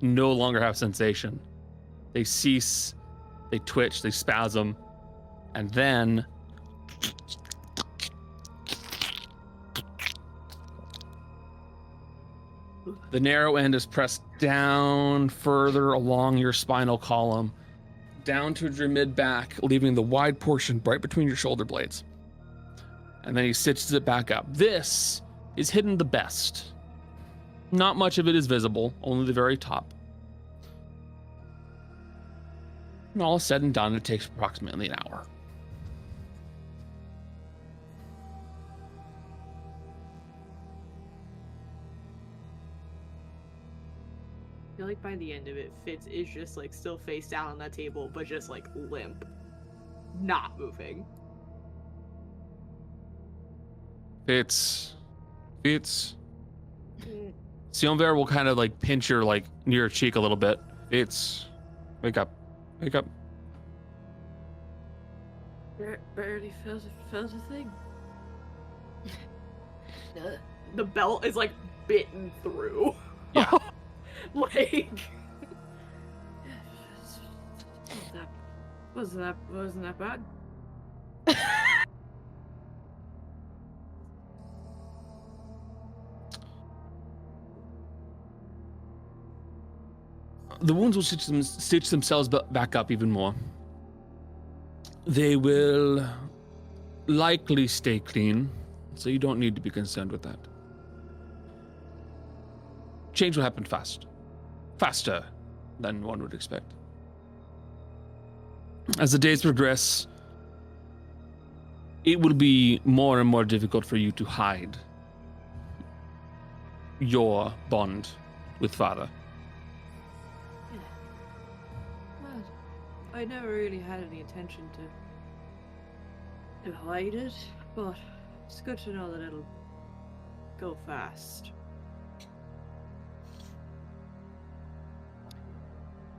A: no longer have sensation. They cease, they twitch, they spasm, and then the narrow end is pressed down further along your spinal column, down towards your mid-back, leaving the wide portion right between your shoulder blades. And then he stitches it back up. This is hidden the best. Not much of it is visible, only the very top. And all said and done, it takes approximately an hour.
B: feel like by the end of it, Fitz is just like still face down on that table, but just like limp, not moving.
A: Fitz. Sionver will kind of like pinch your like near your cheek a little bit. Fitz, wake up.
B: Barely felt a thing. The belt is like bitten through.
A: Yeah.
B: Like wasn't that bad?
A: The wounds will stitch themselves back up even more. They will likely stay clean, so you don't need to be concerned with that. Change will happen faster than one would expect. As the days progress, it will be more and more difficult for you to hide your bond with Father.
B: Well, I never really had any intention to hide it, but it's good to know that it'll go fast.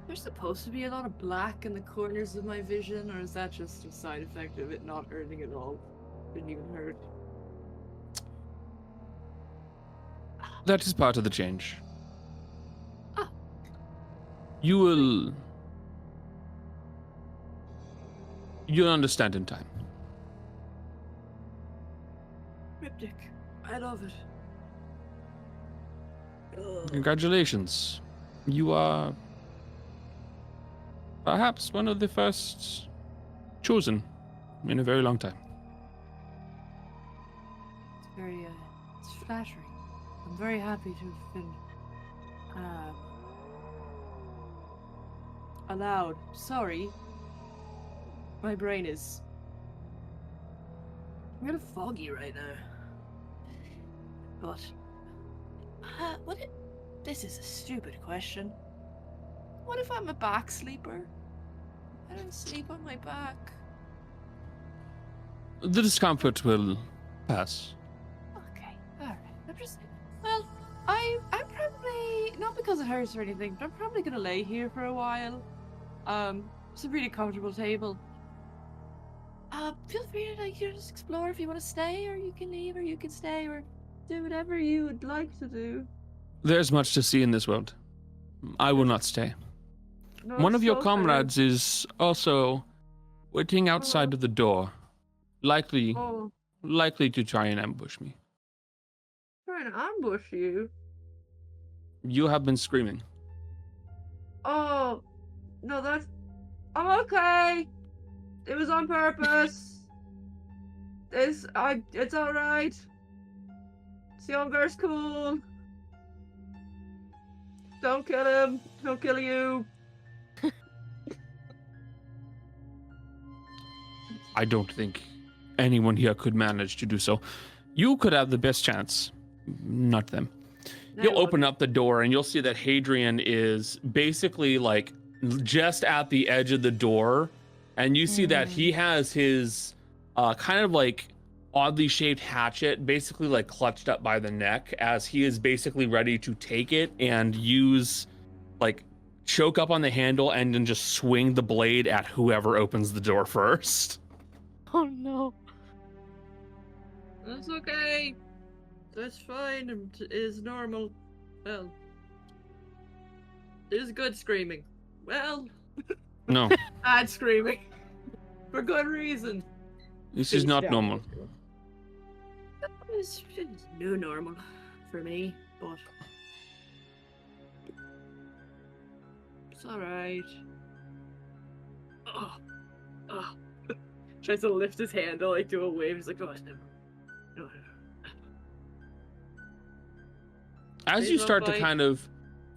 B: There's supposed to be a lot of black in the corners of my vision, or is that just a side effect of it not hurting at all? Didn't even hurt.
A: That is part of the change.
B: Ah.
A: You'll understand in time.
B: Cryptic. I love it. Ugh.
A: Congratulations. You are perhaps one of the first chosen in a very long time.
B: It's very, it's flattering. I'm very happy to have been, allowed. Sorry. My brain is... I'm kind of foggy right now. But... This is a stupid question. What if I'm a back sleeper? I don't sleep on my back.
A: The discomfort will pass.
B: Okay, alright. Well, I'm probably, not because it hurts or anything, but I'm probably gonna lay here for a while. It's a really comfortable table. Feel free to just explore if you want to stay, or you can leave, or you can stay, or do whatever you would like to do.
A: There's much to see in this world. I will not stay.
B: No,
A: One of your
B: so
A: comrades is also waiting outside of the door, likely to try and ambush me.
B: Trying to ambush you?
A: You have been screaming.
B: Oh, no, that's... I'm okay. It was on purpose. It's alright. Sionver's cool. Don't kill him. He'll kill you.
A: I don't think anyone here could manage to do so. You could have the best chance, not them. You'll open up the door and you'll see that Hadrian is basically like just at the edge of the door, and you see that he has his kind of like oddly shaped hatchet basically like clutched up by the neck, as he is basically ready to take it and use like choke up on the handle and then just swing the blade at whoever opens the door first.
F: Oh no.
B: That's okay. That's fine. It is normal. Well, it is good screaming. Well,
A: No,
B: bad screaming. For good reason.
A: this is not normal.
B: It's new normal for me, but it's alright. Oh. Tries to lift his hand to like do a wave. He's like, oh, no.
A: As you start to kind of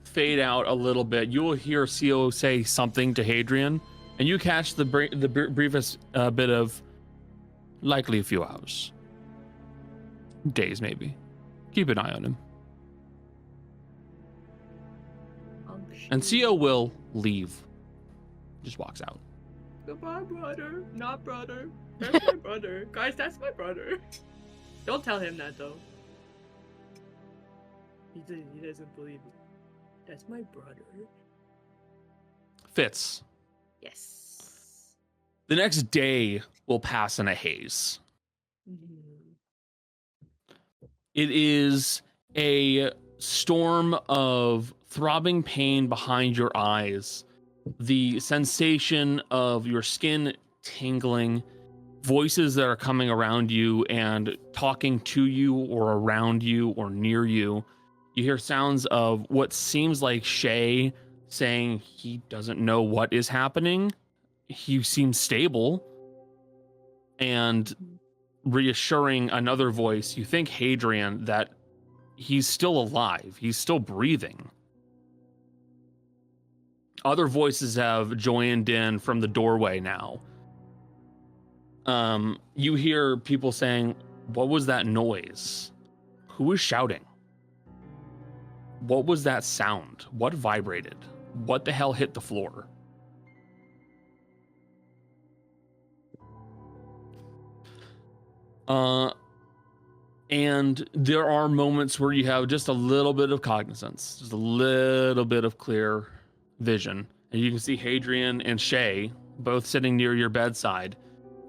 A: fade out a little bit, you will hear Co say something to Hadrian, and you catch the briefest bit of likely a few hours. Days, maybe. Keep an eye on him. And Co will leave. Just walks out.
B: Goodbye, brother. Not brother. That's my brother. Guys, that's my brother. Don't tell him that, though. He doesn't believe it. That's my brother.
A: Fitz.
B: Yes.
A: The next day will pass in a haze. It is a storm of throbbing pain behind your eyes, the sensation of your skin tingling, voices that are coming around you and talking to you or around you or near you. You hear sounds of what seems like Shay saying he doesn't know what is happening. He seems stable. And reassuring another voice, you think Hadrian, that he's still alive. He's still breathing. Other voices have joined in from the doorway now. You hear people saying, what was that noise? Who was shouting? What was that sound? What vibrated? What the hell hit the floor? And there are moments where you have just a little bit of cognizance, just a little bit of clear vision. And you can see Hadrian and Shay both sitting near your bedside.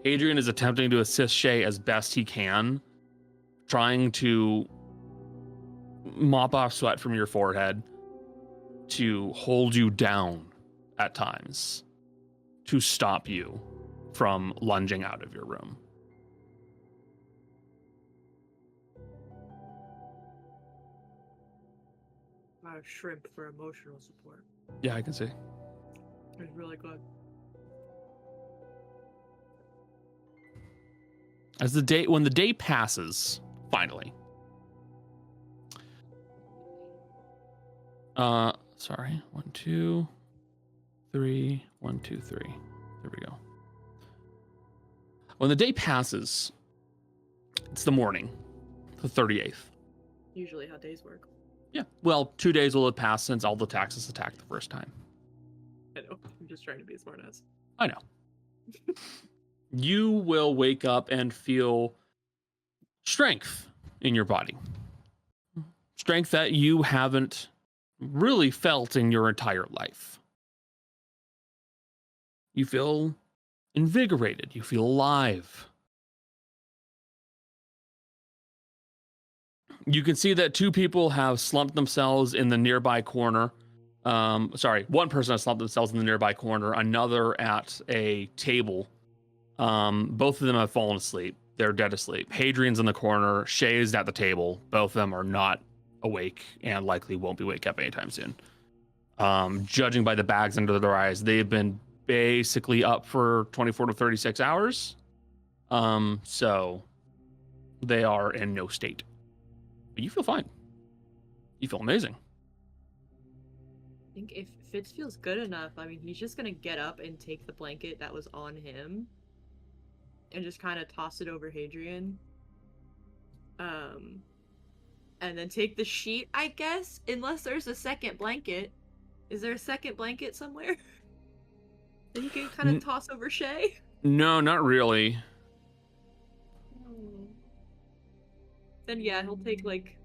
A: Hadrian is attempting to assist Shay as best he can, trying to mop off sweat from your forehead, to hold you down at times, to stop you from lunging out of your room.
B: I shrimp for emotional support.
A: Yeah, I can see.
B: It's really good.
A: When the day passes, finally. Sorry. 1, 2, 3. 1, 2, 3. There we go. When the day passes, it's the morning, the 38th.
B: Usually how days work.
A: Yeah. Well, 2 days will have passed since all the taxes attacked the first time.
B: I know. I'm just trying to be a smartass.
A: I know. You will wake up and feel strength in your body. Strength that you haven't really felt in your entire life. You feel invigorated. You feel alive. You can see that 2 people have slumped themselves in the nearby corner. One person has slumped themselves in the nearby corner, another at a table. Both of them have fallen asleep. They're dead asleep. Hadrian's in the corner. Shay is at the table. Both of them are not awake and likely won't be wake up anytime soon. Judging by the bags under their eyes, they've been basically up for 24 to 36 hours. So they are in no state. But you feel fine. You feel amazing.
B: I think if Fitz feels good enough, I mean, he's just gonna get up and take the blanket that was on him and just kind of toss it over Hadrian. And then take the sheet, I guess, unless there's a second blanket. Is there a second blanket somewhere that you can kind of toss over Shay?
A: No, not really.
B: Then yeah, he'll take like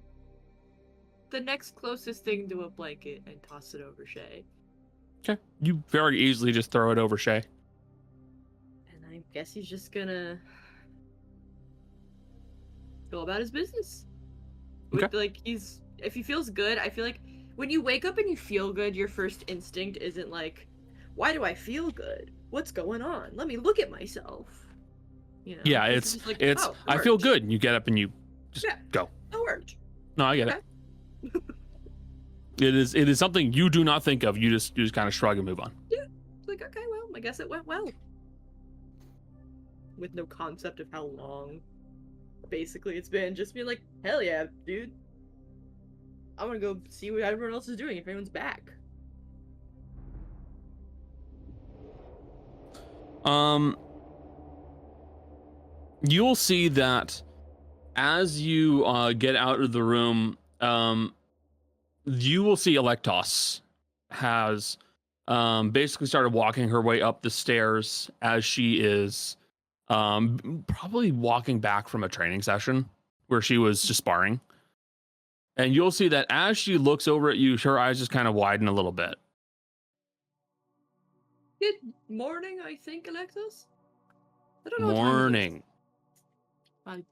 B: the next closest thing to a blanket and toss it over Shay.
A: Okay. You very easily just throw it over Shay.
B: And I guess he's just gonna go about his business.
A: Okay.
B: Like if he feels good, I feel like when you wake up and you feel good, your first instinct isn't like, why do I feel good? What's going on? Let me look at myself. You know?
A: Yeah, it's
B: oh,
A: I feel good. You get up and you just go.
B: That worked.
A: No, I get it. It is something you do not think of. You just kind of shrug and move on.
B: Yeah. It's like, okay, well, I guess it went well. With no concept of how long basically it's been. Just being like, hell yeah, dude. I want to go see what everyone else is doing if anyone's back.
A: You'll see that as you get out of the room, you will see Electos has basically started walking her way up the stairs as she is probably walking back from a training session where she was just sparring. And you'll see that as she looks over at you, her eyes just kind of widen a little bit.
G: Good morning, I think, Alexis. I don't know.
A: Morning.
G: What time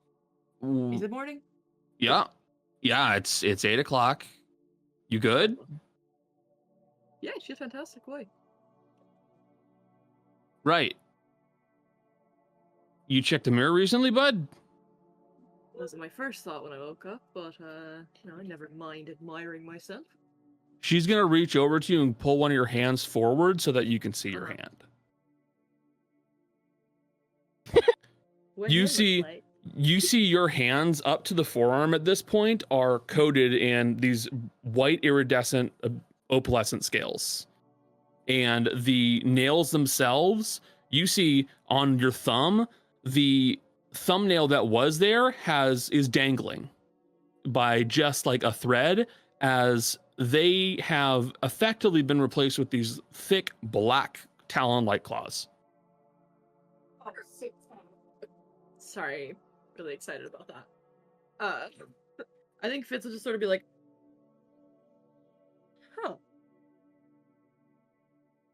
G: it is. Is it morning?
A: Yeah. Yeah, it's 8 o'clock. You good?
G: Yeah, she's fantastic. Why?
A: Right. You checked the mirror recently, bud?
G: Wasn't my first thought when I woke up, but I never mind admiring myself.
A: She's gonna reach over to you and pull one of your hands forward so that you can see your hand. You see your hands up to the forearm at this point are coated in these white iridescent opalescent scales. And the nails themselves, you see on your thumb, the thumbnail that was there is dangling by just like a thread, as they have effectively been replaced with these thick black talon-like claws.
G: Sorry, really excited about that. I think Fitz will just sort of be like, huh.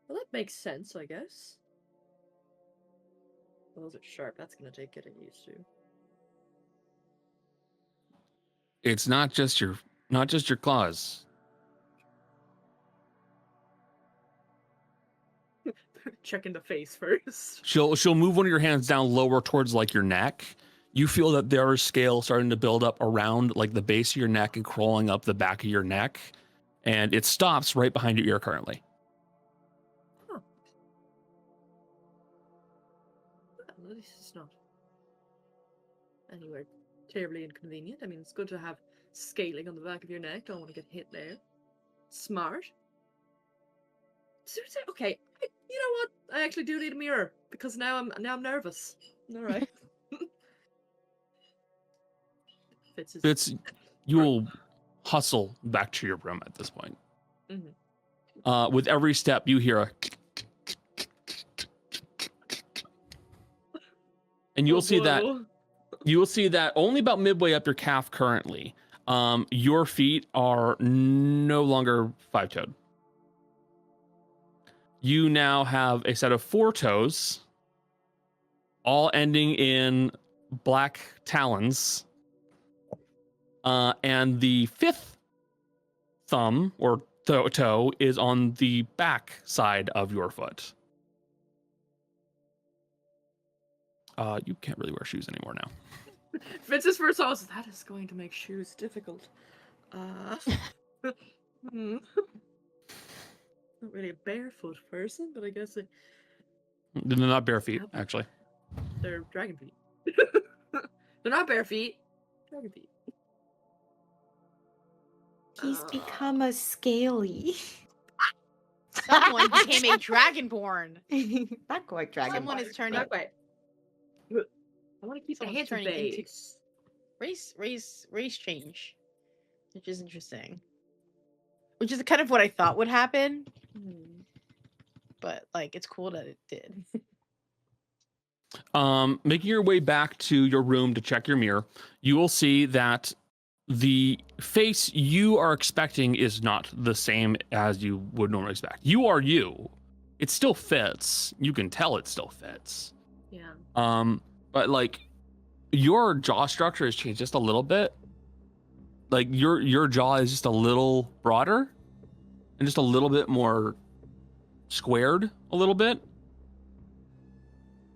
G: Well, that makes sense, I guess. Well, those are sharp. That's gonna take getting used to.
A: It's not just your claws.
G: Checking the face first.
A: She'll move one of your hands down lower towards like your neck. You feel that there are scales starting to build up around like the base of your neck and crawling up the back of your neck, and it stops right behind your ear currently.
G: Huh. Well, this is not anywhere terribly inconvenient. I mean, it's good to have scaling on the back of your neck. Don't want to get hit there. Smart. Seriously, okay. You know what? I actually do need a mirror because now I'm nervous. All right.
A: Fitz, you'll hustle back to your room at this point.
G: Mm-hmm.
A: With every step, you hear a, and you'll see that only about midway up your calf currently. Your feet are no longer 5-toed. You now have a set of 4 toes, all ending in black talons. And the 5th thumb or toe is on the back side of your foot. You can't really wear shoes anymore now.
G: Fitz's first thought was, that is going to make shoes difficult. Not really a barefoot person, but I guess
A: They're not bare feet, actually.
G: They're dragon feet. They're not bare feet. Dragon feet.
E: He's become a scaly.
H: Someone became a dragonborn.
E: Not quite dragonborn.
H: Someone is turning.
G: Not quite. I want to keep the
H: Someone's
G: hands
H: turning into
G: base.
H: race change, which is interesting. Which is kind of what I thought would happen, but like it's cool that it did.
A: Making your way back to your room to check your mirror, you will see that the face you are expecting is not the same as you would normally expect. You are you. It still fits. You can tell it still fits.
G: Yeah.
A: But like your jaw structure has changed just a little bit. Like your jaw is just a little broader and just a little bit more squared a little bit.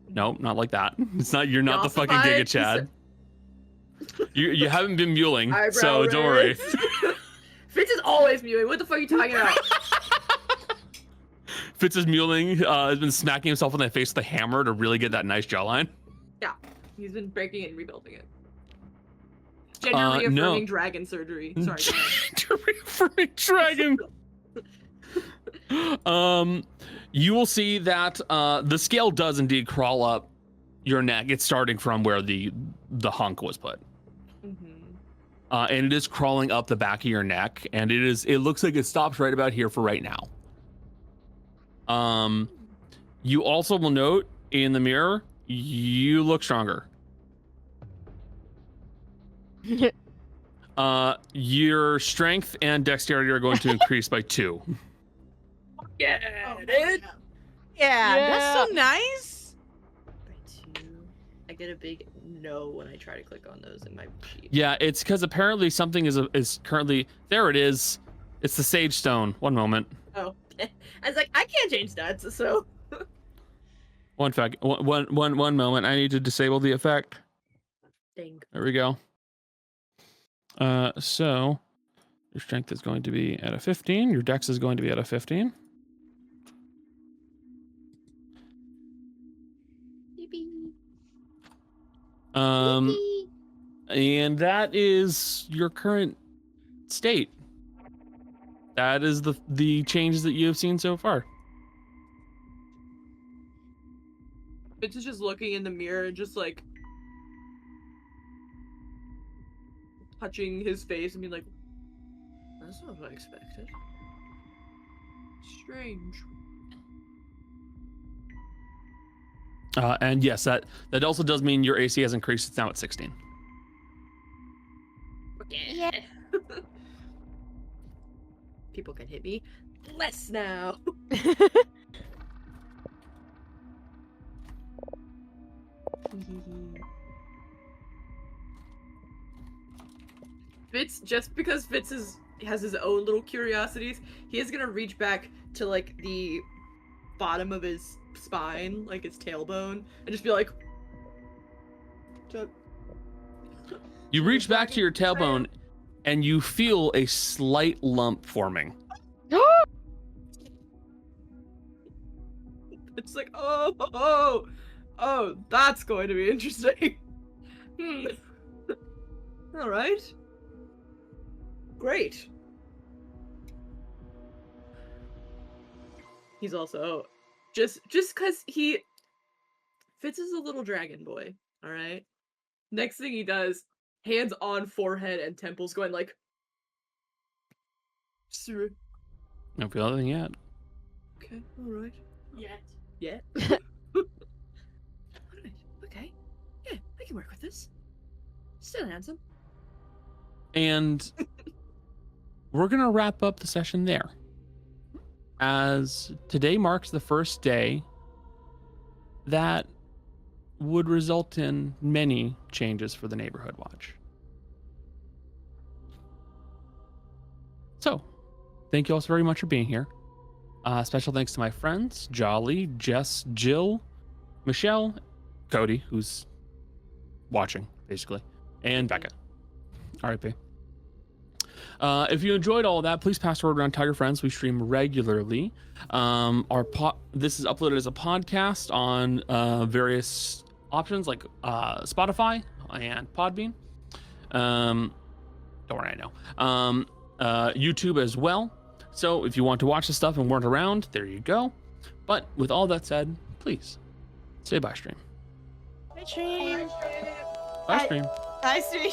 A: No, not like that. It's not. You're not the fucking Giga Chad. You haven't been muling, so don't worry.
G: Fitz is always mewing. What the fuck are you talking about?
A: Fitz is muling. Has been smacking himself on the face with a hammer to really get that nice jawline.
G: Yeah, he's been breaking it and rebuilding it. Generally affirming dragon surgery. Sorry.
A: Affirming dragon. You will see that the scale does indeed crawl up your neck. It's starting from where the hunk was put.
G: Mm-hmm.
A: And it is crawling up the back of your neck, and it looks like it stops right about here for right now. You also will note in the mirror, you look stronger. Your strength and dexterity are going to increase by 2.
G: Yeah,
C: Oh,
G: dude.
C: Yeah, that's so nice.
G: By 2. I get a big no when I try to click on those in my sheet.
A: Yeah, it's because apparently something is currently there. It is. It's the Sage Stone. One moment.
G: Oh, I was like, I can't change that, so.
A: One moment. I need to disable the effect.
G: Dang.
A: There we go. So your strength is going to be at a 15. Your dex is going to be at a 15. And that is your current state. That is the changes that you have seen so far.
B: Fitz is just looking in the mirror and just like touching his face and being like, that's not what I expected. Strange.
A: And yes, that also does mean your AC has increased. It's now at 16.
G: Yeah. People can hit me less now.
B: Fitz, just because Fitz has his own little curiosities, he is gonna reach back to like the bottom of his spine, like his tailbone, and just be like,
A: You reach back to your tailbone and you feel a slight lump forming.
B: it's like, oh, that's going to be interesting. All right. Great. He's also just because Fitz is a little dragon boy. All right. Next thing he does, hands on forehead and temples, going like, "Sir."
A: Don't feel anything yet.
B: Okay. All right. Yet. All right. Okay. Yeah, I can work with this. Still handsome.
A: And we're going to wrap up the session there, as today marks the first day that would result in many changes for the Neighborhood Watch. So, thank you all so very much for being here. Special thanks to my friends, Jolly, Jess, Jill, Michelle, Cody, who's watching, basically, and Becca. RIP. If you enjoyed all of that, please pass the word around, tell your friends. We stream regularly. This is uploaded as a podcast on various options like Spotify and Podbean. Don't worry, I know. YouTube as well. So if you want to watch the stuff and weren't around, there you go. But with all that said, please say bye, stream.
C: Bye, stream.
A: Bye, stream.
C: Bye, stream.